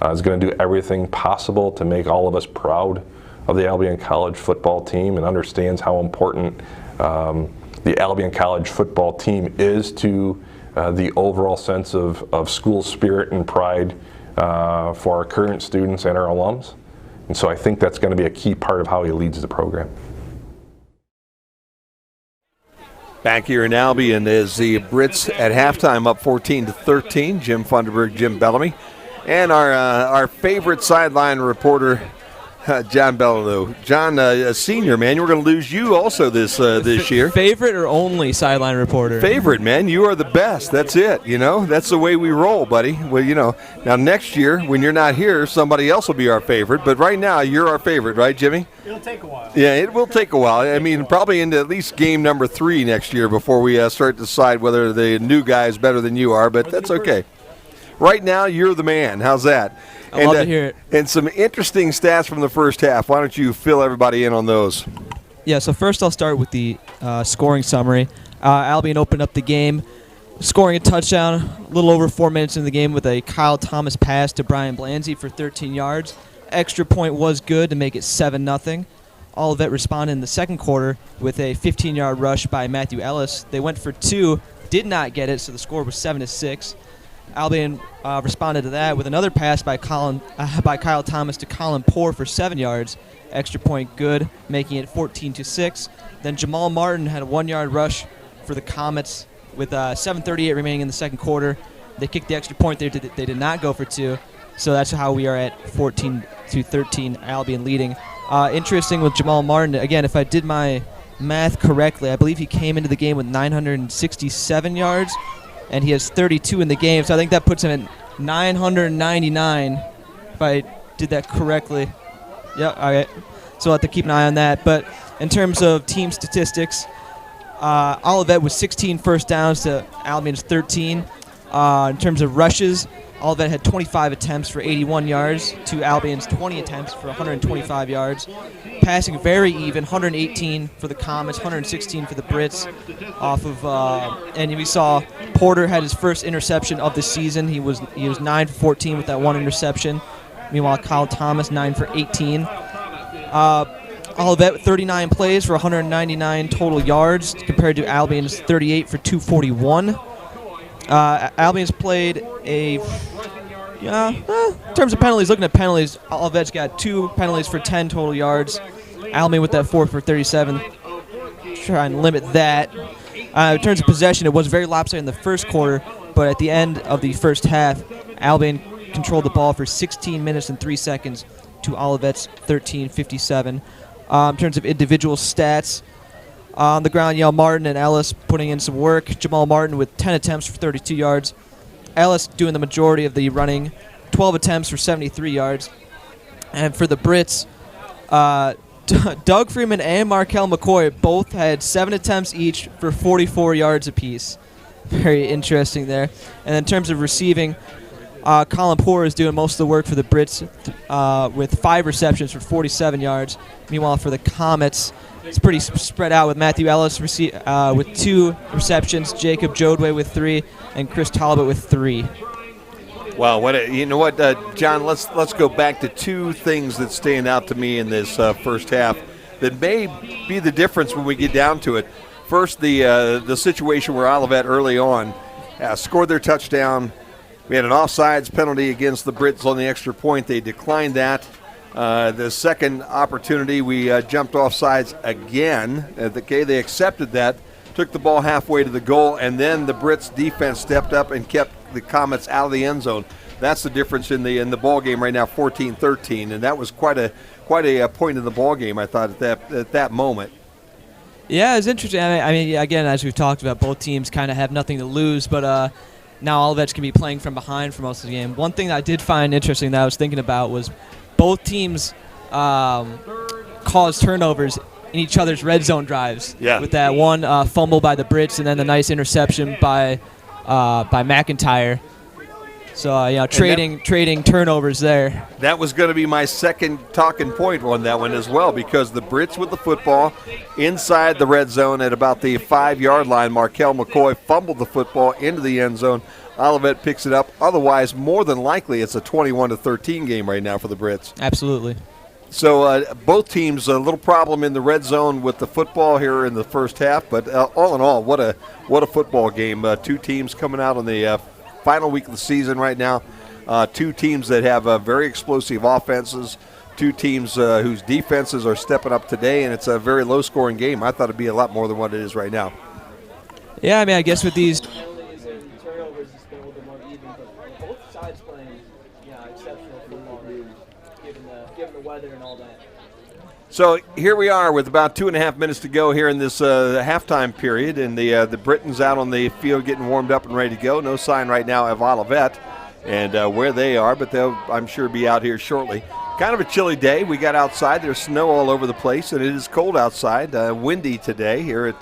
Is going to do everything possible to make all of us proud of the Albion College football team and understands how important the Albion College football team is to the overall sense of school spirit and pride for our current students and our alums. And so I think that's going to be a key part of how he leads the program. Back here in Albion is the Brits at halftime up 14-13. Jim Funderburg, Jim Bellamy, and our favorite sideline reporter, John Bellew. John, a senior, man. We're going to lose you also this year. Favorite or only sideline reporter? Favorite, man. You are the best. That's it. That's the way we roll, buddy. Well, now next year when you're not here, somebody else will be our favorite. But right now, you're our favorite, right, Jimmy? It'll take a while. Yeah, it will take a while. I mean, probably into at least game number 3 next year before we start to decide whether the new guy is better than you are. But that's okay. Right now, you're the man. How's that? I love to hear it. And some interesting stats from the first half. Why don't you fill everybody in on those? Yeah, so first I'll start with the scoring summary. Albion opened up the game, scoring a touchdown a little over 4 minutes into the game with a Kyle Thomas pass to Brian Blanzy for 13 yards. Extra point was good to make it 7-0. Olivet responded in the second quarter with a 15-yard rush by Matthew Ellis. They went for 2, did not get it, so the score was 7-6. Albion responded to that with another pass by Kyle Thomas to Colin Poore for 7 yards. Extra point good, making it 14-6. Then Jamal Martin had a 1-yard rush for the Comets with 7:38 remaining in the second quarter. They kicked the extra point there. They did not go for 2. So that's how we are at 14-13, Albion leading. Interesting with Jamal Martin. Again, if I did my math correctly, I believe he came into the game with 967 yards, and he has 32 in the game. So I think that puts him at 999, if I did that correctly. Yeah, all right. So I'll have to keep an eye on that. But in terms of team statistics, Olivet was 16 first downs to Albion's 13. In terms of rushes, Olivet had 25 attempts for 81 yards to Albion's 20 attempts for 125 yards. Passing very even, 118 for the Comets, 116 for the Brits. And we saw Porter had his first interception of the season. He was 9 for 14 with that one interception. Meanwhile, Kyle Thomas 9 for 18. Olivet 39 plays for 199 total yards compared to Albion's 38 for 241. Albion's played in terms of penalties, looking at penalties, Olivet's got 2 penalties for 10 total yards. Albion with that 4 for 37. Try and limit that. In terms of possession, it was very lopsided in the first quarter, but at the end of the first half, Albion controlled the ball for 16 minutes and 3 seconds to Olivet's 13:57. In terms of individual stats, on the ground, Martin and Ellis putting in some work. Jamal Martin with 10 attempts for 32 yards. Ellis doing the majority of the running, 12 attempts for 73 yards. And for the Brits, Doug Freeman and Markel McCoy both had 7 attempts each for 44 yards apiece. Very interesting there. And in terms of receiving, Colin Poore is doing most of the work for the Brits with 5 receptions for 47 yards. Meanwhile, for the Comets, it's pretty spread out with Matthew Ellis with 2 receptions, Jacob Jodway with 3, and Chris Talbot with 3. Wow, John? Let's go back to 2 things that stand out to me in this first half that may be the difference when we get down to it. First, the situation where Olivet early on scored their touchdown. We had an offsides penalty against the Brits on the extra point. They declined that. The second opportunity, we jumped offsides again. They accepted that, took the ball halfway to the goal, and then the Brits defense stepped up and kept the Comets out of the end zone. That's the difference in the ball game right now, 14-13, and that was quite a point in the ball game, I thought, at that moment. Yeah, it's interesting. I mean, again, as we've talked about, both teams kind of have nothing to lose, but now Olivet's going to be playing from behind for most of the game. One thing that I did find interesting that I was thinking about was both teams caused turnovers in each other's red zone drives. Yeah. With that one fumble by the Brits and then the nice interception by McIntyre. So, trading turnovers there. That was going to be my second talking point on that one as well, because the Brits with the football inside the red zone at about the 5-yard line. Markel McCoy fumbled the football into the end zone. Olivet picks it up. Otherwise, more than likely, it's a 21-13 game right now for the Brits. Absolutely. So both teams, a little problem in the red zone with the football here in the first half, but all in all, what a football game. 2 teams coming out on the final week of the season right now. 2 teams that have very explosive offenses. 2 teams whose defenses are stepping up today, and it's a very low-scoring game. I thought it'd be a lot more than what it is right now. Yeah, I mean, I guess with these turnovers, it's been a little bit more even, but both sides playing exceptional football given the weather and all that. So here we are with about 2.5 minutes to go here in this halftime period, and the Britons out on the field getting warmed up and ready to go. No sign right now of Olivet and where they are, but they'll, I'm sure, be out here shortly. Kind of a chilly day. We got outside. There's snow all over the place, and it is cold outside. Windy today here at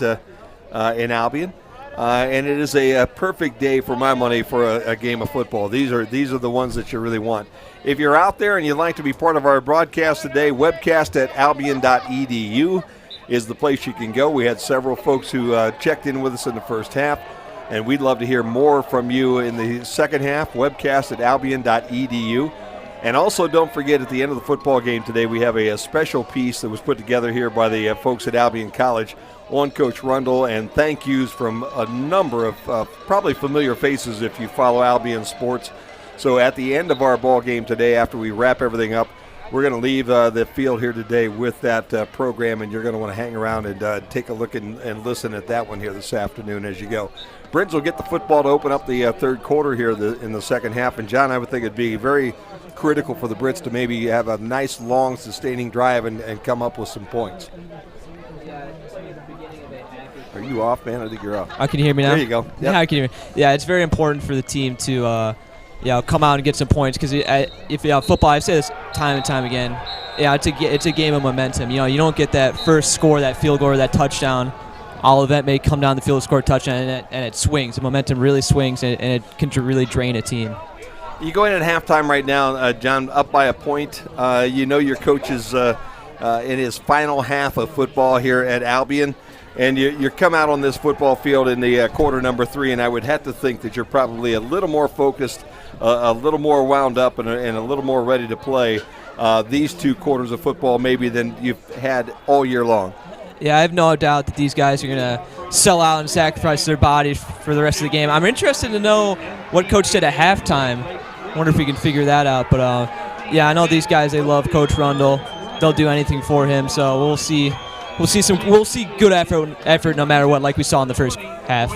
in Albion, and it is a perfect day for my money for a game of football. These are the ones that you really want. If you're out there and you'd like to be part of our broadcast today, webcast at albion.edu is the place you can go. We had several folks who checked in with us in the first half, and we'd love to hear more from you in the second half. Webcast at albion.edu. And also don't forget, at the end of the football game today, we have a special piece that was put together here by the folks at Albion College on Coach Rundle, and thank yous from a number of probably familiar faces if you follow Albion sports. So at the end of our ball game today, after we wrap everything up, we're going to leave the field here today with that program, and you're going to want to hang around and take a look and listen at that one here this afternoon as you go. Britons will get the football to open up the third quarter here in the second half. And, John, I would think it'd be very critical for the Brits to maybe have a nice, long, sustaining drive and come up with some points. Are you off, man? I think you're off. Oh, can you hear me now? There you go. Yep. Yeah, I can hear me. Yeah, it's very important for the team to come out and get some points because if football, I say this time and time again, it's a game of momentum. You don't get that first score, that field goal, or that touchdown. Olivet may come down the field and score a touchdown, and it swings. The momentum really swings, and it can really drain a team. You go in at halftime right now, John, up by a point. Your coach is in his final half of football here at Albion, and you come out on this football field in the quarter number 3, and I would have to think that you're probably a little more focused, a little more wound up, and a little more ready to play these 2 quarters of football maybe than you've had all year long. Yeah, I have no doubt that these guys are going to sell out and sacrifice their bodies for the rest of the game. I'm interested to know what Coach said at halftime. I wonder if we can figure that out. But, I know these guys, they love Coach Rundle. They'll do anything for him. So we'll see good effort no matter what, like we saw in the first half.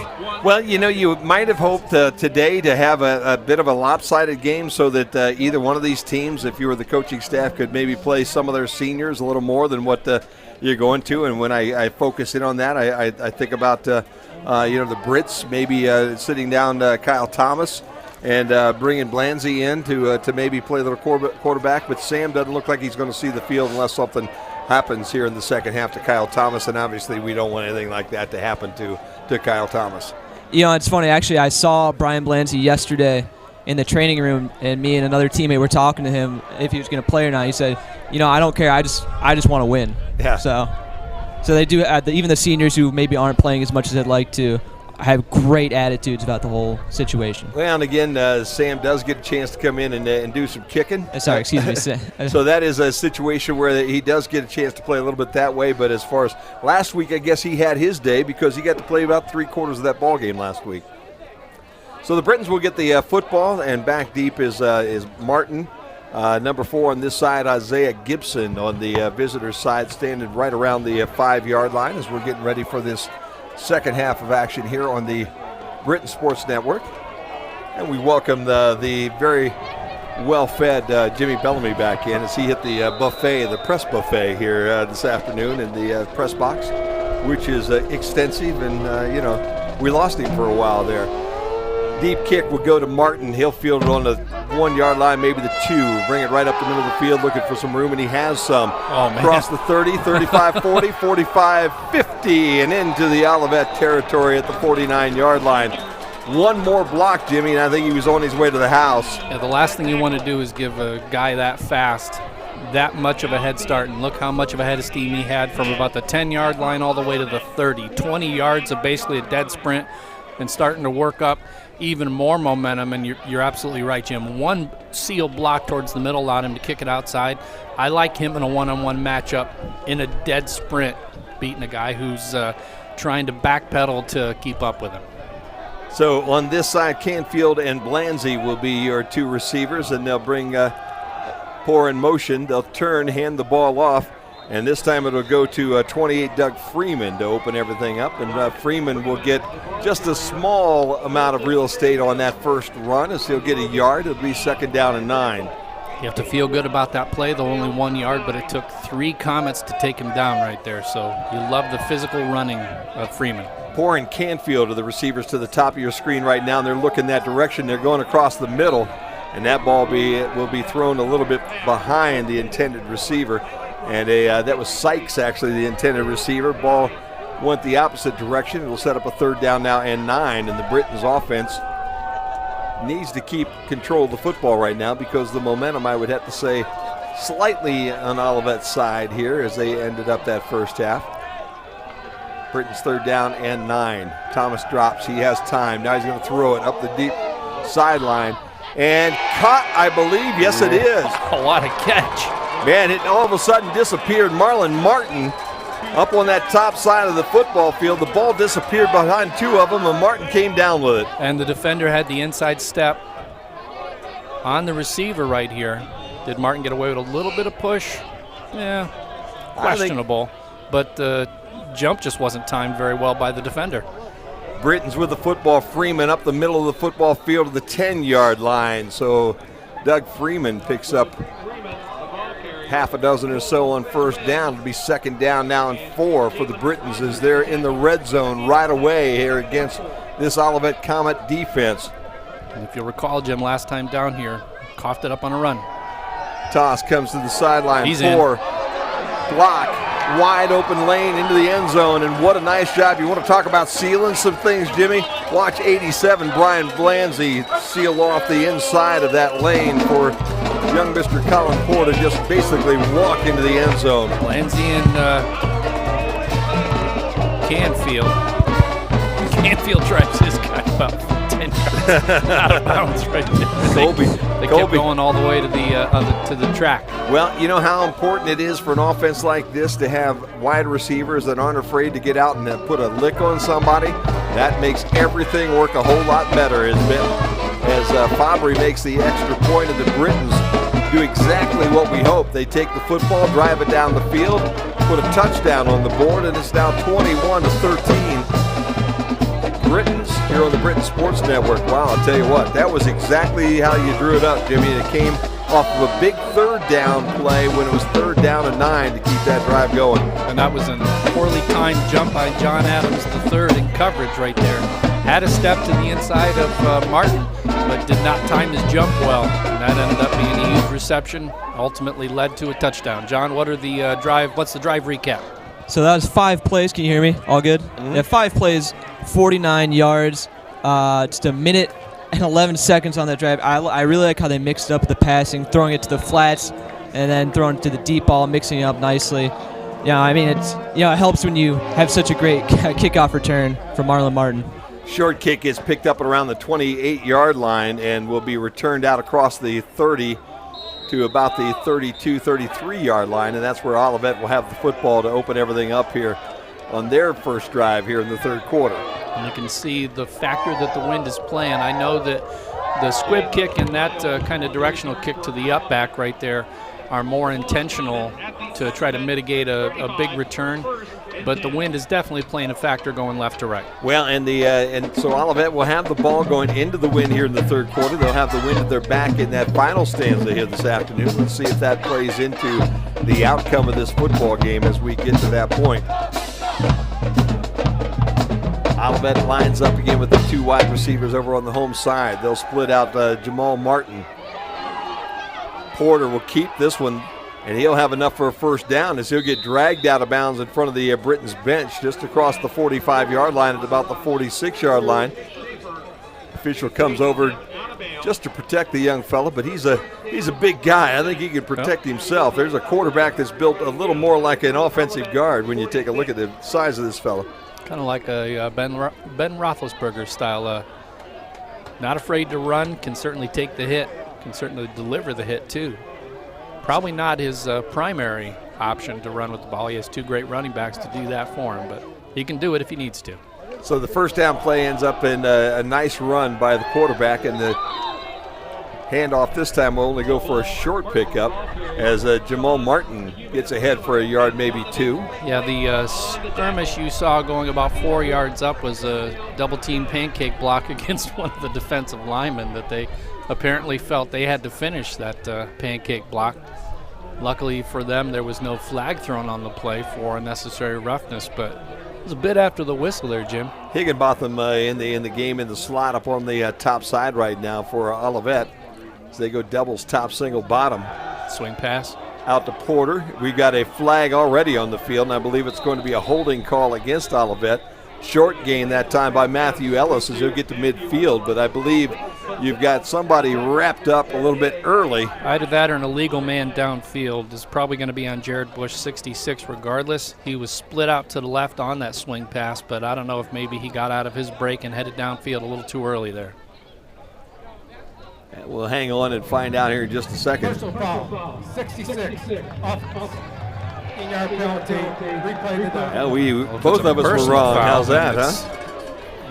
Well, you might have hoped today to have a bit of a lopsided game so that either one of these teams, if you were the coaching staff, could maybe play some of their seniors a little more than what you're going to. And when I focus in on that, I think about the Brits maybe sitting down Kyle Thomas and bringing Blanzy in to maybe play a little quarterback. But Sam doesn't look like he's going to see the field unless something happens here in the second half to Kyle Thomas, and obviously we don't want anything like that to happen to Kyle Thomas. It's funny. Actually, I saw Brian Blanzy yesterday in the training room, and me and another teammate were talking to him if he was going to play or not. He said, I don't care. I just want to win. Yeah. So they do. Even the seniors who maybe aren't playing as much as they'd like to have great attitudes about the whole situation. Well, and again, Sam does get a chance to come in and do some kicking. Sorry, excuse me. So that is a situation where he does get a chance to play a little bit that way. But as far as last week, I guess he had his day because he got to play about 3/4 of that ball game last week. So the Britons will get the football, and back deep is Martin. Number 4 on this side, Isaiah Gibson on the visitors' side, standing right around the 5-yard line as we're getting ready for this second half of action here on the Britain Sports Network. And we welcome the very well-fed Jimmy Bellamy back in as he hit the press buffet here this afternoon in the press box, which is extensive, and we lost him for a while there. Deep kick will go to Martin. He'll field it on the 1-yard line, maybe the 2. Bring it right up the middle of the field, looking for some room, and he has some. Oh, man. Across the 30, 35, 40, 45, 50, and into the Olivet territory at the 49-yard line. One more block, Jimmy, and I think he was on his way to the house. Yeah, the last thing you want to do is give a guy that fast that much of a head start, and look how much of a head of steam he had from about the 10-yard line all the way to the 30. 20 yards of basically a dead sprint and starting to work up even more momentum, and you're absolutely right, Jim. One seal block towards the middle allowed him to kick it outside. I like him in a one-on-one matchup in a dead sprint, beating a guy who's trying to backpedal to keep up with him. So on this side, Canfield and Blanzy will be your 2 receivers, and they'll bring Poor in motion. They'll turn, hand the ball off, and this time it'll go to 28 Doug Freeman to open everything up, and Freeman will get just a small amount of real estate on that first run as he'll get a yard. It'll be 2nd down and 9. You have to feel good about that play, though only 1 yard, but it took 3 Comets to take him down right there, so you love the physical running of Freeman. Poor and Canfield are the receivers to the top of your screen right now, and they're looking that direction. They're going across the middle, and that ball will be thrown a little bit behind the intended receiver. And that was Sykes, actually, the intended receiver. Ball went the opposite direction. It will set up a 3rd down now and 9, and the Britons offense needs to keep control of the football right now because the momentum, I would have to say, slightly on Olivet's side here as they ended up that first half. Britons 3rd down and 9. Thomas drops. He has time. Now he's going to throw it up the deep sideline. And caught, I believe. Yes, it is. What a catch. Man, it all of a sudden disappeared. Marlon Martin up on that top side of the football field. The ball disappeared behind 2 of them, and Martin came down with it. And the defender had the inside step on the receiver right here. Did Martin get away with a little bit of push? Yeah, questionable. But the jump just wasn't timed very well by the defender. Britton's with the football. Freeman up the middle of the football field to the 10-yard line. So Doug Freeman picks up half a dozen or so on first down. It'll be second down now and 4 for the Brittons as they're in the red zone right away here against this Olivet Comet defense. And if you'll recall, Jim, last time down here, coughed it up on a run. Toss comes to the sideline. He's 4. Block. Wide open lane into the end zone, and what a nice job. You want to talk about sealing some things, Jimmy? Watch 87, Brian Blanzy, seal off the inside of that lane for young Mr. Colin Porter, just basically walk into the end zone. Blanzy and Canfield drives this guy about 10 yards out of bounds right there. They kept going all the way to the track. Well, you know how important it is for an offense like this to have wide receivers that aren't afraid to get out and put a lick on somebody? That makes everything work a whole lot better as Fabry makes the extra point, and the Britons do exactly what we hope. They take the football, drive it down the field, put a touchdown on the board, and it's now 21-13. Britons here on the Britain Sports Network. Wow, I'll tell you what, that was exactly how you drew it up, Jimmy. It came off of a big third down play when it was 3rd down and 9 to keep that drive going. And that was a poorly timed jump by John Adams III in coverage right there. Had a step to the inside of Martin, but did not time his jump well. And that ended up being a huge reception, ultimately led to a touchdown. John, what's the drive recap? So that was 5 plays. Can you hear me? All good? Mm-hmm. Yeah, 5 plays, 49 yards, just a minute and 11 seconds on that drive. I really like how they mixed up the passing, throwing it to the flats and then throwing it to the deep ball, mixing it up nicely. Yeah, I mean, it helps when you have such a great kickoff return from Marlon Martin. Short kick is picked up at around the 28-yard line and will be returned out across the 30 to about the 32, 33-yard line, and that's where Olivet will have the football to open everything up here on their first drive here in the third quarter. And you can see the factor that the wind is playing. I know that the squib kick and that kind of directional kick to the up back right there are more intentional to try to mitigate a big return, but the wind is definitely playing a factor going left to right. Well, and so Olivet will have the ball going into the wind here in the third quarter. They'll have the wind at their back in that final stanza here this afternoon. Let's see if that plays into the outcome of this football game as we get to that point. Olivet lines up again with the 2 wide receivers over on the home side. They'll split out Jamal Martin. Porter will keep this one, and he'll have enough for a first down as he'll get dragged out of bounds in front of the Britons bench just across the 45-yard line at about the 46-yard line. Official comes over just to protect the young fella, but he's a big guy. I think he can protect himself. There's a quarterback that's built a little more like an offensive guard when you take a look at the size of this fella. Kind of like a Ben Roethlisberger style. Not afraid to run, can certainly take the hit, can certainly deliver the hit too. Probably not his primary option to run with the ball. He has 2 great running backs to do that for him, but he can do it if he needs to. So the first down play ends up in a nice run by the quarterback, and the handoff this time will only go for a short pickup as Jamal Martin gets ahead for a yard, maybe 2. Yeah, the skirmish you saw going about 4 yards up was a double-team pancake block against one of the defensive linemen that they apparently felt they had to finish that pancake block. Luckily for them, there was no flag thrown on the play for unnecessary roughness, but it was a bit after the whistle there, Jim. Higginbotham in the game in the slot up on the top side right now for Olivet. So they go doubles top, single bottom. Swing pass. Out to Porter. We've got a flag already on the field, and I believe it's going to be a holding call against Olivet. Short gain that time by Matthew Ellis as he'll get to midfield, but I believe you've got somebody wrapped up a little bit early. Either that or an illegal man downfield is probably going to be on Jared Bush, 66 regardless. He was split out to the left on that swing pass, but I don't know if maybe he got out of his break and headed downfield a little too early there. We'll hang on and find out here in just a second. Personal foul, 66. 15-yard penalty. Replay the down. Yeah, both of us were wrong. How's that, huh?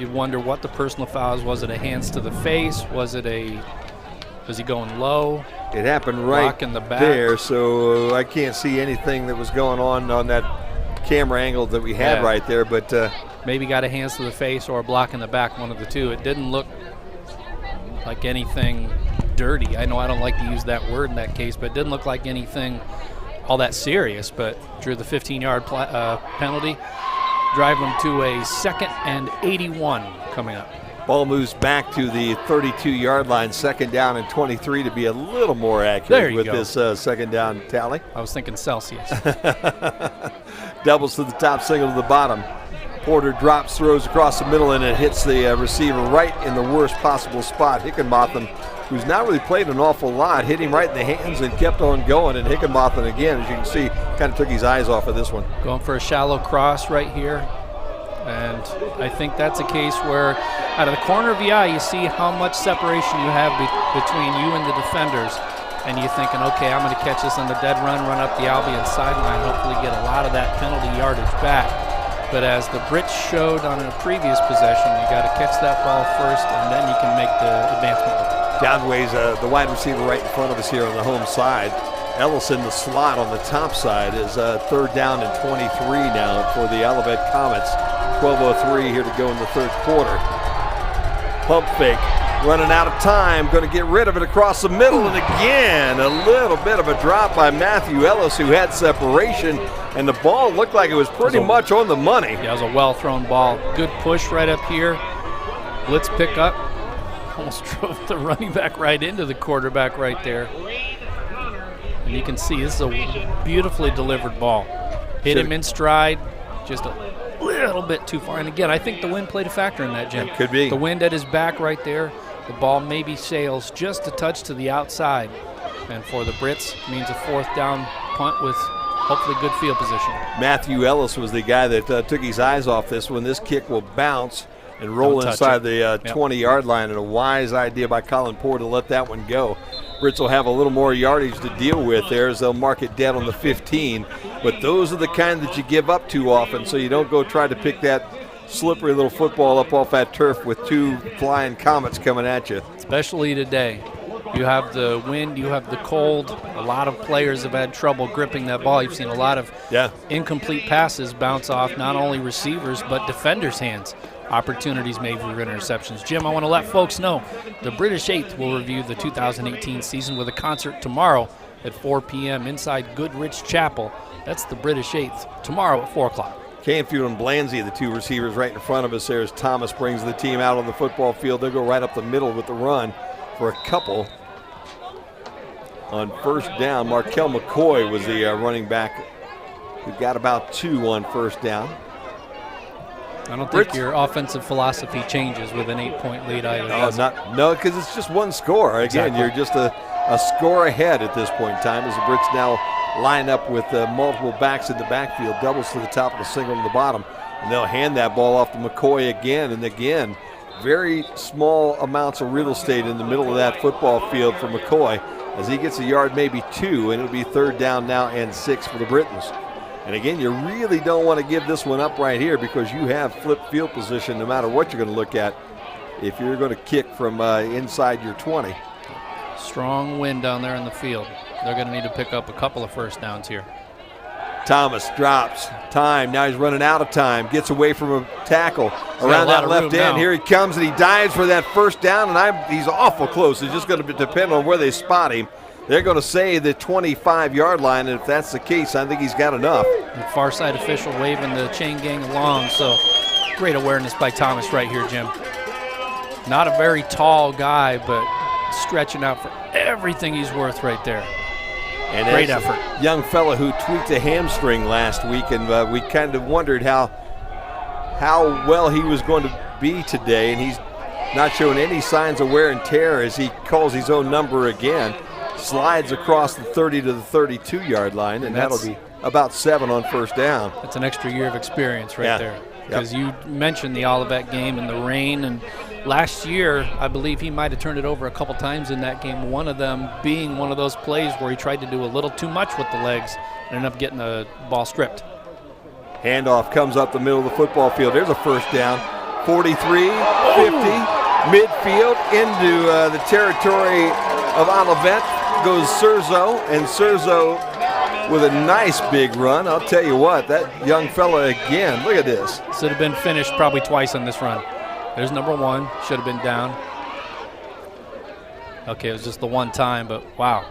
You'd wonder what the personal foul is. Was it a hands to the face? Was he going low? It happened right Block in the back. there, so I can't see anything that was going on that camera angle that we had right there. But maybe got a hands to the face or a block in the back, one of the two. It didn't look like anything dirty. I know I don't like to use that word in that case, but it didn't look like anything all that serious, but drew the 15-yard penalty, drive them to a 2nd and 81 coming up. ball moves back to the 32-yard line, 2nd down and 23 to be a little more There accurate you with go. this 2nd down tally. I was thinking Celsius. Doubles to the top, single to the bottom. Porter drops, throws across the middle, and it hits the receiver right in the worst possible spot. Hickenbotham, who's not really played an awful lot, hit him right in the hands and kept on going. And Hickenbotham, again, as you can see, kind of took his eyes off of this one. Going for a shallow cross right here. And I think that's a case where out of the corner of the eye, you see how much separation you have between you and the defenders. And you're thinking, okay, I'm going to catch this on the dead run up the Albion sideline, hopefully get a lot of that penalty yardage back. But as the Brits showed on a previous possession, you got to catch that ball first, and then you can make the advancement. Downways, the wide receiver right in front of us here on the home side. Ellison, the slot on the top side, is 3rd down and 23 now for the Olivet Comets. 12:03 here to go in the 3rd quarter. Pump fake, running out of time, going to get rid of it across the middle, and again, a little bit of a drop by Matthew Ellis, who had separation, and the ball looked like it was pretty much on the money. Yeah, it was a well-thrown ball. Good push right up here. Blitz pickup. Almost drove the running back right into the quarterback right there. And you can see this is a beautifully delivered ball. Hit him in stride, just a little bit too far. And again, I think the wind played a factor in that, Jim. It could be. The wind at his back right there. The ball maybe sails just a touch to the outside. And for the Brits, means a 4th down punt with hopefully good field position. Matthew Ellis was the guy that took his eyes off this one. This kick will bounce and roll inside the 20-yard line, and a wise idea by Colin Poore to let that one go. Brits will have a little more yardage to deal with there as they'll mark it dead on the 15. But those are the kind that you give up too often, so you don't go try to pick that slippery little football up off that turf with 2 flying comets coming at you. Especially today. You have the wind, you have the cold. A lot of players have had trouble gripping that ball. You've seen a lot of incomplete passes bounce off not only receivers but defenders' hands. Opportunities made for interceptions. Jim, I want to let folks know the British 8th will review the 2018 season with a concert tomorrow at 4 p.m. inside Goodrich Chapel. That's the British 8th tomorrow at 4 o'clock. Canfield and Blanzy, the 2 receivers right in front of us there as Thomas brings the team out on the football field. They'll go right up the middle with the run for a couple. On 1st down, Markel McCoy was the running back who got about 2 on 1st down. I don't think your offensive philosophy changes with an 8-point lead either. No, because it's just 1 score. Again, you're just a score ahead at this point in time as the Brits now line up with multiple backs in the backfield, doubles to the top and a single to the bottom. And they'll hand that ball off to McCoy again and again. Very small amounts of real estate in the middle of that football field for McCoy as he gets a yard, maybe 2, and it'll be 3rd down now and 6 for the Britons. And again, you really don't want to give this one up right here because you have flipped field position no matter what you're going to look at if you're going to kick from inside your 20. Strong wind down there in the field. They're going to need to pick up a couple of 1st downs here. Thomas drops time. Now he's running out of time. Gets away from a tackle around that left end. Now. Here he comes, and he dives for that 1st down, and he's awful close. It's just going to depend on where they spot him. They're going to say the 25-yard line, and if that's the case, I think he's got enough. The far side official waving the chain gang along, so great awareness by Thomas right here, Jim. Not a very tall guy, but stretching out for everything he's worth right there. And great effort. A young fella who tweaked a hamstring last week, and we kind of wondered how well he was going to be today, and he's not showing any signs of wear and tear as he calls his own number again. Slides across the 30 to the 32-yard line, and that'll be about 7 on 1st down. That's an extra year of experience right there. Because you mentioned the Olivet game and the rain, and last year I believe he might have turned it over a couple times in that game, one of them being one of those plays where he tried to do a little too much with the legs and ended up getting the ball stripped. Handoff comes up the middle of the football field. There's a 1st down. 43, 50, midfield into the territory of Olivet. goes Surzo, and Surzo with a nice big run. I'll tell you what, that young fella again, look at this. Should have been finished probably twice on this run. There's number 1, should have been down. Okay, it was just the one time, but wow,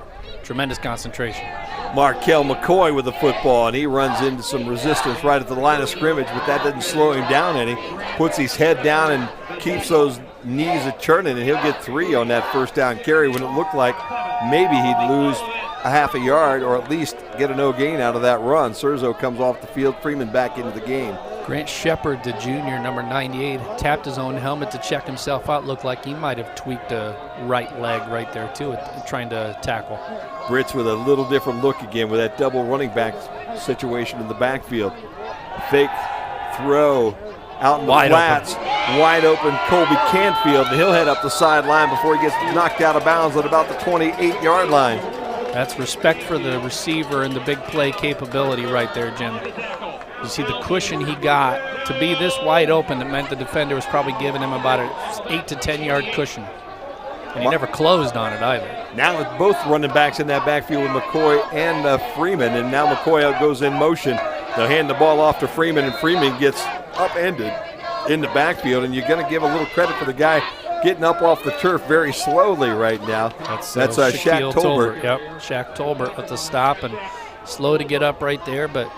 tremendous concentration. Markel McCoy with the football, and he runs into some resistance right at the line of scrimmage, but that doesn't slow him down any. Puts his head down and keeps those knees a-churning, and he'll get 3 on that first down carry when it looked like maybe he'd lose a half a yard or at least get a no gain out of that run. Surzo comes off the field, Freeman back into the game. Grant Shepard, the junior, number 98, tapped his own helmet to check himself out. Looked like he might have tweaked a right leg right there, too, trying to tackle. Brits with a little different look again with that double running back situation in the backfield. Fake throw out in the flats. Wide open Colby Canfield, and he'll head up the sideline before he gets knocked out of bounds at about the 28-yard line. That's respect for the receiver and the big play capability right there, Jim. You see the cushion he got to be this wide open. That meant the defender was probably giving him about an 8 to 10 yard cushion. And he never closed on it either. Now with both running backs in that backfield with McCoy and Freeman, and now McCoy goes in motion. They'll hand the ball off to Freeman, and Freeman gets upended in the backfield, and you're going to give a little credit for the guy getting up off the turf very slowly right now. That's Shaq Tolbert. Yep, Shaq Tolbert with the stop, and slow to get up right there, but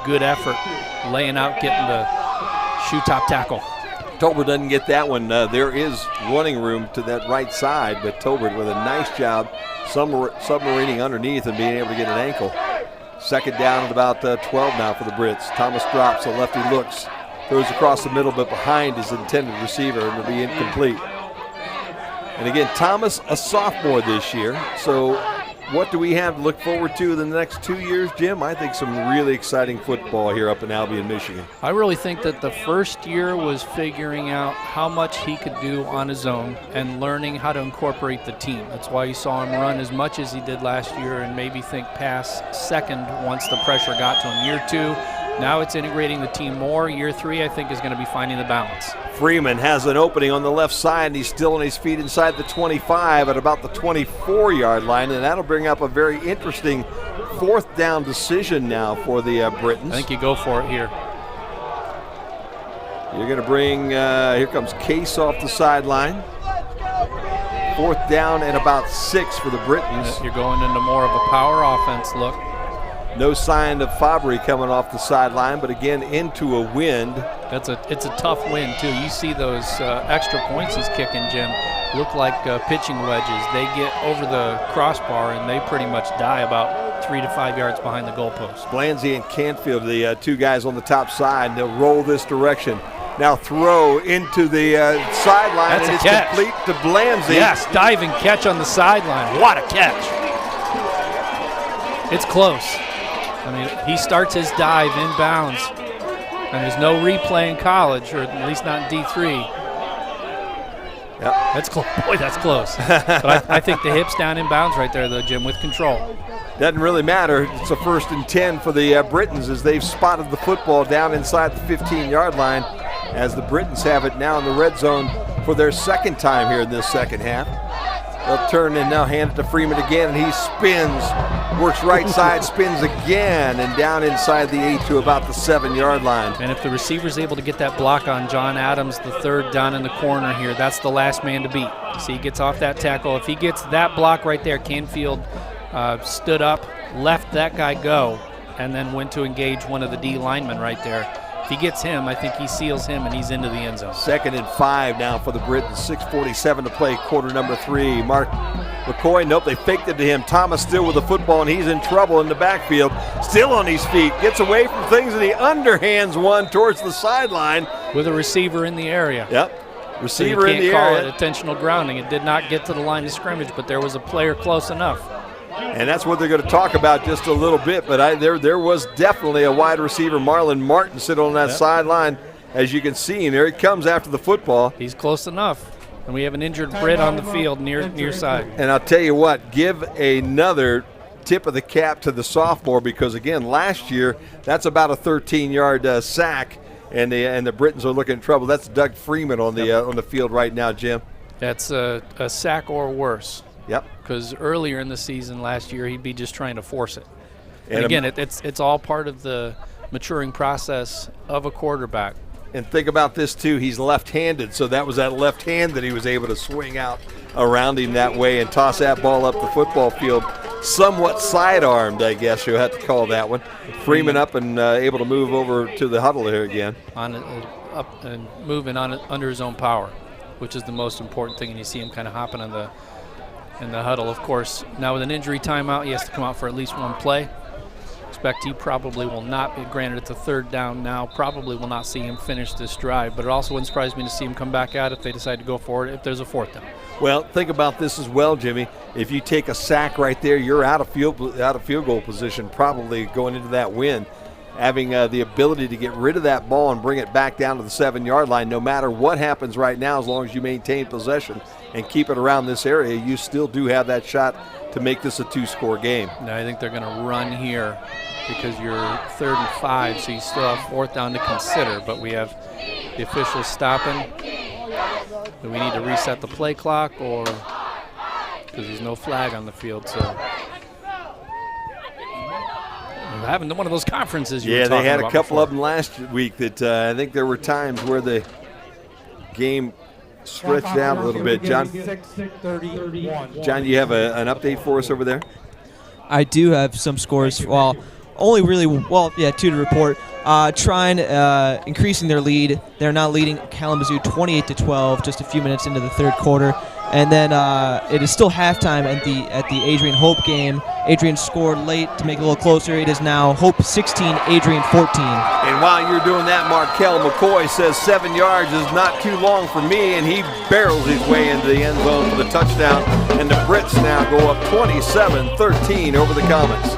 good effort laying out, getting the shoe top tackle. Tolbert doesn't get that one. There is running room to that right side, but Tolbert with a nice job submarining underneath and being able to get an ankle. Second down at about 12 now for the Brits. Thomas drops, the lefty looks, throws across the middle, but behind his intended receiver, and it'll be incomplete. And again, Thomas, a sophomore this year, so what do we have to look forward to in the next 2 years, Jim? I think some really exciting football here up in Albion, Michigan. I really think that the first year was figuring out how much he could do on his own and learning how to incorporate the team. That's why you saw him run as much as he did last year and maybe think pass second once the pressure got to him. Year 2, now it's integrating the team more. Year 3, I think, is going to be finding the balance. Freeman has an opening on the left side, and he's still on his feet inside the 25 at about the 24-yard line, and that'll bring up a very interesting fourth down decision now for the Britons. I think you go for it here. You're going to bring, here comes Case off the sideline. Fourth down and about 6 for the Britons. You're going into more of a power offense look. No sign of Fabry coming off the sideline, but again into a wind. It's a tough wind too. You see those extra points he's kicking, Jim, look like pitching wedges. They get over the crossbar and they pretty much die about 3 to 5 yards behind the goalpost. Blanzy and Canfield, the two guys on the top side, and they'll roll this direction. Now throw into the sideline, and it's complete to Blanzy. Yes, diving catch on the sideline. What a catch. It's close. I mean, he starts his dive inbounds, and there's no replay in college, or at least not in D3. Yep. That's close. Boy, that's close. But I think the hip's down inbounds right there, though, Jim, with control. Doesn't really matter. It's a 1st and 10 for the Britons as they've spotted the football down inside the 15-yard line, as the Britons have it now in the red zone for their second time here in this second half. They'll turn and now hand it to Freeman again, and he spins, works right side, spins again, and down inside the 8 to about the 7-yard line. And if the receiver's able to get that block on John Adams, the third down in the corner here, that's the last man to beat. See, he gets off that tackle. If he gets that block right there, Canfield stood up, left that guy go, and then went to engage one of the D linemen right there. If he gets him, I think he seals him, and he's into the end zone. 2nd and 5 now for the Britons. 6:47 to play, quarter number 3. Mark McCoy, nope, they faked it to him. Thomas still with the football, and he's in trouble in the backfield. Still on his feet, gets away from things, and he underhands one towards the sideline. With a receiver in the area. Yep, receiver in the area. You can't call it intentional grounding. It did not get to the line of scrimmage, but there was a player close enough. And that's what they're going to talk about just a little bit. But there was definitely a wide receiver, Marlon Martin, sitting on that sideline. As you can see him, there he comes after the football. He's close enough. And we have an injured Brit on the field near side. And I'll tell you what, give another tip of the cap to the sophomore, because, again, last year, that's about a 13-yard sack, and the Britons are looking in trouble. That's Doug Freeman on the field right now, Jim. That's a sack or worse. Yep. Because earlier in the season last year, he'd be just trying to force it. And And again, it's all part of the maturing process of a quarterback. And think about this, too. He's left-handed, so that was that left hand that he was able to swing out around him that way and toss that ball up the football field. Somewhat side-armed, I guess you'll have to call that one. Freeman up and able to move over to the huddle here again. Up and moving on under his own power, which is the most important thing. And you see him kind of hopping in the huddle. Of course, now with an injury timeout, he has to come out for at least one play. Expect he probably will not be, granted it's a third down now, probably will not see him finish this drive, but it also wouldn't surprise me to see him come back out if they decide to go for it if there's a fourth down. Well, think about this as well, Jimmy. If you take a sack right there, you're out of field goal position probably going into that win. Having the ability to get rid of that ball and bring it back down to the 7-yard line, no matter what happens right now, as long as you maintain possession and keep it around this area, you still do have that shot to make this a 2-score game. Now, I think they're going to run here because you're 3rd and 5, so you still have 4th down to consider. But we have the officials stopping. Do we need to reset the play clock, or because there's no flag on the field? So we're having one of those conferences you were talking about. Yeah, they had a couple before. of them last week that I think there were times where the game stretched out a little bit. John, you have an update for us over there? I do have some scores. Well, only really, two to report. Trine increasing their lead. They're now leading Kalamazoo 28-12, just a few minutes into the third quarter. And then it is still halftime at the Adrian Hope game. Adrian scored late to make it a little closer. It is now Hope 16, Adrian 14. And while you're doing that, Markel McCoy says 7 yards is not too long for me, and he barrels his way into the end zone for the touchdown. And the Brits now go up 27-13 over the Comets.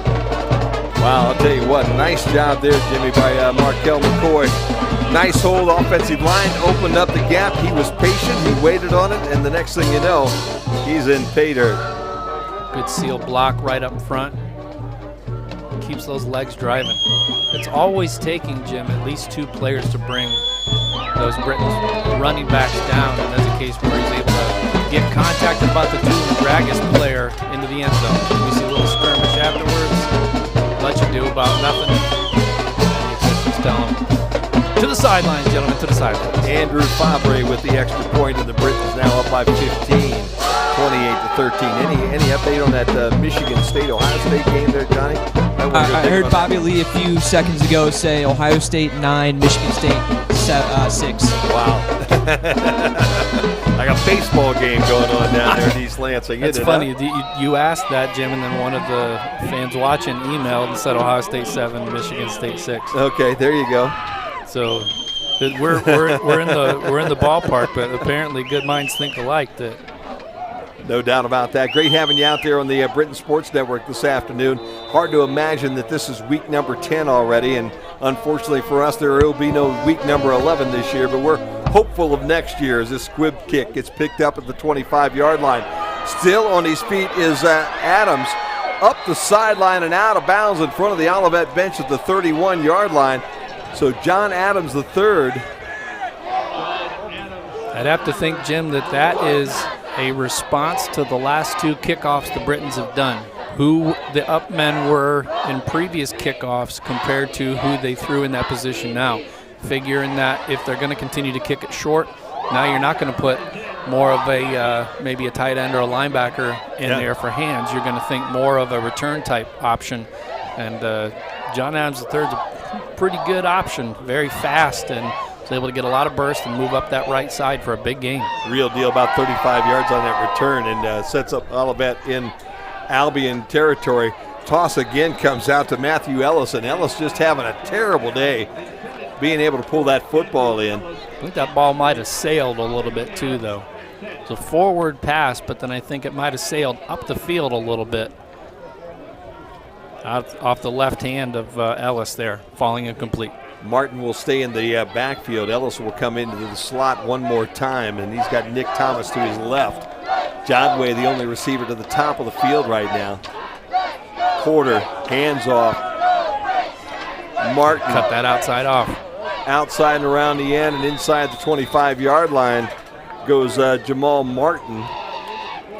Wow, I'll tell you what, nice job there, Jimmy, by Markel McCoy. Nice hold, offensive line opened up the gap. He was patient, he waited on it, and the next thing you know, he's in pay dirt. Good seal block right up front. Keeps those legs driving. It's always taking, Jim, at least 2 players to bring those Britons running backs down, and that's a case where he's able to get contact about the 2 and drag his player into the end zone. We see a little skirmish afterwards. Let you do about nothing. And the officials tell him, to the sidelines, gentlemen, to the sidelines. Andrew Fabre with the extra point, and the Britons now up by 15, 28-13. Any update on that Michigan State-Ohio State game there, Johnny? I heard Bobby Lee a few seconds ago say Ohio State 9, Michigan State 6. Wow. Like a baseball game going on down there in East Lansing. That's funny. You asked that, Jim, and then one of the fans watching emailed and said Ohio State 7, Michigan State 6. Okay, there you go. So we're in the ballpark, but apparently good minds think alike. No doubt about that. Great having you out there on the Britain Sports Network this afternoon. Hard to imagine that this is week number 10 already, and unfortunately for us, there will be no week number 11 this year, but we're hopeful of next year as this squib kick gets picked up at the 25-yard line. Still on his feet is Adams, up the sideline and out of bounds in front of the Olivet bench at the 31-yard line. So John Adams III. I'd have to think, Jim, that is a response to the last 2 kickoffs the Britons have done. Who the up men were in previous kickoffs compared to who they threw in that position now. Figuring that if they're going to continue to kick it short, now you're not going to put more of a maybe a tight end or a linebacker in there for hands. You're going to think more of a return type option. And John Adams III is a pretty good option, very fast, and was able to get a lot of burst and move up that right side for a big gain. Real deal, about 35 yards on that return, and sets up Olivet in Albion territory. Toss again comes out to Matthew Ellis, and Ellis just having a terrible day being able to pull that football in. I think that ball might have sailed a little bit too, though. It's a forward pass, but then I think it might have sailed up the field a little bit. Off the left hand of Ellis there, falling incomplete. Martin will stay in the backfield. Ellis will come into the slot one more time, and he's got Nick Thomas to his left. Jodway, the only receiver to the top of the field right now. Porter, hands off. Martin. Cut that outside off. Outside and around the end and inside the 25-yard line goes Jamal Martin.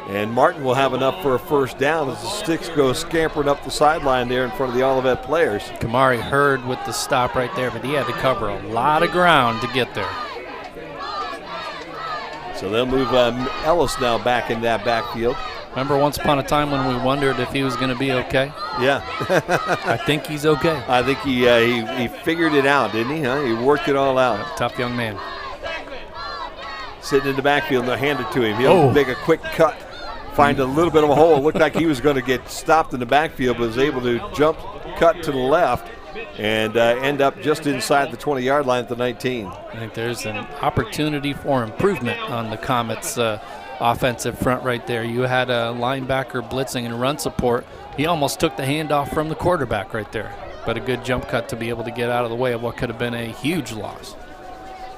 And Martin will have enough for a first down as the sticks go scampering up the sideline there in front of the Olivet players. Kamari Hurd with the stop right there, but he had to cover a lot of ground to get there. So they'll move Ellis now back in that backfield. Remember once upon a time when we wondered if he was going to be okay? Yeah. I think he's okay. I think he figured it out, didn't he? Huh? He worked it all out. Tough young man. Sitting in the backfield, and they'll hand it to him. He'll make a quick cut, find a little bit of a hole. It looked like he was going to get stopped in the backfield, but was able to jump, cut to the left, and end up just inside the 20-yard line at the 19. I think there's an opportunity for improvement on the Comets' offensive front right there. You had a linebacker blitzing and run support. He almost took the handoff from the quarterback right there, but a good jump cut to be able to get out of the way of what could have been a huge loss.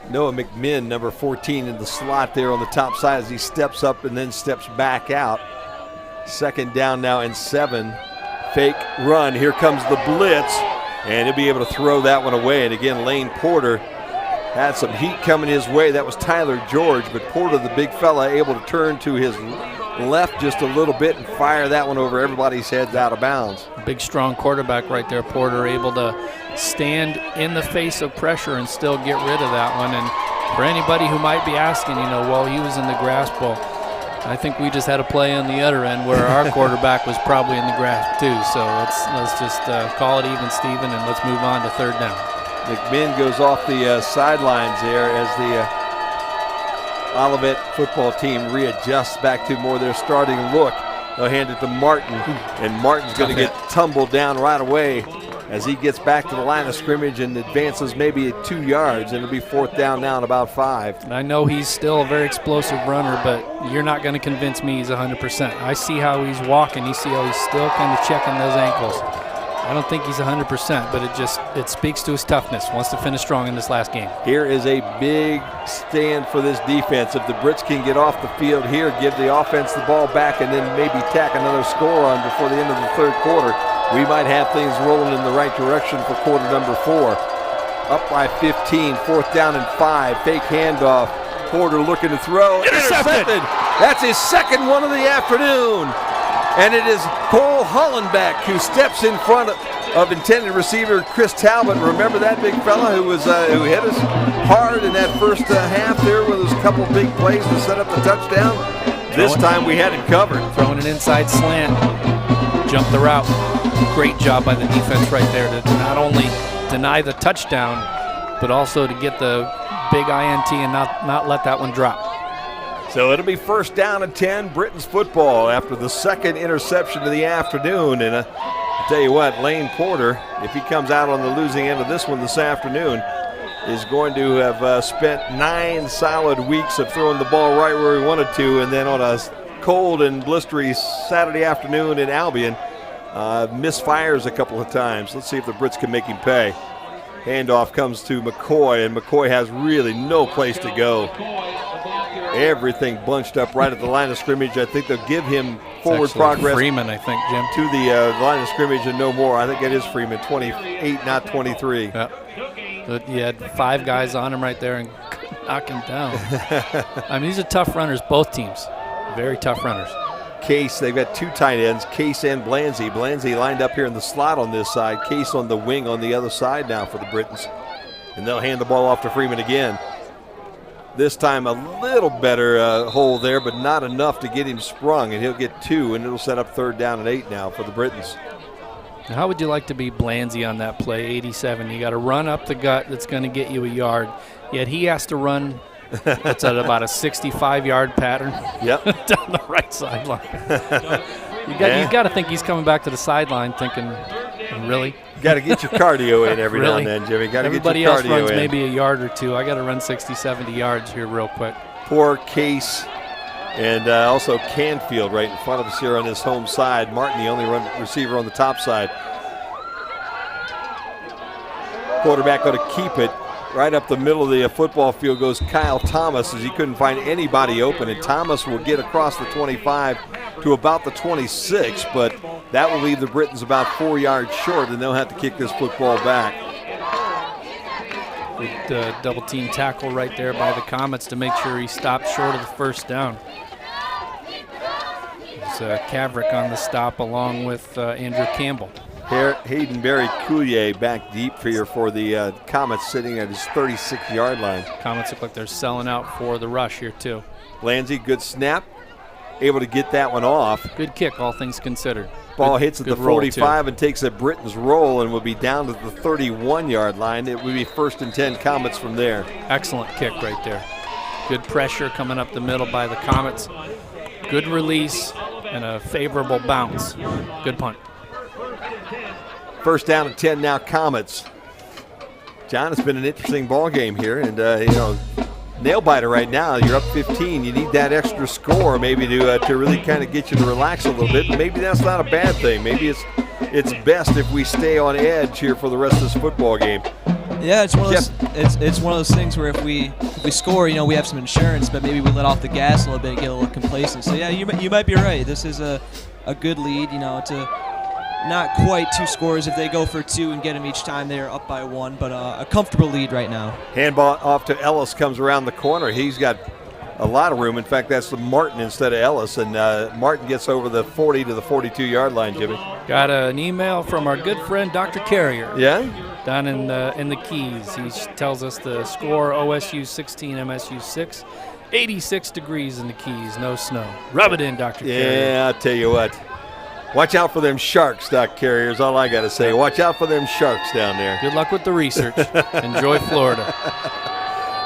Noah McMinn, number 14, in the slot there on the top side as he steps up and then steps back out. Second down now and 7. Fake run. Here comes the blitz, and he'll be able to throw that one away. And again, Lane Porter had some heat coming his way. That was Tyler George, but Porter, the big fella, able to turn to his left just a little bit and fire that one over everybody's heads out of bounds. Big, strong quarterback right there, Porter, able to stand in the face of pressure and still get rid of that one. And for anybody who might be asking, well, he was in the grass. Well, I think we just had a play on the other end where our quarterback was probably in the grass too. So let's just call it even, Steven, and let's move on to third down. McMinn goes off the sidelines there as the Olivet football team readjusts back to more their starting look. They'll hand it to Martin, and Martin's going to get tumbled down right away as he gets back to the line of scrimmage and advances maybe at 2 yards. It'll be fourth down now and about 5. And I know he's still a very explosive runner, but you're not going to convince me he's 100%. I see how he's walking. You see how he's still kind of checking those ankles. I don't think he's 100%, but it speaks to his toughness. Wants to finish strong in this last game. Here is a big stand for this defense. If the Brits can get off the field here, give the offense the ball back, and then maybe tack another score on before the end of the third quarter, we might have things rolling in the right direction for quarter number 4. Up by 15, fourth down and 5. Fake handoff. Porter looking to throw. Intercepted! That's his second one of the afternoon. And it is Cole Hollenbeck who steps in front of intended receiver Chris Talbot. Remember that big fella who hit us hard in that first half there with those couple big plays to set up the touchdown? This time we had it covered. Throwing an inside slant, jump the route. Great job by the defense right there to not only deny the touchdown, but also to get the big INT and not let that one drop. So it'll be first down and 10, Britain's football after the second interception of the afternoon. And I'll tell you what, Lane Porter, if he comes out on the losing end of this one this afternoon, is going to have spent 9 solid weeks of throwing the ball right where he wanted to, and then on a cold and blistery Saturday afternoon in Albion, misfires a couple of times. Let's see if the Brits can make him pay. Handoff comes to McCoy, and McCoy has really no place to go. Everything bunched up right at the line of scrimmage. I think they'll give him forward progress. Freeman, I think, Jim. To the line of scrimmage and no more. I think it is Freeman, 28, not 23. Yeah. But you had 5 guys on him right there and couldn't knock him down. I mean, these are tough runners, both teams. Very tough runners. Case, they've got 2 tight ends, Case and Blanzy. Blanzy lined up here in the slot on this side. Case on the wing on the other side now for the Britons. And they'll hand the ball off to Freeman again. This time a little better hole there, but not enough to get him sprung, and he'll get 2, and it'll set up third down and 8 now for the Britons. Now, how would you like to be Blanzy on that play, 87? You got to run up the gut that's going to get you a yard, yet he has to run that's at about a 65-yard pattern. Yep. Down the right sideline. You got to think he's coming back to the sideline thinking, really? Got to get your cardio in every now and then, Jimmy. Got to get your cardio in. Everybody else runs maybe a yard or 2. I got to run 60, 70 yards here real quick. Poor Case and also Canfield right in front of us here on his home side. Martin, the only receiver on the top side. Quarterback going to keep it. Right up the middle of the football field goes Kyle Thomas as he couldn't find anybody open. And Thomas will get across the 25 to about the 26, but that will leave the Britons about 4 yards short, and they'll have to kick this football back. Good double team tackle right there by the Comets to make sure he stopped short of the first down. Kavrick on the stop along with Andrew Campbell. Hayden Barry Coulier back deep here for the Comets, sitting at his 36-yard line. Comets look like they're selling out for the rush here too. Landsey, good snap, able to get that one off. Good kick, all things considered. Ball hits at the 45 too. and takes a Britain's roll and will be down to the 31-yard line. It will be 1st and 10 Comets from there. Excellent kick right there. Good pressure coming up the middle by the Comets. Good release and a favorable bounce. Good punt. 1st down and 10 now, Comets. John, it's been an interesting ball game here, and nail biter right now. You're up 15. You need that extra score maybe to really kind of get you to relax a little bit. But maybe that's not a bad thing. Maybe it's best if we stay on edge here for the rest of this football game. Yeah, it's one of those. It's one of those things where if we score, we have some insurance, but maybe we let off the gas a little bit and get a little complacent. So yeah, you might be right. This is a good lead. To not quite 2 scores. If they go for 2 and get them each time, they are up by 1, but a comfortable lead right now. Handball off to Ellis, comes around the corner. He's got a lot of room. In fact, that's the Martin instead of Ellis, and Martin gets over the 40 to the 42-yard line, Jimmy. Got an email from our good friend Dr. Carrier. Yeah? Down in the Keys. He tells us the score: OSU 16, MSU 6. 86 degrees in the Keys, no snow. Rub it in, Dr. Carrier. Yeah, I'll tell you what. Watch out for them sharks, Doc Carrier, is all I got to say. Watch out for them sharks down there. Good luck with the research. Enjoy Florida.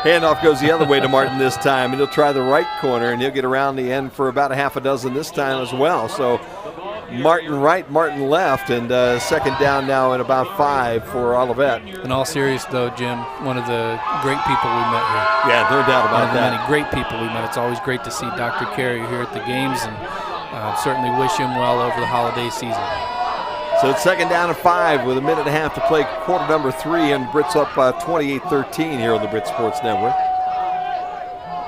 Handoff goes the other way to Martin this time, and he'll try the right corner, and he'll get around the end for about a half a dozen this time as well. So Martin right, Martin left, and 2nd down now at about 5 for Olivet. In all seriousness, though, Jim, one of the great people we met here. Yeah, no doubt about that. One of the many great people we met. It's always great to see Dr. Carrier here at the games, and certainly wish him well over the holiday season. So it's 2nd down and 5 with a minute and a half to play, quarter number 3, and Brits up 28-13 here on the Brit Sports Network.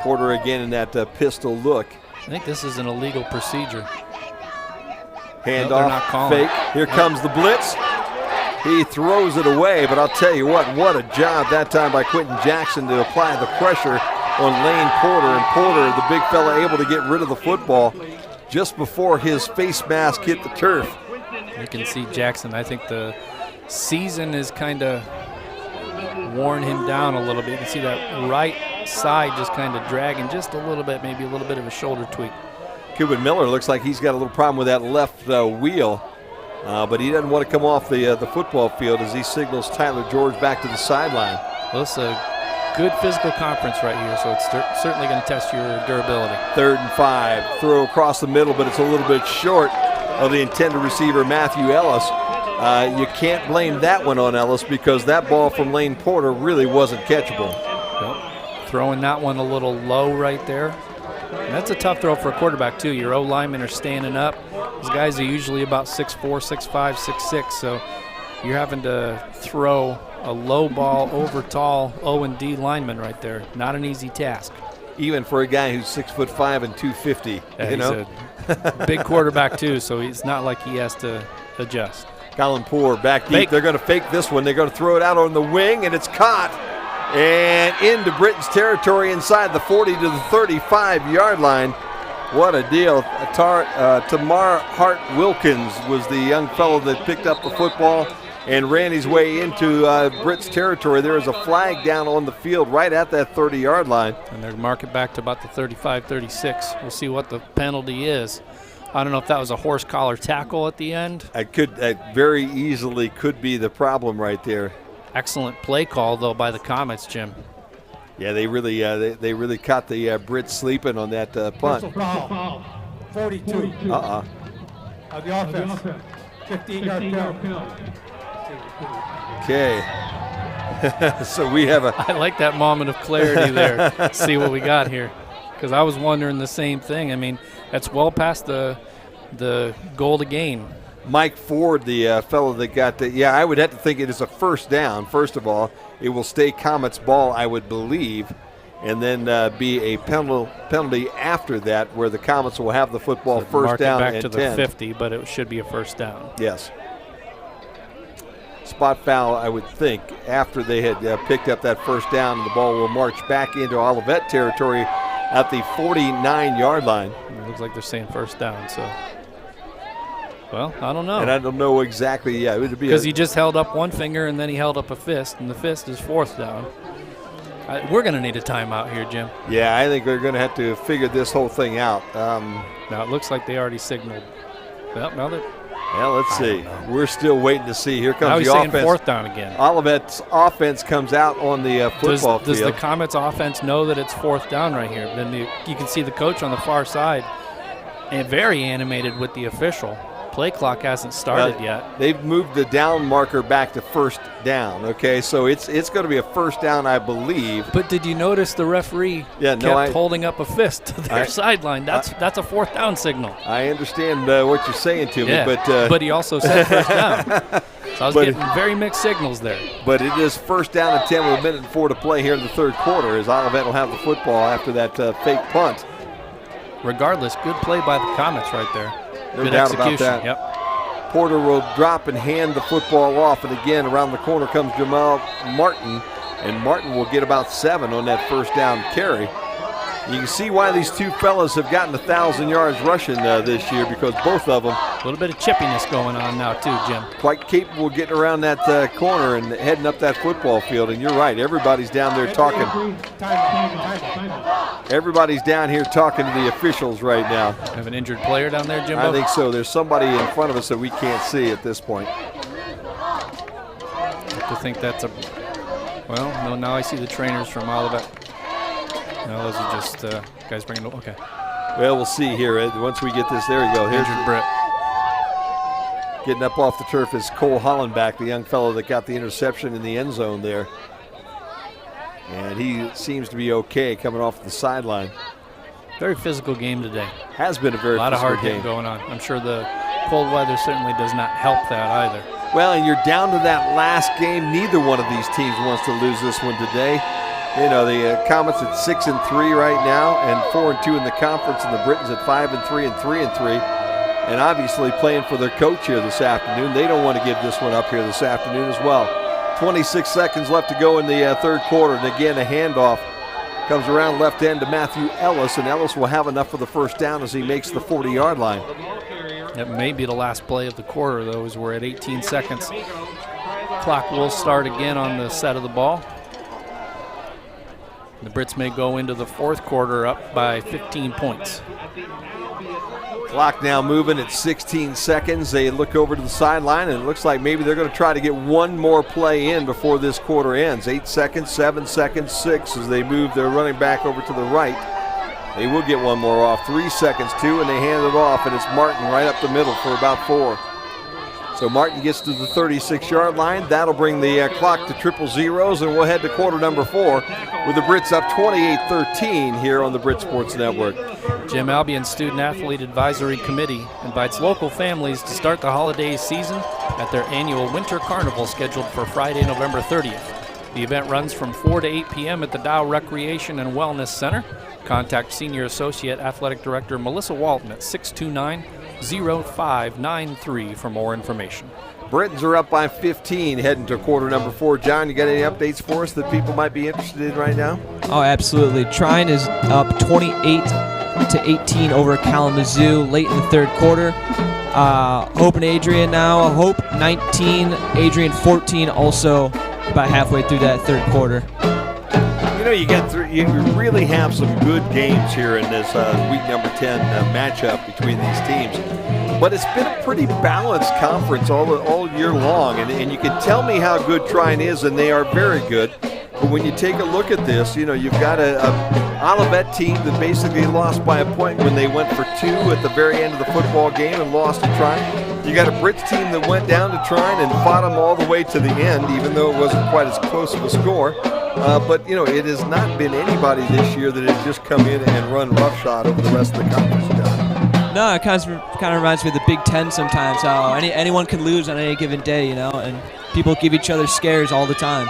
Porter again in that pistol look. I think this is an illegal procedure. Handoff, fake. Here comes the blitz. He throws it away, but I'll tell you what a job that time by Quentin Jackson to apply the pressure on Lane Porter. And Porter, the big fella, able to get rid of the football just before his face mask hit the turf. You can see Jackson. I think the season has kind of worn him down a little bit. You can see that right side just kind of dragging just a little bit, maybe a little bit of a shoulder tweak. Cuban Miller looks like he's got a little problem with that left wheel, but he doesn't want to come off the football field as he signals Tyler George back to the sideline. Well, it's a good physical conference right here, so it's certainly going to test your durability. 3rd and 5. Throw across the middle, but it's a little bit short of the intended receiver, Matthew Ellis. You can't blame that one on Ellis because that ball from Lane Porter really wasn't catchable. Yep. Throwing that one a little low right there. And that's a tough throw for a quarterback, too. Your O-linemen are standing up. These guys are usually about 6'4", 6'5", 6'6", so you're having to throw a low ball over tall O&D lineman right there. Not an easy task. Even for a guy who's 6'5" and 250. Yeah, you know? He's a big quarterback, too, so it's not like he has to adjust. Colin Poore back deep. Fake. They're going to fake this one. They're going to throw it out on the wing, and it's caught. And into Britain's territory inside the 40 to the 35-yard line. What a deal. Tamar Hart Wilkins was the young fellow that picked up the football and ran his way into Britt's territory. There is a flag down on the field right at that 30-yard line. And they're marking back to about the 35-36. We'll see what the penalty is. I don't know if that was a horse collar tackle at the end. It very easily could be the problem right there. Excellent play call, though, by the Comets, Jim. Yeah, they really they really caught the Brits sleeping on that punt. Foul. 42. Uh-uh. Of the offense. 15-yard penalty. Okay. So we have I like that moment of clarity there. See what we got here. Because I was wondering the same thing. I mean, that's well past the goal to gain. Mike Ford, the fellow that got the, I would have to think it is a first down. First of all, it will stay Comets ball, I would believe, and then be a penalty after that where the Comets will have the football So first down back and to 10. the 50, but it should be a first down. Yes. Spot foul, I would think, after they had picked up that first down, and the ball will march back into Olivet territory at the 49-yard line. It looks like they're saying first down, so Well, I don't know. And I don't know exactly, it would be because he just held up one finger and then he held up a fist, and the fist is 4th down. We're going to need a timeout here, Jim. Yeah, I think they're going to have to figure this whole thing out. Now, it looks like they already signaled. Well, let's see. We're still waiting to see. Here comes the offense. Saying 4th down again. Olivet's offense comes out on the football field. Does the Comets offense know that it's 4th down right here? Then you can see the coach on the far side, and very animated with the official. Play clock hasn't started yet. They've moved the down marker back to 1st down, okay? So it's going to be a 1st down, I believe. But did you notice the referee kept holding up a fist to their sideline? That's a 4th down signal. I understand what you're saying to me, but he also said 1st down. So I was getting very mixed signals there. But it is 1st down and 10 with 1:04 to play here in the 3rd quarter as Olivet will have the football after that fake punt. Regardless, good play by the Comets right there. No good doubt execution. about that. Yep. Porter will drop and hand the football off, and again around the corner comes Jamal Martin, and Martin will get about 7 on that 1st down carry. You can see why these two fellas have gotten 1,000 yards rushing this year, because both of them a little bit of chippiness going on now too, Jim. Quite capable of getting around that corner and heading up that football field. And you're right, everybody's down there talking. Everybody's down here talking to the officials right now. Have an injured player down there, Jimbo? I think so. There's somebody in front of us that we can't see at this point. I think that's well, no, now I see the trainers from Olivet. No, those are just guys bringing okay. Well, we'll see here. Once we get this, there you go. Here's injured Britt. Getting up off the turf is Cole Hollenbach, the young fellow that got the interception in the end zone there. And he seems to be okay coming off the sideline. Very physical game today. Has been a very physical game. A lot of hard hitting going on. I'm sure the cold weather certainly does not help that either. Well, and you're down to that last game. Neither one of these teams wants to lose this one today. You know, the Comets at 6-3 right now, and 4-2 in the conference, and the Britons at 5-3 and 3-3. And obviously playing for their coach here this afternoon. They don't want to give this one up here this afternoon as well. 26 seconds left to go in the 3rd quarter. And again, a handoff comes around left end to Matthew Ellis, and Ellis will have enough for the 1st down as he makes the 40-yard line. That may be the last play of the quarter, though, as we're at 18 seconds. Clock will start again on the set of the ball. The Brits may go into the 4th quarter up by 15 points. Clock now moving at 16 seconds. They look over to the sideline, and it looks like maybe they're going to try to get one more play in before this quarter ends. 8 seconds, 7 seconds, 6 as they move their running back over to the right. They will get one more off. 3 seconds, 2, and they hand it off, and it's Martin right up the middle for about 4. So Martin gets to the 36-yard line. That'll bring the clock to triple zeros, and we'll head to quarter number 4 with the Brits up 28-13 here on the Brit Sports Network. Jim, Albion Student Athlete Advisory Committee invites local families to start the holiday season at their annual Winter Carnival scheduled for Friday, November 30th. The event runs from 4 to 8 p.m. at the Dow Recreation and Wellness Center. Contact Senior Associate Athletic Director Melissa Walton at 629-0593 for more information. Britons are up by 15 heading to quarter number 4. John, you got any updates for us that people might be interested in right now? Oh, absolutely. Trine is up 28-18 over Kalamazoo late in the 3rd quarter. Hope and Adrian now. Hope 19, Adrian 14 also about halfway through that 3rd quarter. You know, you really have some good games here in this week number 10 matchup between these teams. But it's been a pretty balanced conference all year long. And you can tell me how good Trine is, and they are very good. But when you take a look at this, you know, you've got a Olivet team that basically lost by a point when they went for 2 at the very end of the football game and lost to Trine. You got a Brits team that went down to Trine and fought them all the way to the end, even though it wasn't quite as close of a score. But, you know, it has not been anybody this year that has just come in and run roughshod over the rest of the conference, John. No, it kind of reminds me of the Big Ten sometimes, how anyone can lose on any given day, you know, and people give each other scares all the time.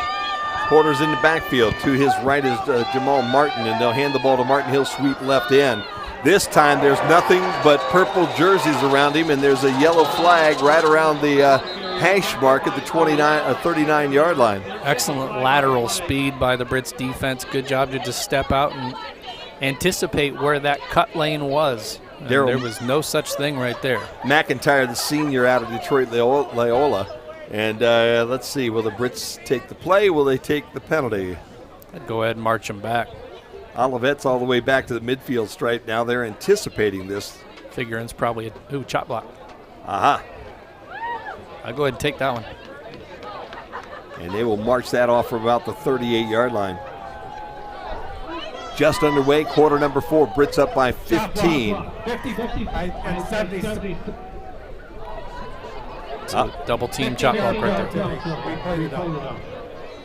Porter's in the backfield. To his right is Jamal Martin, and they'll hand the ball to Martin. He'll sweep left end. This time there's nothing but purple jerseys around him, and there's a yellow flag right around the hash mark at the 39-yard line. Excellent lateral speed by the Brits defense. Good job to just step out and anticipate where that cut lane was. And there was no such thing right there. McIntyre, the senior out of Detroit Loyola. And let's see, will the Brits take the play? Will they take the penalty? I'd go ahead and march them back. Olivet's all the way back to the midfield stripe now. They're anticipating this. Figuring it's probably a chop block. Aha. I'll go ahead and take that one. And they will march that off from about the 38-yard line. Just underway, quarter number 4. Brits up by 15. 50 and 70. So double team chop block right there.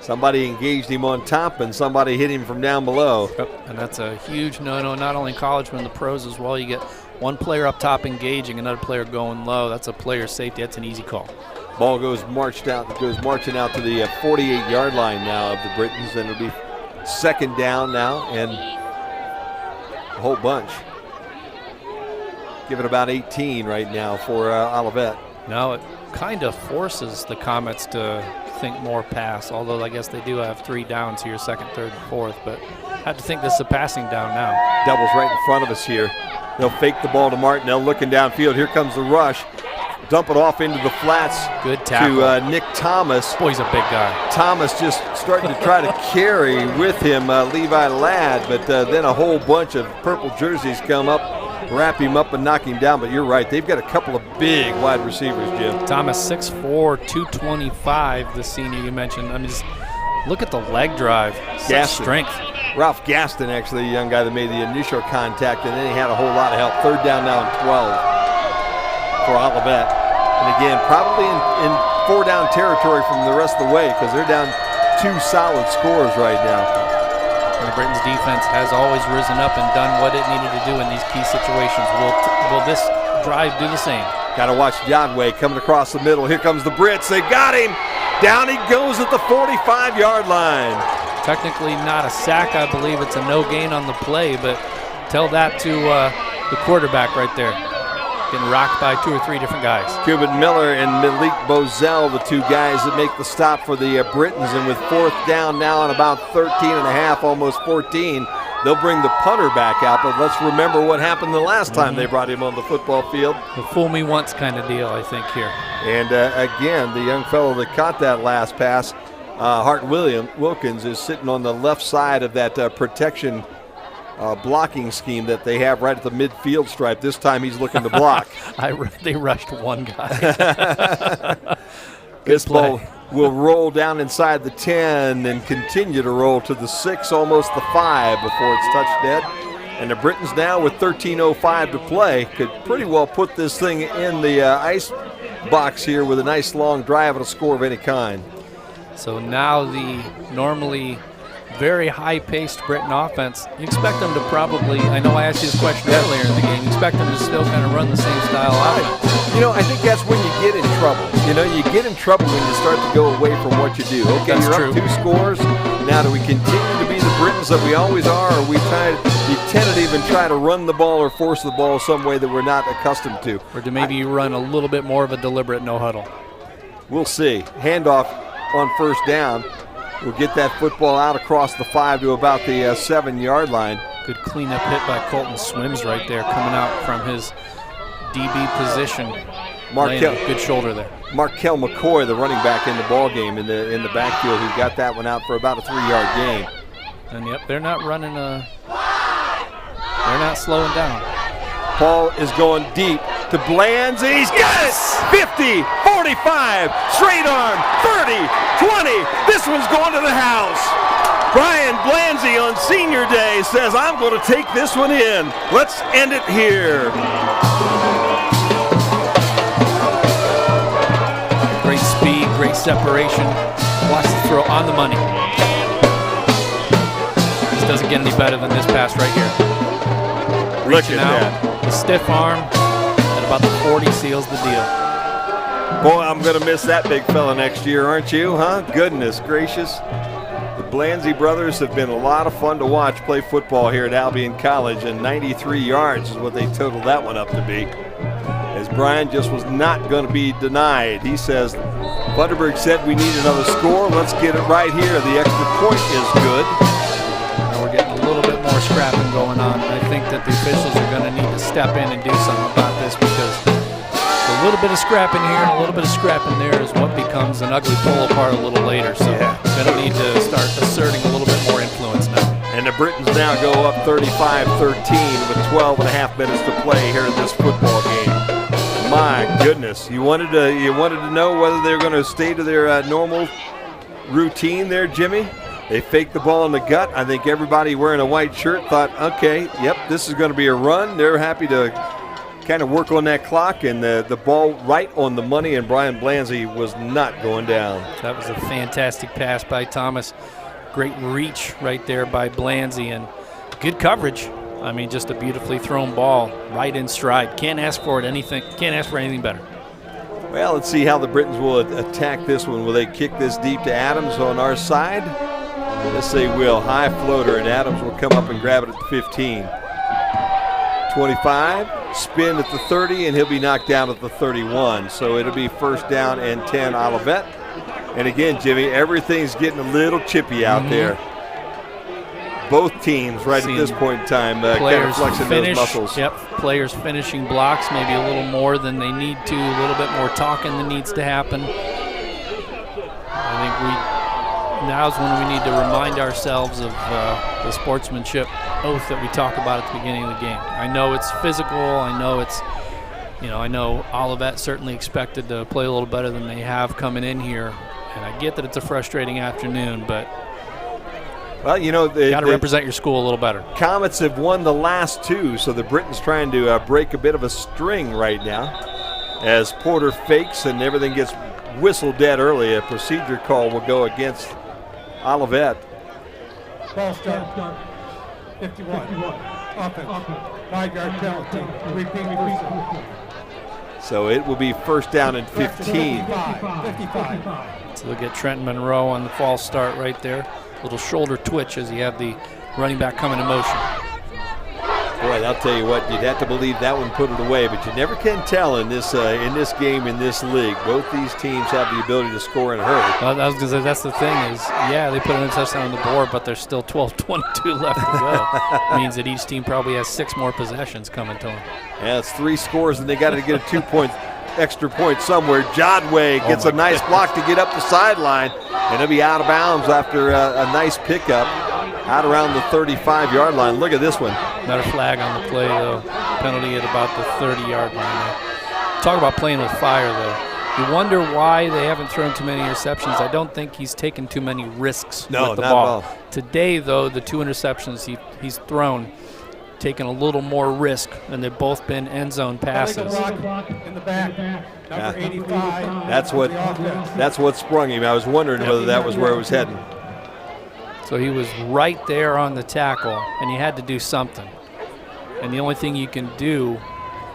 Somebody engaged him on top and somebody hit him from down below. Yep. And that's a huge no-no, not only in college but in the pros as well. You get one player up top engaging, another player going low. That's a player safety. That's an easy call. Ball goes marching out to the 48-yard line now of the Britons, and it'll be second down now and a whole bunch. Give it about 18 right now for Olivet. Now it kind of forces the Comets to think more pass, although I guess they do have 3 downs here, second, third, and fourth, but I have to think this is a passing down now. Devils right in front of us here. They'll fake the ball to Martinell, looking downfield. Here comes the rush. Dump it off into the flats. Good tackle. To Nick Thomas. Boy, he's a big guy. Thomas just starting to try to carry with him Levi Ladd, but then a whole bunch of purple jerseys come up, wrap him up and knock him down. But you're right, they've got a couple of big wide receivers, Jim. Thomas 6'4", 225, the senior you mentioned. I mean, just look at the leg drive. Such strength. Ralph Gaston, actually, the young guy that made the initial contact, and then he had a whole lot of help. Third down now and 12 for Olivet. And again, probably in 4-down territory from the rest of the way because they're down 2 solid scores right now. And the Britons defense has always risen up and done what it needed to do in these key situations. Will this drive do the same? Got to watch Jodway coming across the middle. Here comes the Brits. They got him. Down he goes at the 45-yard line. Technically not a sack, I believe. It's a no gain on the play, but tell that to the quarterback right there. Getting rocked by 2 or 3 different guys. Cuban Miller and Malik Bozell, the 2 guys that make the stop for the Britons. And with 4th down now and about 13 and a half, almost 14, they'll bring the punter back out. But let's remember what happened the last time they brought him on the football field. The fool me once kind of deal, I think, here. And again, the young fellow that caught that last pass, Hart Wilkins, is sitting on the left side of that protection blocking scheme that they have right at the midfield stripe. This time he's looking to block. They rushed one guy. This ball will roll down inside the 10 and continue to roll to the 6, almost the 5 before it's touched dead. And the Britons now with 13:05 to play could pretty well put this thing in the ice box here with a nice long drive and a score of any kind. So now the normally very high-paced Britain offense, you expect them to probably, I know I asked you this question earlier in the game, you expect them to still kind of run the same style offense. You know, I think that's when you get in trouble. You know, you get in trouble when you start to go away from what you do. Okay, that's you're up 2 scores. Now, do we continue to be the Britons that we always are, or we try to be tentative and try to run the ball or force the ball some way that we're not accustomed to? Or do maybe you run a little bit more of a deliberate no-huddle? We'll see. Handoff on 1st down. We'll get that football out across the 5 to about the 7-yard line. Good cleanup hit by Colton Swims right there, coming out from his DB position. Good shoulder there. Markel McCoy, the running back in the ball game in the backfield, who got that one out for about a 3-yard gain. And yep, they're not running they're not slowing down. Paul is going deep to Blands. He's got it! 50, 45, straight arm, 30, 20. This one's going to the house. Brian Blandsey on senior day says, I'm going to take this one in. Let's end it here. Great speed, great separation. Watch the throw on the money. This doesn't get any better than this pass right here. Reaching out. The stiff arm at about the 40 seals the deal. Boy, I'm going to miss that big fella next year, aren't you, huh? Goodness gracious. The Blandsey brothers have been a lot of fun to watch play football here at Albion College, and 93 yards is what they totaled that one up to be. As Brian just was not going to be denied. He says, Bundaberg said we need another score. Let's get it right here. The extra point is good. Now we're getting a little bit more scrapping going on. think that the officials are going to need to step in and do something about this, because a little bit of scrap in here and a little bit of scrap in there is what becomes an ugly pull apart a little later. So going to need to start asserting a little bit more influence now. And the Britons now go up 35-13 with 12 and a half minutes to play here in this football game. My goodness, you wanted to know whether they're going to stay to their normal routine there, Jimmy. They faked the ball in the gut. I think everybody wearing a white shirt thought, okay, yep, this is going to be a run. They're happy to kind of work on that clock, and the ball right on the money, and Brian Blanzy was not going down. That was a fantastic pass by Thomas. Great reach right there by Blanzy, and good coverage. I mean, just a beautifully thrown ball right in stride. Can't ask for anything better. Well, let's see how the Britons will attack this one. Will they kick this deep to Adams on our side? Yes, they will. High floater, and Adams will come up and grab it at the 15. 25, spin at the 30, and he'll be knocked down at the 31. So it'll be first down and 10 Olivet. And again, Jimmy, everything's getting a little chippy out there. Both teams right at this point in time kind of flexing those muscles. Yep, players finishing blocks maybe a little more than they need to, a little bit more talking that needs to happen. I think now's when we need to remind ourselves of the sportsmanship oath that we talk about at the beginning of the game. I know it's physical. I know it's, I know Olivet certainly expected to play a little better than they have coming in here, and I get that it's a frustrating afternoon, but well, you got to represent your school a little better. Comets have won the last two, so the Britons trying to break a bit of a string right now as Porter fakes and everything gets whistled dead early. A procedure call will go against Olivet. Ball start. 51. Offense. 5-yard penalty. Repeat. So it will be first down and 15. 55. So they'll get Trenton Monroe on the false start right there. Little shoulder twitch as you have the running back coming in motion. Boy, I'll tell you what, you'd have to believe that one put it away, but you never can tell in this game, in this league. Both these teams have the ability to score in a hurry. Well, I was going to say, that's the thing is, they put an touchdown on the board, but there's still 12:22 left to go. Means that each team probably has 6 more possessions coming to them. Yeah, it's 3 scores, and they got to get a 2-point extra point somewhere. Jodway gets a nice block to get up the sideline, and he'll be out of bounds after a nice pickup out around the 35-yard line. Look at this one. Another flag on the play, though. Penalty at about the 30-yard line there. Talk about playing with fire, though. You wonder why they haven't thrown too many interceptions. I don't think he's taken too many risks with the ball. Today, though, the 2 interceptions he's thrown, taken a little more risk, and they've both been end zone passes. In the back, number 85. That's what sprung him. I was wondering whether that was where it was heading. So he was right there on the tackle, and he had to do something. And the only thing you can do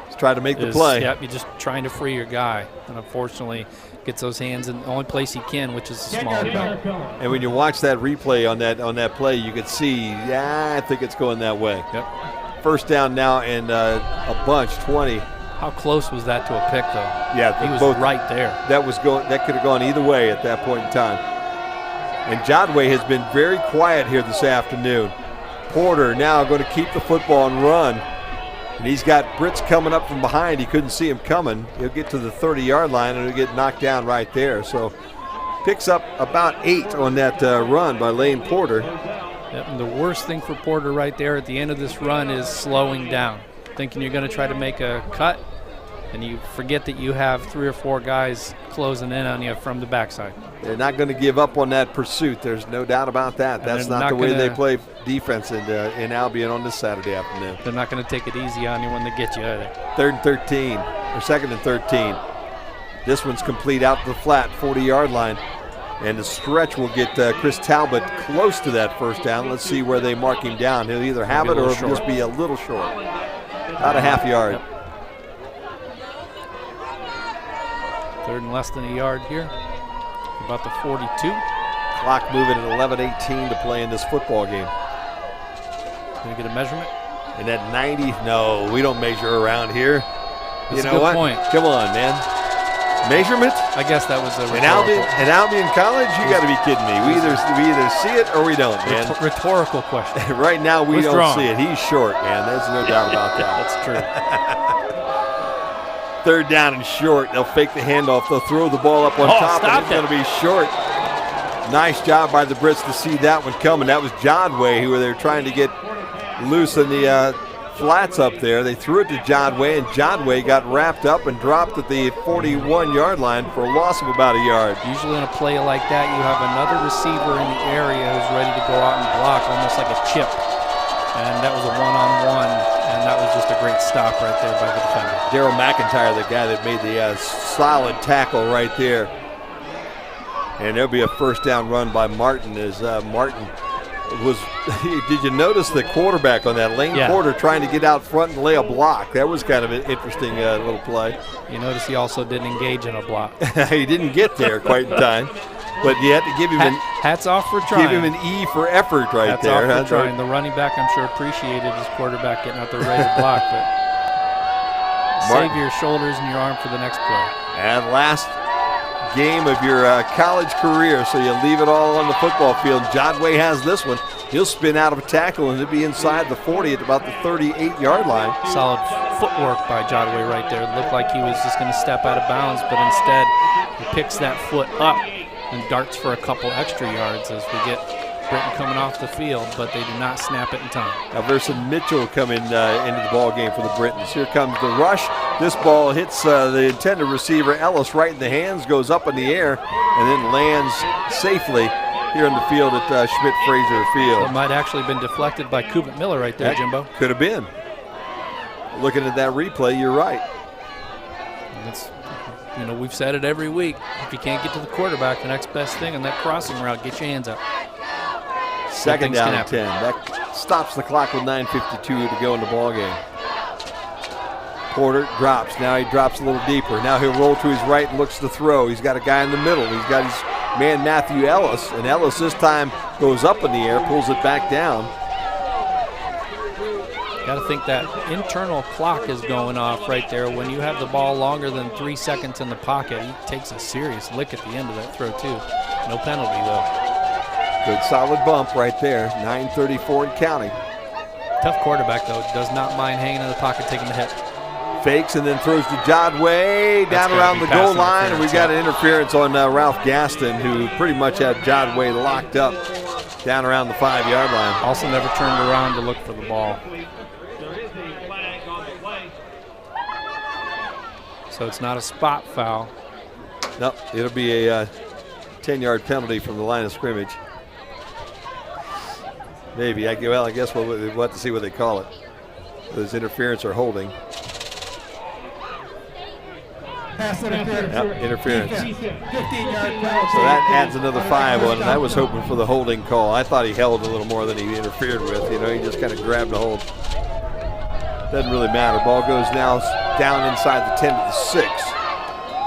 is try to make the play. Yep, you're just trying to free your guy. And unfortunately, gets those hands in the only place he can, which is the small belt. And when you watch that replay on that play, you could see, I think it's going that way. Yep. First down now and a bunch, 20. How close was that to a pick, though? Yeah, he was right there. That could have gone either way at that point in time. And Jodway has been very quiet here this afternoon. Porter now going to keep the football and run. And he's got Brits coming up from behind. He couldn't see him coming. He'll get to the 30-yard line and he'll get knocked down right there. So picks up about 8 on that run by Lane Porter. Yep, and the worst thing for Porter right there at the end of this run is slowing down. Thinking you're going to try to make a cut, and you forget that you have 3 or 4 guys closing in on you from the backside. They're not going to give up on that pursuit. There's no doubt about that. That's not the way they play defense in Albion on this Saturday afternoon. They're not going to take it easy on you when they get you either. 3rd and 13, or 2nd and 13. This one's complete out to the flat 40-yard line. And the stretch will get Chris Talbot close to that first down. Let's see where they mark him down. He'll either have it or it'll just be a little short. About a half yard. Yep. 3rd and less than a yard here. About the 42. Clock moving at 11:18 to play in this football game. Going to get a measurement? And at 90, no, we don't measure around here. That's a good point. Come on, man. Measurement? I guess that was a In Albion College? You got to be kidding me. We either see it or we don't, man. Rhetorical question. Right now we don't Withdrawn. see it. He's short, man. There's no doubt about that. That's true. Third down and short. They'll fake the handoff. They'll throw the ball up on top, and it's going to be short. Nice job by the Brits to see that one coming. That was Jodway who they were trying to get loose in the flats up there. They threw it to Jodway, and Jodway got wrapped up and dropped at the 41-yard line for a loss of about a yard. Usually in a play like that, you have another receiver in the area who's ready to go out and block, almost like a chip. And that was a one-on-one, and that was just a great stop right there by the defender. Daryl McIntyre, the guy that made the solid tackle right there. And there'll be a first down run by Martin as Martin was, did you notice the quarterback on that lane quarter trying to get out front and lay a block? That was kind of an interesting little play. You notice he also didn't engage in a block. He didn't get there quite in time, but you had to give him hats off for trying. Give him an E for effort right hats there. Off for trying. The running back, I'm sure, appreciated his quarterback getting out there ready to block, but save your shoulders and your arm for the next play. And last game of your college career, so you leave it all on the football field. Jodway has this one. He'll spin out of a tackle and he'll be inside the 40 at about the 38-yard line. Solid footwork by Jodway right there. It looked like he was just going to step out of bounds, but instead he picks that foot up and darts for a couple extra yards as we get Britton coming off the field, but they do not snap it in time. Now Verson Mitchell coming into the ball game for the Britons. Here comes the rush. This ball hits the intended receiver Ellis right in the hands, goes up in the air, and then lands safely here in the field at Schmidt-Fraser Field. It might actually have been deflected by Kuvit Miller right there, Jimbo. Could have been. Looking at that replay, you're right. It's, we've said it every week. If you can't get to the quarterback, the next best thing on that crossing route, get your hands up. Second down and 10. That stops the clock with 9:52 to go in the ball game. Porter drops. Now he drops a little deeper. Now he'll roll to his right and looks to throw. He's got a guy in the middle. He's got his man Matthew Ellis, and Ellis this time goes up in the air, pulls it back down. Got to think that internal clock is going off right there. When you have the ball longer than 3 seconds in the pocket, he takes a serious lick at the end of that throw too. No penalty though. Good solid bump right there. 9:34 and counting. Tough quarterback though. Does not mind hanging in the pocket, taking the hit. Fakes and then throws to Jodway down around the goal line, and we've got an interference on Ralph Gaston, who pretty much had Jodway locked up down around the 5-yard line. Also never turned around to look for the ball. So it's not a spot foul. No, it'll be a 10-yard penalty from the line of scrimmage. Maybe. I guess we'll have to see what they call it. There's interference or holding. Pass interference. Yep, interference. 15-yard penalty. So that adds another 5 on, and I was hoping for the holding call. I thought he held a little more than he interfered with. He just kind of grabbed a hold. Doesn't really matter. Ball goes now down inside the 10 to the 6.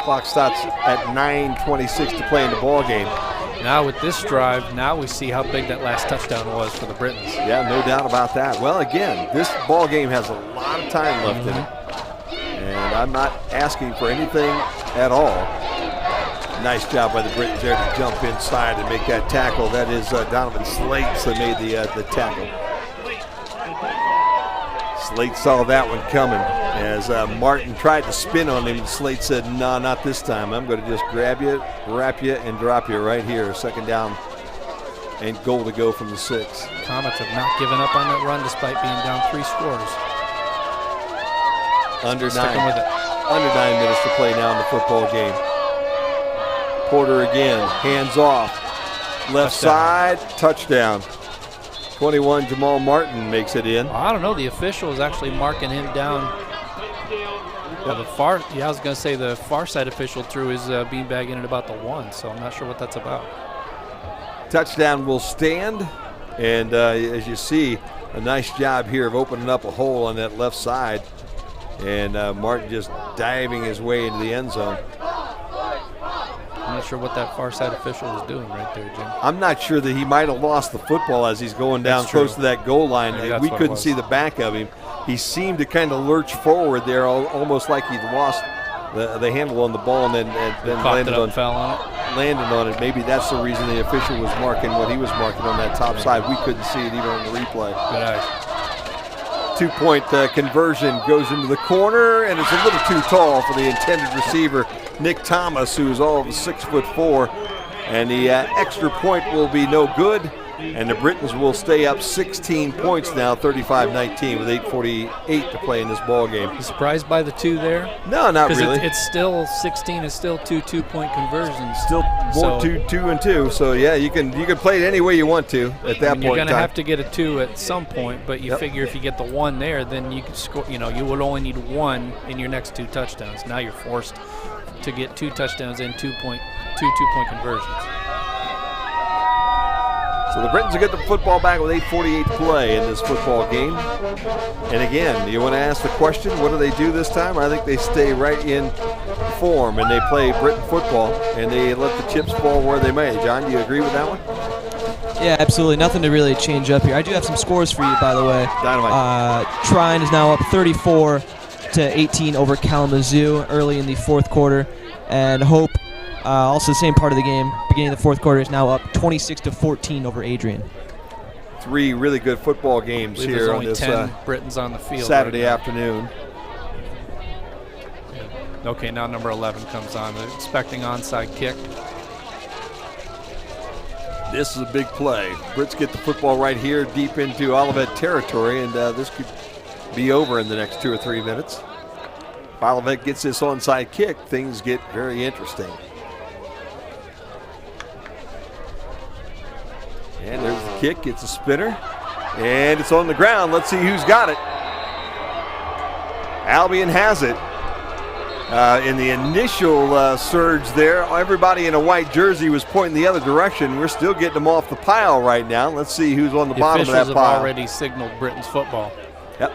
Clock stops at 9:26 to play in the ball game. Now with this drive, now we see how big that last touchdown was for the Britons. Yeah, no doubt about that. Well, again, this ball game has a lot of time left in it, and I'm not asking for anything at all. Nice job by the Britons there to jump inside and make that tackle. That is Donovan Slates that made the tackle. Slate saw that one coming as Martin tried to spin on him. Slate said, "No, not this time. I'm going to just grab you, wrap you, and drop you right here." Second down and goal to go from the 6. Comets have not given up on that run despite being down 3 scores. Under Sticking with it. 9 minutes to play now in the football game. Porter again, hands off. Left side, touchdown. 21, Jamal Martin makes it in. I don't know. The official is actually marking him down. Well, I was going to say the far side official threw his beanbag in at about the 1, so I'm not sure what that's about. Touchdown will stand, and as you see, a nice job here of opening up a hole on that left side, and Martin just diving his way into the end zone. I'm not sure what that far side official was doing right there, Jim. I'm not sure that he might have lost the football as he's going down close to that goal line. We couldn't see the back of him. He seemed to kind of lurch forward there, almost like he'd lost the handle on the ball and then landed on it. Maybe that's the reason the official was marking what he was marking on that top side. We couldn't see it even on the replay. Good eye. 2-point conversion goes into the corner, and it's a little too tall for the intended receiver, Nick Thomas, who's all of 6'4", and the extra point will be no good. And the Britons will stay up 16 points now, 35-19, with 8:48 to play in this ball game. You surprised by the 2 there? No, not really. It's still 16 is still 2 2-point conversions. Still more 2 and 2. So yeah, you can play it any way you want to at that point. You're going to have to get a 2 at some point, but you figure if you get the 1 there, then you can score. You would only need 1 in your next 2 touchdowns. Now you're forced to get 2 touchdowns and 2 2-point conversions. So the Britons will get the football back with 8:48 to play in this football game. And again, you want to ask the question, what do they do this time? I think they stay right in form and they play Briton football and they let the chips fall where they may. John, do you agree with that one? Yeah, absolutely. Nothing to really change up here. I do have some scores for you, by the way. Dynamite. Trine is now up 34-18 over Kalamazoo early in the fourth quarter. And Hope, also the same part of the game, beginning of the fourth quarter, is now up 26-14 over Adrian. 3 really good football games here on this 10 Britons on the field Saturday afternoon. Okay, now number 11 comes on. They're expecting onside kick. This is a big play. Brits get the football right here deep into Olivet territory, and this could be over in the next 2 or 3 minutes. If Olivet gets this onside kick, things get very interesting. And there's the kick, it's a spinner, and it's on the ground. Let's see who's got it. Albion has it. In the initial surge there, everybody in a white jersey was pointing the other direction. We're still getting them off the pile right now. Let's see who's on the bottom of that pile. The officials have already signaled Britain's football. Yep.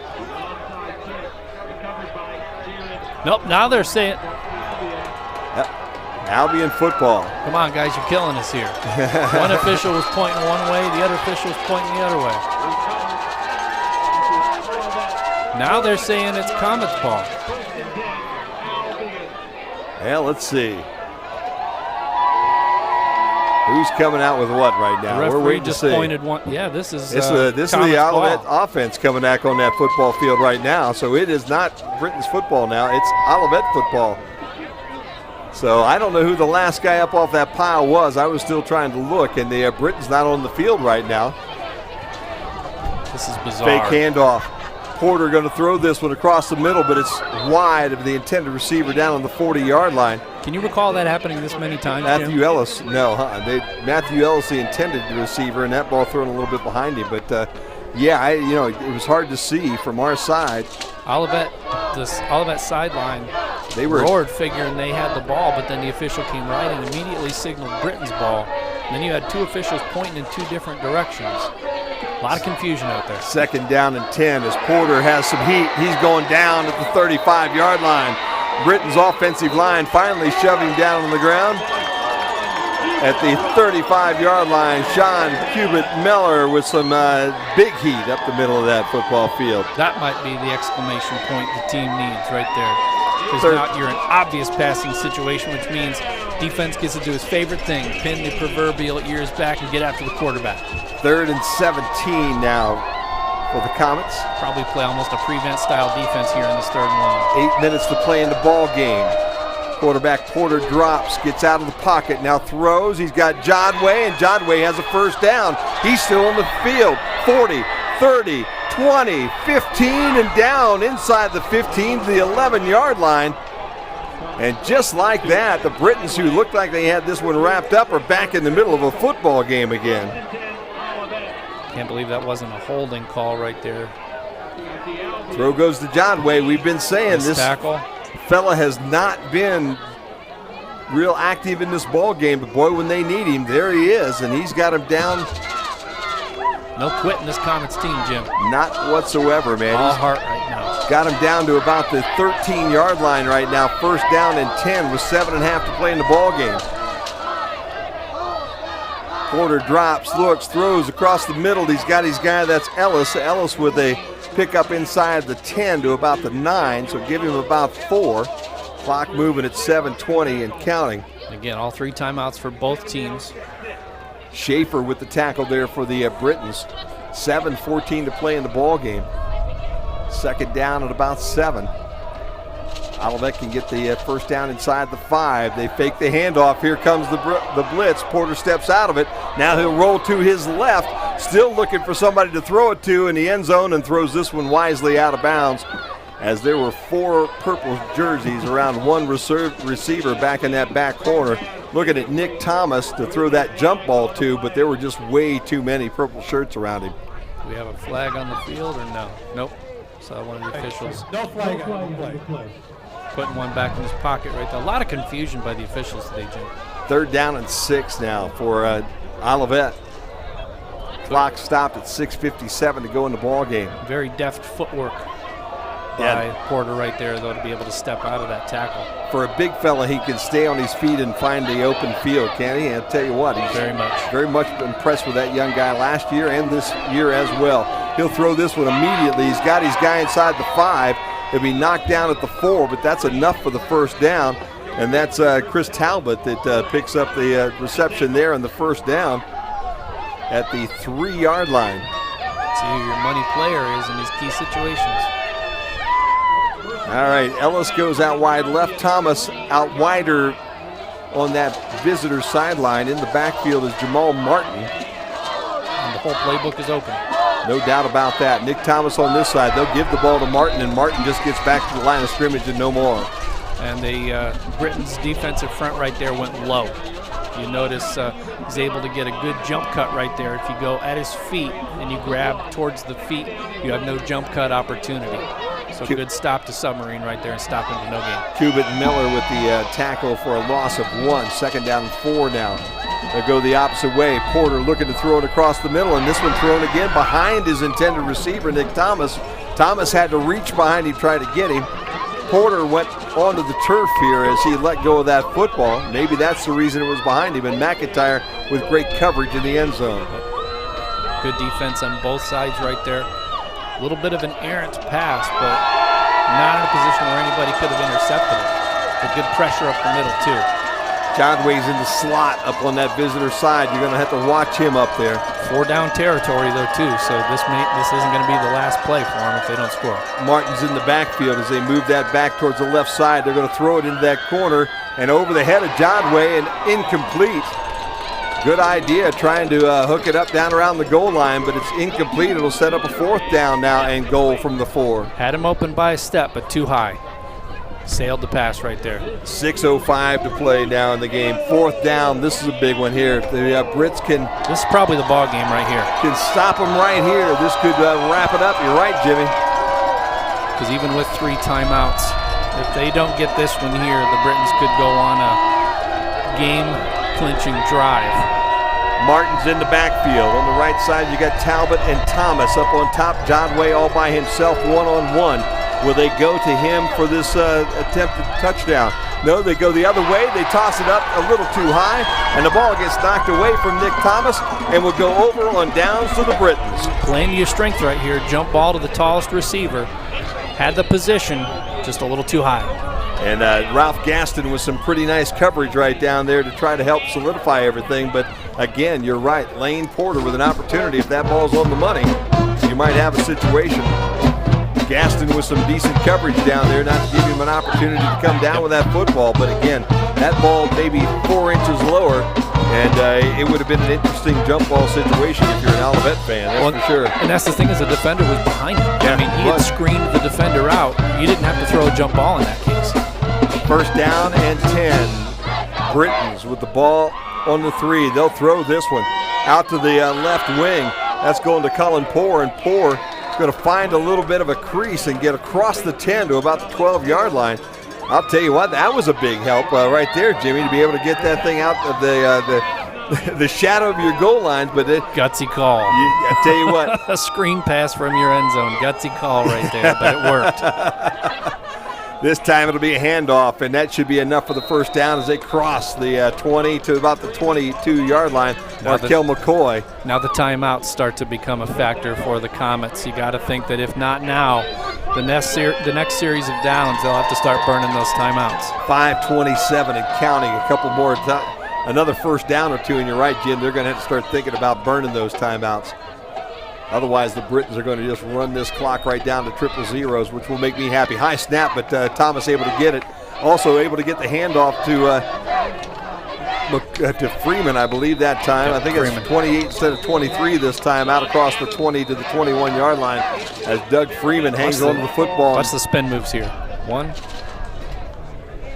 Nope, now they're saying. Yep. Albion football. Come on, guys, you're killing us here. One official was pointing one way, the other official was pointing the other way. Now they're saying it's Comet's ball. Yeah, let's see. Who's coming out with what right now? The referee We're waiting just to see. pointed one. Yeah, this is the Olivet offense coming back on that football field right now. So it is not Britain's football now. It's Olivet football. So I don't know who the last guy up off that pile was. I was still trying to look, and the Britain's not on the field right now. This is bizarre. Fake handoff. Porter going to throw this one across the middle, but it's wide of the intended receiver down on the 40-yard line. Can you recall that happening this many times? Matthew Ellis, no, Matthew Ellis, the intended receiver, and that ball thrown a little bit behind him. But yeah, it was hard to see from our side. Olivet sideline. They were roared, figuring they had the ball, but then the official came right and immediately signaled Britain's ball. And then you had 2 officials pointing in 2 different directions. A lot of confusion out there. 2nd down and 10 as Porter has some heat. He's going down at the 35-yard line. Britain's offensive line finally shoving him down on the ground. At the 35-yard line, Sean Cubitt-Meller with some big heat up the middle of that football field. That might be the exclamation point the team needs right there. Because now you're in obvious passing situation, which means defense gets to do his favorite thing, pin the proverbial ears back and get after the quarterback. 3rd and 17 now for the Comets. Probably play almost a prevent-style defense here in this 3rd and 1. 8 minutes to play in the ball game. Quarterback Porter drops, gets out of the pocket, now throws. He's got Jodway, and Jodway has a 1st down. He's still on the field. 40, 30, 20, 15, and down inside the 15 to the 11-yard line. And just like that, the Britons, who looked like they had this one wrapped up, are back in the middle of a football game again. Can't believe that wasn't a holding call right there. Throw goes to Jodway. We've been saying this tackle. Fella has not been real active in this ball game, but boy, when they need him, there he is, and he's got him down. No quitting this Comets team, Jim. Not whatsoever, man. All heart right now. Got him down to about the 13-yard line right now. 1st down and 10 with 7.5 to play in the ball game. Porter drops, looks, throws across the middle. He's got his guy, that's Ellis. Ellis with a pickup inside the 10 to about the 9, so give him about 4. Clock moving at 7:20 and counting. Again, all 3 timeouts for both teams. Schaefer with the tackle there for the Britons. 7:14 to play in the ball game. Second down at about 7. Olivet can get the first down inside the 5. They fake the handoff. Here comes the blitz. Porter steps out of it. Now he'll roll to his left, still looking for somebody to throw it to in the end zone, and throws this one wisely out of bounds, as there were 4 purple jerseys around 1 receiver back in that back corner. Looking at Nick Thomas to throw that jump ball to, but there were just way too many purple shirts around him. Do we have a flag on the field or no? Nope. Saw one of the officials No flag on the play. putting one back in his pocket right there. A lot of confusion by the officials today, Jim. 3rd down and 6 now for Olivet. Clock stopped at 6:57 to go in the ball game. Very deft footwork by Porter right there, though, to be able to step out of that tackle. For a big fella, he can stay on his feet and find the open field, can't he? I'll tell you what, he's very much impressed with that young guy last year and this year as well. He'll throw this one immediately. He's got his guy inside the 5. He'll be knocked down at the 4, but that's enough for the first down. And that's Chris Talbot that picks up the reception there on the first down at the 3-yard line. See who your money player is in these key situations. All right, Ellis goes out wide left. Thomas out wider on that visitor sideline. In the backfield is Jamal Martin. And the whole playbook is open. No doubt about that. Nick Thomas on this side. They'll give the ball to Martin, and Martin just gets back to the line of scrimmage and no more. And the Britain's defensive front right there went low. You notice he's able to get a good jump cut right there. If you go at his feet and you grab towards the feet, you have no jump cut opportunity. So good stop to Submarine right there and stop him to no gain. Cubitt Miller with the tackle for a loss of 1. 2nd down and 4 now. They go the opposite way. Porter looking to throw it across the middle, and this one thrown again behind his intended receiver, Nick Thomas. Thomas had to reach behind him, try to get him. Porter went onto the turf here as he let go of that football. Maybe that's the reason it was behind him. And McIntyre with great coverage in the end zone. Good defense on both sides right there. A little bit of an errant pass, but not in a position where anybody could have intercepted it. But good pressure up the middle, too. Jodway's in the slot up on that visitor side. You're going to have to watch him up there. 4-down territory, though, too, so this isn't going to be the last play for them if they don't score. Martin's in the backfield as they move that back towards the left side. They're going to throw it into that corner and over the head of Jodway, and incomplete. Good idea trying to hook it up down around the goal line, but it's incomplete. It'll set up a 4th down now and goal from the 4. Had him open by a step, but too high. Sailed the pass right there. 6:05 to play now in the game. 4th down. This is a big one here. If the Brits can... This is probably the ball game right here. Can stop them right here. This could wrap it up. You're right, Jimmy. Because even with 3 timeouts, if they don't get this one here, the Britons could go on a game-clinching drive. Martin's in the backfield. On the right side, you got Talbot and Thomas up on top. Jodway all by himself, one-on-one. Will they go to him for this attempted touchdown? No, they go the other way. They toss it up a little too high, and the ball gets knocked away from Nick Thomas and will go over on downs to the Britons. Playing to your strength right here. Jump ball to the tallest receiver. Had the position, just a little too high. And Ralph Gaston with some pretty nice coverage right down there to try to help solidify everything. But again, you're right. Lane Porter with an opportunity. If that ball's on the money, you might have a situation. Gaston with some decent coverage down there, not to give him an opportunity to come down with that football. But again, that ball maybe 4 inches lower, and it would have been an interesting jump ball situation if you're an Olivet fan, that's for sure. And that's the thing, is the defender was behind him. Yeah, I mean, he had screened the defender out. You didn't have to throw a jump ball in that case. 1st down and 10. Britons with the ball on the 3. They'll throw this one out to the left wing. That's going to Cullen Poore, and Poore going to find a little bit of a crease and get across the 10 to about the 12-yard line. I'll tell you what, that was a big help right there, Jimmy, to be able to get that thing out of the shadow of your goal line. But gutsy call. I tell you what, a screen pass from your end zone, gutsy call right there, but it worked. This time it'll be a handoff, and that should be enough for the first down as they cross the 20 to about the 22-yard line. Markel McCoy. Now the timeouts start to become a factor for the Comets. You got to think that if not now, the next series of downs, they'll have to start burning those timeouts. 5:27 and counting. A couple more, another first down or two, and you're right, Jim. They're going to have to start thinking about burning those timeouts. Otherwise, the Britons are going to just run this clock right down to triple zeros, which will make me happy. High snap, but Thomas able to get it. Also able to get the handoff to Freeman, I believe, that time. I think it's 28 instead of 23 this time, out across the 20 to the 21-yard line as Doug Freeman hangs on to the football. Watch the spin moves here. 1,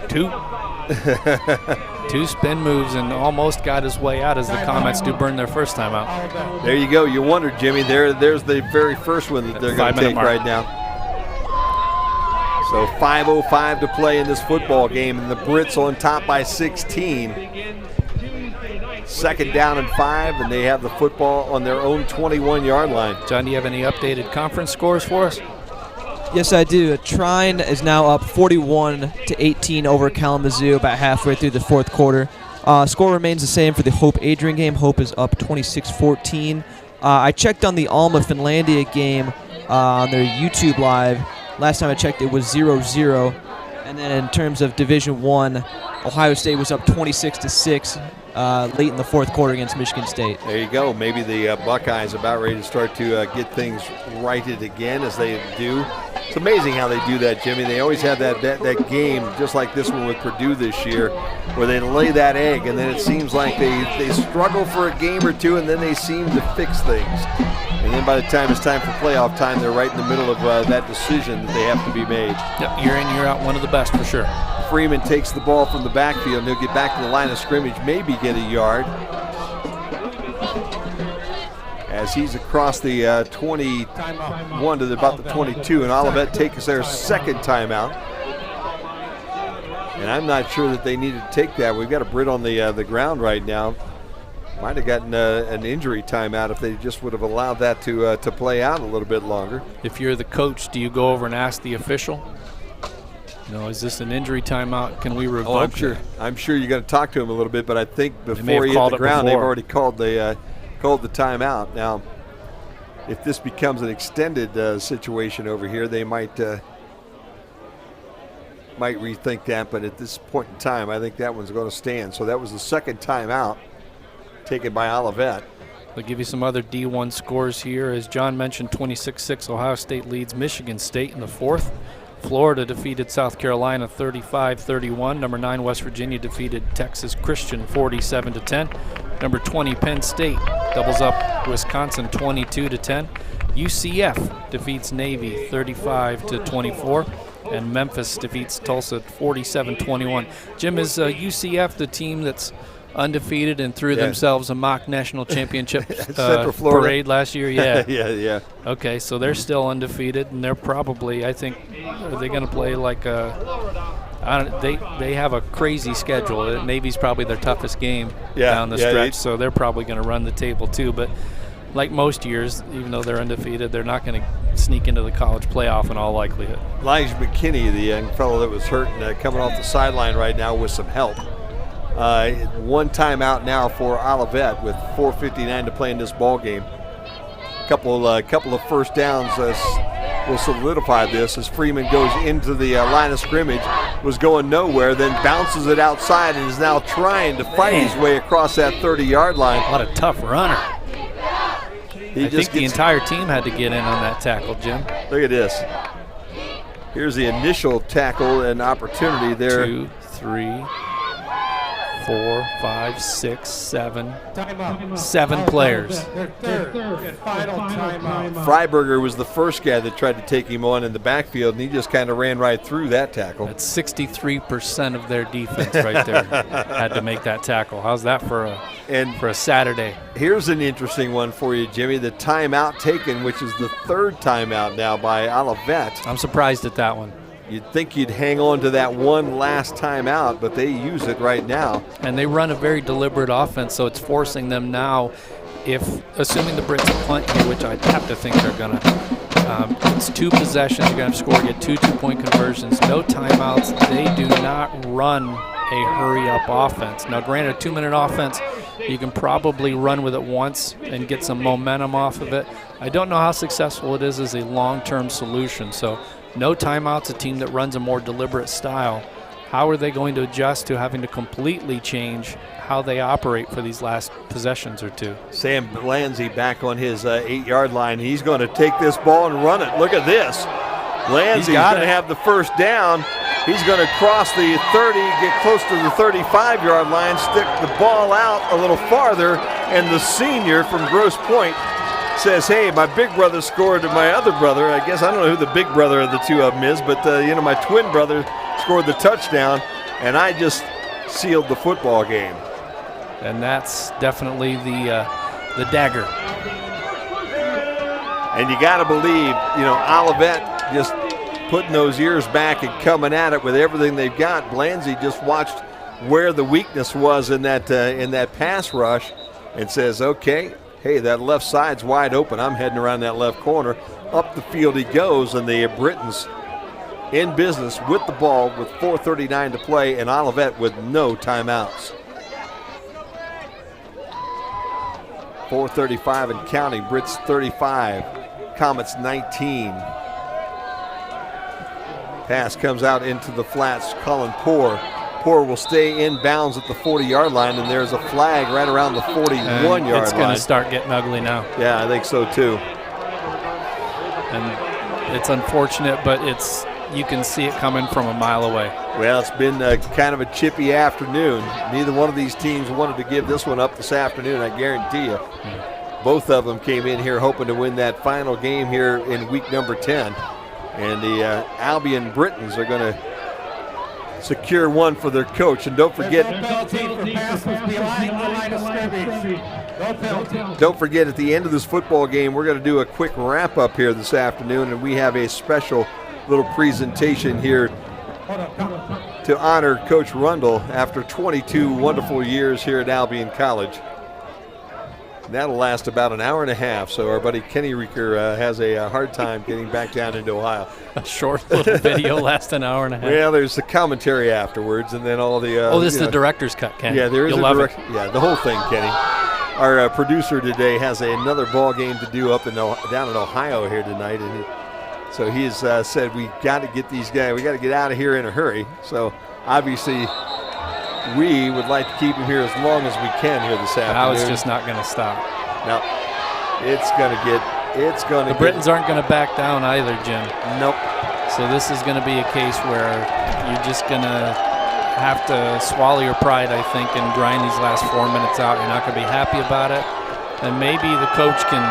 2. 2 spin moves and almost got his way out as the Comets do burn their first time out. There you go. You wondered, Jimmy. There's the very first one that they're going to take right now. So 5:05 to play in this football game, and the Brits on top by 16. Second down and 5, and they have the football on their own 21-yard line. John, do you have any updated conference scores for us? Yes, I do. Trine is now up 41-18 over Kalamazoo about halfway through the fourth quarter. Score remains the same for the Hope-Adrian game. Hope is up 26-14. I checked on the Alma-Finlandia game on their YouTube Live. Last time I checked, it was 0-0. And then in terms of Division I, Ohio State was up 26-6 late in the fourth quarter against Michigan State. There you go. Maybe the Buckeyes about ready to start to get things righted again, as they do. It's amazing how they do that, Jimmy. They always have that game, just like this one with Purdue this year, where they lay that egg, and then it seems like they struggle for a game or two, and then they seem to fix things. And then by the time it's time for playoff time, they're right in the middle of that decision that they have to be made. Yep, year in, year out, one of the best for sure. Freeman takes the ball from the backfield, and he'll get back to the line of scrimmage, maybe get a yard. As he's across the 21 to about the 22, and Olivet takes their second timeout. And I'm not sure that they needed to take that. We've got a Brit on the ground right now. Might have gotten an injury timeout if they just would have allowed that to play out a little bit longer. If you're the coach, do you go over and ask the official? No, is this an injury timeout? Can we revoke it? I'm sure you're going to talk to him a little bit, but I think before he hit the ground, they've already called the timeout. Now, if this becomes an extended situation over here, they might rethink that. But at this point in time, I think that one's going to stand. So that was the second timeout taken by Olivet. I'll give you some other D1 scores here. As John mentioned, 26-6, Ohio State leads Michigan State in the fourth. Florida defeated South Carolina 35-31. Number 9, West Virginia defeated Texas Christian 47-10. Number 20, Penn State doubles up Wisconsin 22-10. UCF defeats Navy 35-24. And Memphis defeats Tulsa 47-21. Jim, is UCF the team that's undefeated and threw themselves a mock national championship parade last year? Yeah. yeah. Okay, so they're still undefeated, and they're probably, I think, are they going to play like they have a crazy schedule. Navy's probably their toughest game down the stretch, so they're probably going to run the table too. But like most years, even though they're undefeated, they're not going to sneak into the college playoff in all likelihood. Elijah McKinney, the young fellow that was hurt, coming off the sideline right now with some help. One timeout now for Olivet with 4:59 to play in this ball game. Couple of first downs will solidify this as Freeman goes into the line of scrimmage, was going nowhere, then bounces it outside and is now trying to fight his way across that 30-yard line. What a tough runner. I think the entire team had to get in on that tackle, Jim. Look at this. Here's the initial tackle and opportunity there. 2, 3, 4, 5, 6, 7. 7 players. Third and final timeout. Freiberger was the first guy that tried to take him on in the backfield, and he just kind of ran right through that tackle. That's 63% of their defense right there. Had to make that tackle. How's that for a Saturday? Here's an interesting one for you, Jimmy. The timeout taken, which is the third timeout now by Olivet. I'm surprised at that one. You'd think you'd hang on to that one last timeout, but they use it right now. And they run a very deliberate offense, so it's forcing them now, assuming the Brits punt here, which I have to think they're going to. It's 2 possessions. You're going to score, get 2 2-point conversions, no timeouts. They do not run a hurry-up offense. Now, granted, a 2-minute offense, you can probably run with it once and get some momentum off of it. I don't know how successful it is as a long-term solution, so No timeouts, a team that runs a more deliberate style. How are they going to adjust to having to completely change how they operate for these last possessions or two? Sam Blanzy back on his 8-yard line. He's going to take this ball and run it. Look at this. Blanzy's going to have the first down. He's going to cross the 30, get close to the 35-yard line, stick the ball out a little farther, and the senior from Grosse Pointe says, hey, my big brother scored to my other brother. I guess I don't know who the big brother of the two of them is, but my twin brother scored the touchdown, and I just sealed the football game. And that's definitely the dagger. And you got to believe, Olivet just putting those ears back and coming at it with everything they've got. Blanzy just watched where the weakness was in that pass rush and says, okay, hey, that left side's wide open. I'm heading around that left corner. Up the field he goes, and the Britons in business with the ball with 4:39 to play, and Olivet with no timeouts. 4:35 and counting. Brits 35, Comets 19. Pass comes out into the flats. Colin Poor. Poor will stay in bounds at the 40-yard line, and there's a flag right around the 41-yard line. It's going to start getting ugly now. Yeah, I think so too. And it's unfortunate, but you can see it coming from a mile away. Well, it's been kind of a chippy afternoon. Neither one of these teams wanted to give this one up this afternoon, I guarantee you. Both of them came in here hoping to win that final game here in week number 10. And the Albion Britons are going to secure one for their coach. And don't forget, at the end of this football game, we're going to do a quick wrap-up here this afternoon, and we have a special little presentation here to honor Coach Rundle after 22 wonderful years here at Albion College. That'll last about an hour and a half, so our buddy Kenny Reeker has a hard time getting back down into Ohio. A short little video lasts an hour and a half. Well, there's the commentary afterwards, and then all the this is the director's cut, Kenny. Yeah, there is You'll love it. Yeah, the whole thing, Kenny. Our producer today has another ball game to do up down in Ohio here tonight, and so he's said we got to get these guys. We got to get out of here in a hurry. So obviously, we would like to keep him here as long as we can here this afternoon. Now it's just not going to stop. No, it's going to get. The Britons aren't going to back down either, Jim. Nope. So this is going to be a case where you're just going to have to swallow your pride, I think, and grind these last 4 minutes out. You're not going to be happy about it, and maybe the coach can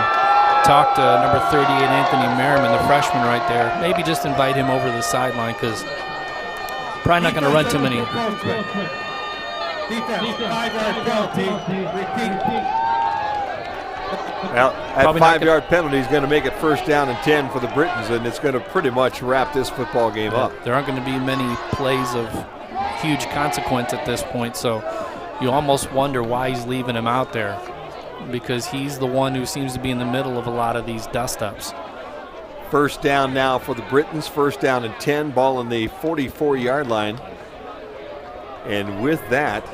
talk to number 38 Anthony Merriman, the freshman right there. Maybe just invite him over the sideline, because probably not going to run too many. Well, that 5-yard penalty is going to make it first down and 10 for the Britons, and it's going to pretty much wrap this football game up. There aren't going to be many plays of huge consequence at this point, so you almost wonder why he's leaving him out there, because he's the one who seems to be in the middle of a lot of these dust-ups. First down now for the Britons, first down and 10, ball on the 44-yard line. And with that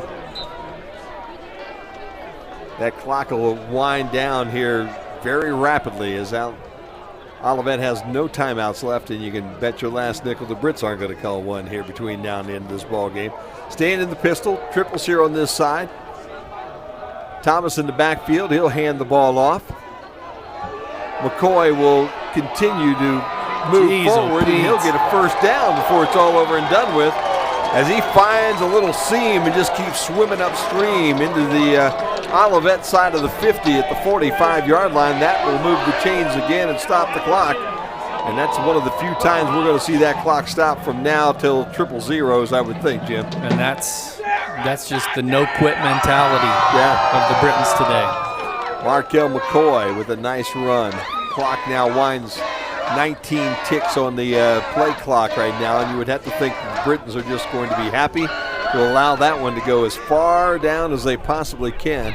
clock will wind down here very rapidly as Olivet has no timeouts left, and you can bet your last nickel the Brits aren't going to call one here between now and the end of this ball game. Staying in the pistol, triples here on this side. Thomas in the backfield, he'll hand the ball off. McCoy will continue to move forward, and he'll get a first down before it's all over and done with, as he finds a little seam and just keeps swimming upstream into the Olivet side of the 50 at the 45-yard line. That will move the chains again and stop the clock. And that's one of the few times we're going to see that clock stop from now till triple zeros, I would think, Jim. And that's just the no-quit mentality of the Britons today. Markel McCoy with a nice run. Clock now winds 19 ticks on the play clock right now, and you would have to think the Britons are just going to be happy to allow that one to go as far down as they possibly can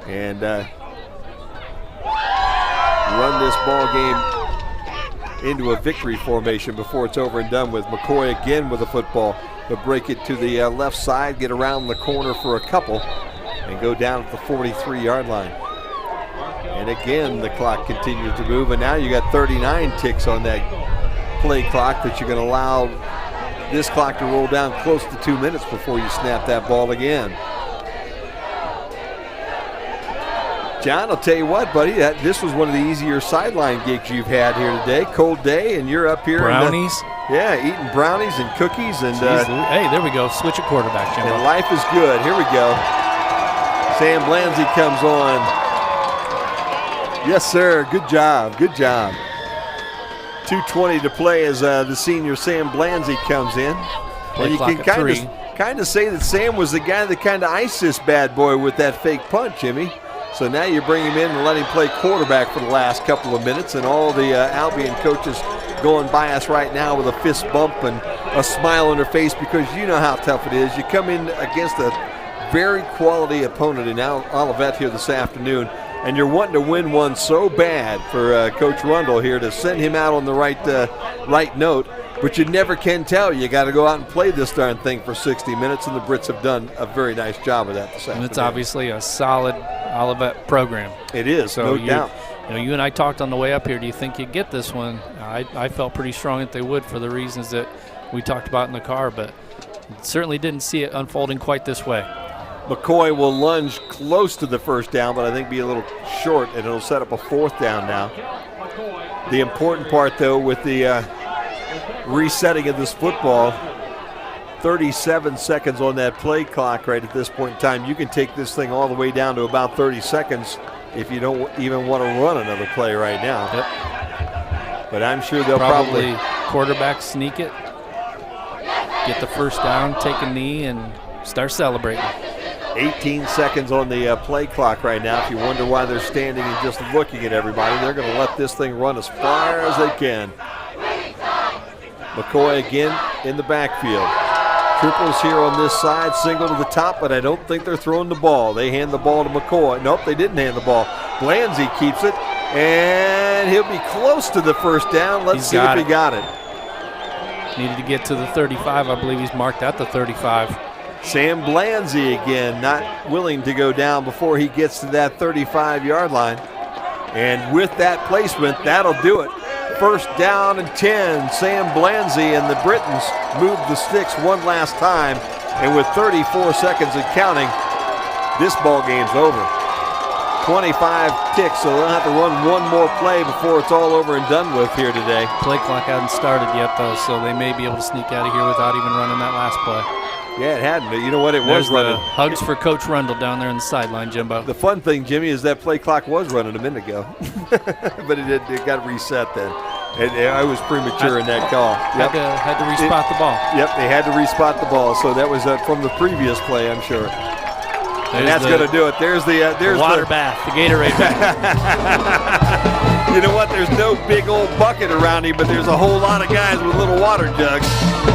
and run this ball game into a victory formation before it's over and done with. McCoy again with the football. He'll break it to the left side, get around the corner for a couple, and go down at the 43-yard line. And again, the clock continues to move, and now you got 39 ticks on that play clock that you're going to allow this clock to roll down close to 2 minutes before you snap that ball again. John, I'll tell you what, buddy, this was one of the easier sideline gigs you've had here today. Cold day, and you're up here. Brownies. Eating brownies and cookies. And hey, there we go. Switch at quarterback, Jimbo. And life is good. Here we go. Sam Blanzy comes on. Yes, sir. Good job. Good job. 2:20 to play as the senior Sam Blanzy comes in. Play and you clock can at kind of say that Sam was the guy that kind of iced this bad boy with that fake punt, Jimmy. So now you bring him in and let him play quarterback for the last couple of minutes, and all the Albion coaches going by us right now with a fist bump and a smile on their face, because you know how tough it is. You come in against a very quality opponent in Olivet here this afternoon, and you're wanting to win one so bad for Coach Rundle here to send him out on the right note, but you never can tell. You got to go out and play this darn thing for 60 minutes, and the Brits have done a very nice job of that this afternoon. And it's obviously a solid Olivet program. It is, so no doubt. You and I talked on the way up here. Do you think you'd get this one? I felt pretty strong that they would for the reasons that we talked about in the car, but certainly didn't see it unfolding quite this way. McCoy will lunge close to the first down, but I think be a little short, and it'll set up a fourth down now. The important part, though, with the resetting of this football, 37 seconds on that play clock right at this point in time. You can take this thing all the way down to about 30 seconds if you don't even want to run another play right now. Yep. But I'm sure they'll probably quarterback sneak it, get the first down, take a knee, and start celebrating. 18 seconds on the play clock right now. If you wonder why they're standing and just looking at everybody, they're going to let this thing run as far as they can. McCoy again in the backfield. Triples here on this side, single to the top, but I don't think they're throwing the ball. They hand the ball to McCoy. Nope, they didn't hand the ball. Blanzy keeps it, and he'll be close to the first down. Let's see if he got it. Needed to get to the 35. I believe he's marked at the 35. Sam Blanzy again, not willing to go down before he gets to that 35-yard line. And with that placement, that'll do it. First down and 10. Sam Blanzy and the Britons move the sticks one last time. And with 34 seconds and counting, this ball game's over. 25 ticks, so they'll have to run one more play before it's all over and done with here today. Play clock hasn't started yet, though, so they may be able to sneak out of here without even running that last play. Yeah, it hadn't, but you know what? It There's was running. Hugs for Coach Rundle down there on the sideline, Jimbo. The fun thing, Jimmy, is that play clock was running a minute ago, but it got reset then. I was premature in that call. Had to respot the ball. Yep, they had to respot the ball, so that was from the previous play, I'm sure. And that's going to do it. There's the water bath, the Gatorade bath. You know what? There's no big old bucket around him, but there's a whole lot of guys with little water jugs,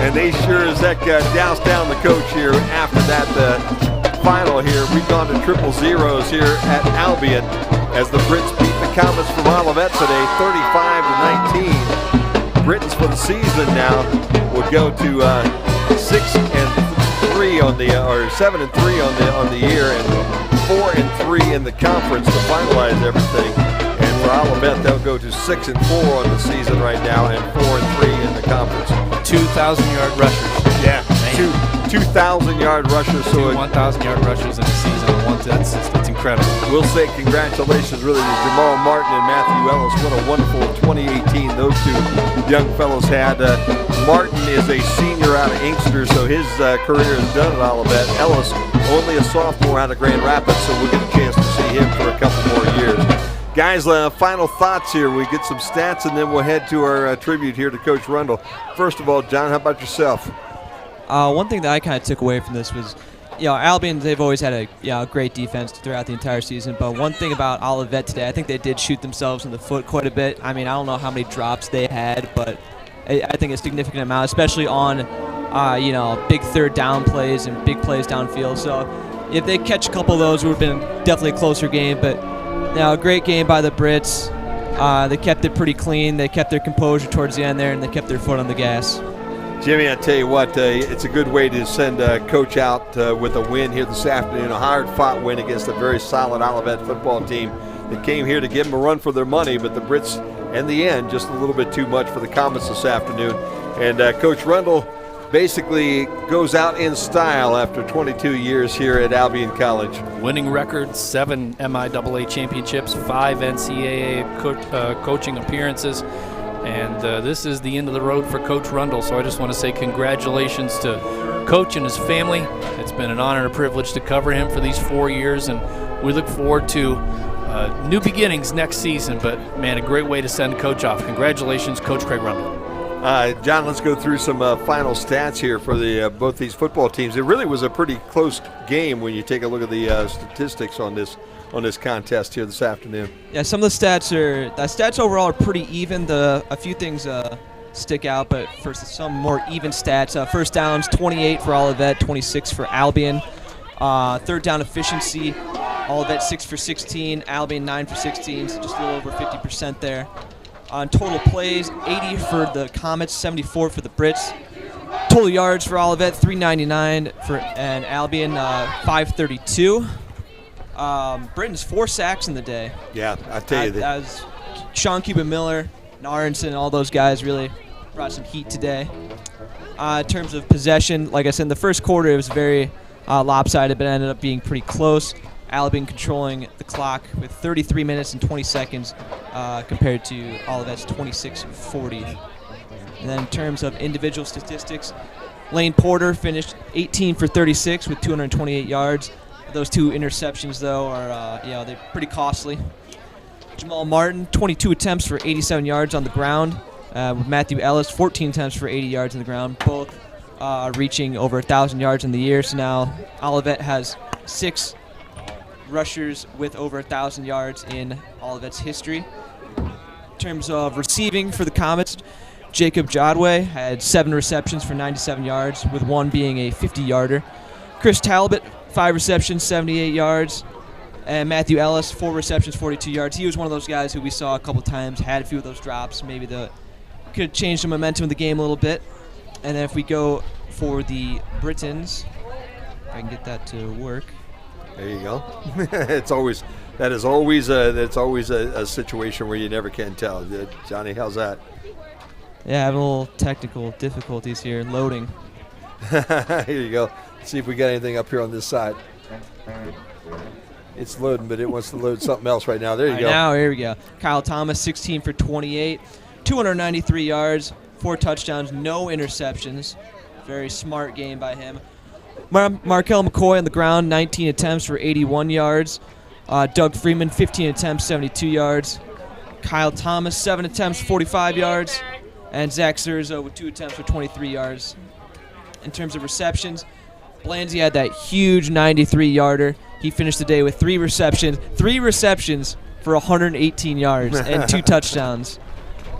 and they sure as heck doused down the coach here after that final here. We've gone to 0-0s here at Albion as the Brits beat the Comets from Olivet today, 35-19. Britons for the season now would go to 6-3 on the or 7-3 on the year, and 4-3 in the conference to finalize everything. And for Olivet, they'll go to 6-4 on the season right now, and 4-3 in the conference. 2,000-yard rushers. Yeah, 2,000-yard rushers. So 1,000-yard rushers in a season. That's incredible. We'll say congratulations really to Jamal Martin and Matthew Ellis. What a wonderful 2018 those two young fellows had. Martin is a senior out of Inkster, so his career is done at Olivet. Ellis, only a sophomore out of Grand Rapids, so we'll get a chance to see him for a couple more years. Guys, final thoughts here. We get some stats, and then we'll head to our tribute here to Coach Rundle. First of all, John, how about yourself? One thing that I kind of took away from this was, Albion, they've always had a great defense throughout the entire season. But one thing about Olivet today, I think they did shoot themselves in the foot quite a bit. I mean, I don't know how many drops they had, but I think a significant amount, especially on, big third down plays and big plays downfield. So if they catch a couple of those, it would have been definitely a closer game. But a great game by the Brits. They kept it pretty clean. They kept their composure towards the end there, and they kept their foot on the gas. Jimmy, I tell you what, it's a good way to send Coach out with a win here this afternoon, a hard-fought win against a very solid Olivet football team that came here to give them a run for their money, but the Brits and the end just a little bit too much for the Comets this afternoon. And Coach Rundle basically goes out in style after 22 years here at Albion College. Winning record, 7 MIAA championships, 5 NCAA coaching appearances, and this is the end of the road for Coach Rundle. So I just want to say congratulations to Coach and his family. It's been an honor and a privilege to cover him for these 4 years, and we look forward to new beginnings next season. But man, a great way to send Coach off. Congratulations, Coach Craig Rundle. John, let's go through some final stats here for the both these football teams. It really was a pretty close game when you take a look at the statistics on this contest here this afternoon. Yeah, some of the stats overall are pretty even. A few things stick out, but for some more even stats, first downs 28 for Olivet, 26 for Albion. Third down efficiency, Olivet 6 for 16, Albion 9 for 16, so just a little over 50% there. On total plays, 80 for the Comets, 74 for the Brits. Total yards for Olivet, 399 and Albion 532. Britain's 4 sacks in the day. Yeah, I tell you that. As Sean Cuban Miller, Aronson, all those guys really brought some heat today. In terms of possession, like I said, in the first quarter it was very lopsided, but it ended up being pretty close. Albion controlling the clock with 33 minutes and 20 seconds compared to Olivet's 26:40. And then in terms of individual statistics, Lane Porter finished 18 for 36 with 228 yards. Those 2 interceptions, though, are they're pretty costly. Jamal Martin, 22 attempts for 87 yards on the ground. With Matthew Ellis, 14 attempts for 80 yards on the ground, both reaching over 1,000 yards in the year. So now Olivet has 6 rushers with over 1,000 yards in Olivet's history. In terms of receiving for the Comets, Jacob Jodway had 7 receptions for 97 yards, with 1 being a 50-yarder. Chris Talbot, 5 receptions, 78 yards. And Matthew Ellis, 4 receptions, 42 yards. He was one of those guys who we saw a couple times, had a few of those drops. Maybe could change the momentum of the game a little bit. And then if we go for the Britons, if I can get that to work. There you go. That's always a situation where you never can tell. Johnny, how's that? Yeah, having a little technical difficulties here loading. Here you go. Let's see if we got anything up here on this side. It's loading, but it wants to load something else right now. There you go. Now, here we go. Kyle Thomas, 16 for 28, 293 yards, 4 touchdowns, no interceptions. Very smart game by him. Markel McCoy on the ground, 19 attempts for 81 yards. Doug Freeman, 15 attempts, 72 yards. Kyle Thomas, 7 attempts, 45 yards. And Zach Serzo with 2 attempts for 23 yards. In terms of receptions, Blanzy had that huge 93-yarder. He finished the day with 3 receptions for 118 yards and 2 touchdowns.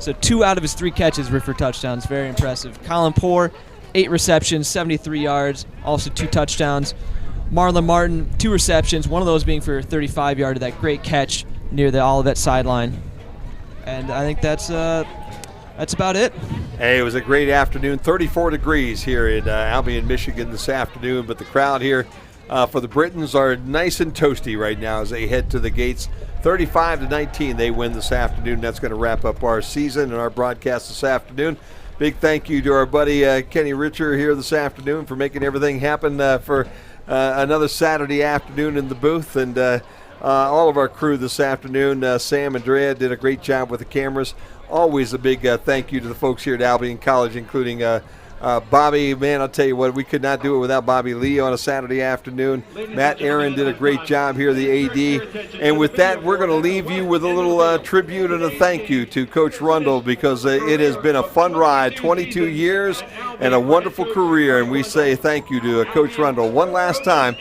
So 2 out of his 3 catches were for touchdowns. Very impressive. Colin Poore, 8 receptions, 73 yards, also 2 touchdowns. Marlon Martin, 2 receptions, one of those being for a 35-yarder, that great catch near the Olivet sideline. And I think that's about it. Hey, it was a great afternoon. 34 degrees here in Albion, Michigan this afternoon, but the crowd here for the Britons are nice and toasty right now as they head to the gates. 35-19 they win this afternoon. That's going to wrap up our season and our broadcast this afternoon. Big thank you to our buddy Kenny Richer here this afternoon for making everything happen for another Saturday afternoon in the booth, and all of our crew this afternoon. Sam and Drea did a great job with the cameras. Always a big thank you to the folks here at Albion College, including Bobby. Man, I'll tell you what, we could not do it without Bobby Lee on a Saturday afternoon. Matt Aaron did a great job here, the AD. And with that, we're going to leave you with a little tribute and a thank you to Coach Rundle, because it has been a fun ride, 22 years and a wonderful career. And we say thank you to Coach Rundle one last time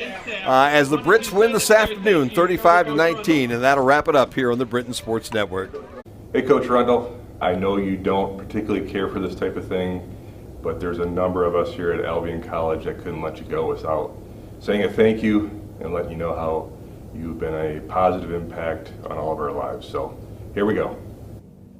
as the Brits win this afternoon, 35-19. And that'll wrap it up here on the Britain Sports Network. Hey, Coach Rundle, I know you don't particularly care for this type of thing, but there's a number of us here at Albion College that couldn't let you go without saying a thank you and letting you know how you've been a positive impact on all of our lives. So here we go.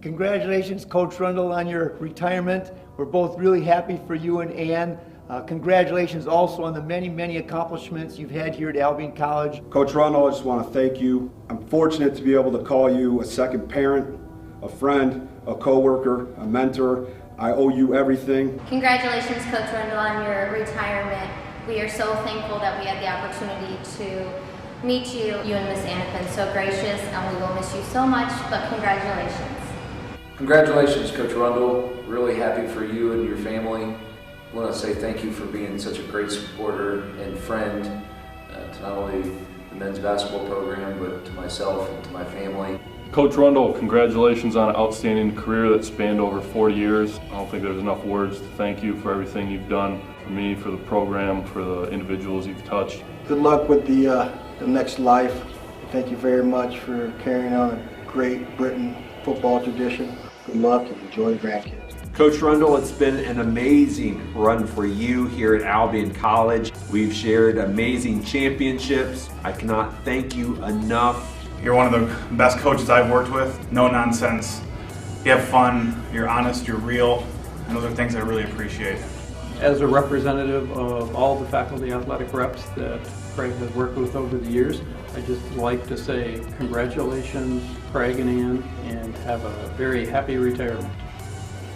Congratulations, Coach Rundle, on your retirement. We're both really happy for you and Ann. Congratulations also on the many, many accomplishments you've had here at Albion College. Coach Rundle, I just want to thank you. I'm fortunate to be able to call you a second parent. a friend, a coworker, a mentor. I owe you everything. Congratulations, Coach Rundle, on your retirement. We are so thankful that we had the opportunity to meet you. You and Miss Ann have been so gracious, and we will miss you so much, but congratulations. Congratulations, Coach Rundle. Really happy for you and your family. I want to say thank you for being such a great supporter and friend to not only the men's basketball program, but to myself and to my family. Coach Rundle, congratulations on an outstanding career that spanned over 40 years. I don't think there's enough words to thank you for everything you've done for me, for the program, for the individuals you've touched. Good luck with the next life. Thank you very much for carrying on a great Britain football tradition. Good luck and enjoy the grandkids. Coach Rundle, it's been an amazing run for you here at Albion College. We've shared amazing championships. I cannot thank you enough. You're one of the best coaches I've worked with. No nonsense. You have fun, you're honest, you're real, and those are things I really appreciate. As a representative of all the faculty athletic reps that Craig has worked with over the years, I'd just like to say congratulations, Craig and Ann, and have a very happy retirement.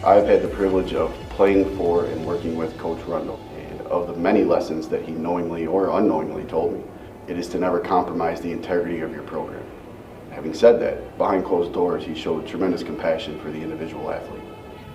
I've had the privilege of playing for and working with Coach Rundle, and of the many lessons that he knowingly or unknowingly told me, it is to never compromise the integrity of your program. Having said that, behind closed doors, he showed tremendous compassion for the individual athlete.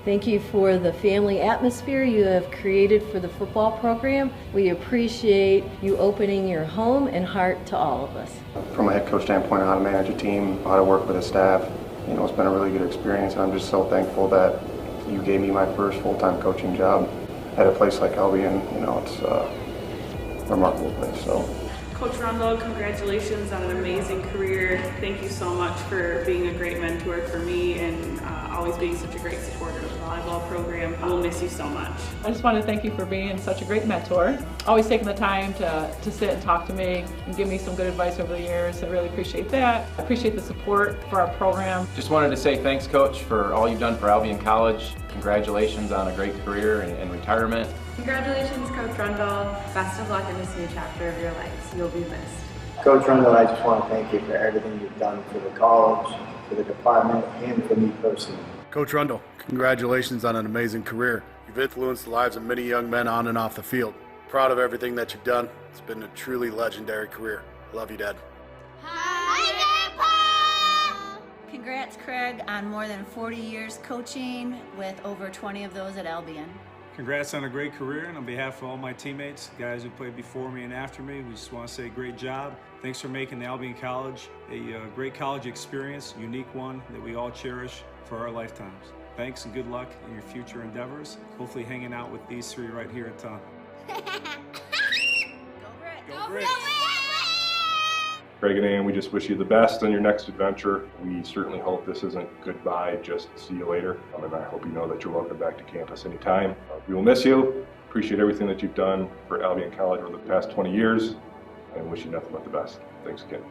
Thank you for the family atmosphere you have created for the football program. We appreciate you opening your home and heart to all of us. From a head coach standpoint, how to manage a team, how to work with a staff, it's been a really good experience, and I'm just so thankful that you gave me my first full-time coaching job at a place like Albion. It's a remarkable place. So. Coach Rundle, congratulations on an amazing career. Thank you so much for being a great mentor for me and always being such a great supporter of the volleyball program. I will miss you so much. I just want to thank you for being such a great mentor. Always taking the time to sit and talk to me and give me some good advice over the years. I really appreciate that. I appreciate the support for our program. Just wanted to say thanks, Coach, for all you've done for Albion College. Congratulations on a great career and retirement. Congratulations, Coach Rundle. Best of luck in this new chapter of your life. You'll be missed. Coach Rundle, I just want to thank you for everything you've done for the college, for the department, and for me personally. Coach Rundle, congratulations on an amazing career. You've influenced the lives of many young men on and off the field. Proud of everything that you've done. It's been a truly legendary career. Love you, Dad. Congrats, Craig, on more than 40 years coaching, with over 20 of those at Albion. Congrats on a great career, and on behalf of all my teammates, guys who played before me and after me, we just want to say great job. Thanks for making the Albion College a great college experience, unique one that we all cherish for our lifetimes. Thanks and good luck in your future endeavors. Hopefully hanging out with these three right here at Ton. Go Brits! Go Brits! Craig and Ann, we just wish you the best on your next adventure. We certainly hope this isn't goodbye, just see you later. And I hope you know that you're welcome back to campus anytime. We will miss you. Appreciate everything that you've done for Albion College over the past 20 years, and wish you nothing but the best. Thanks again.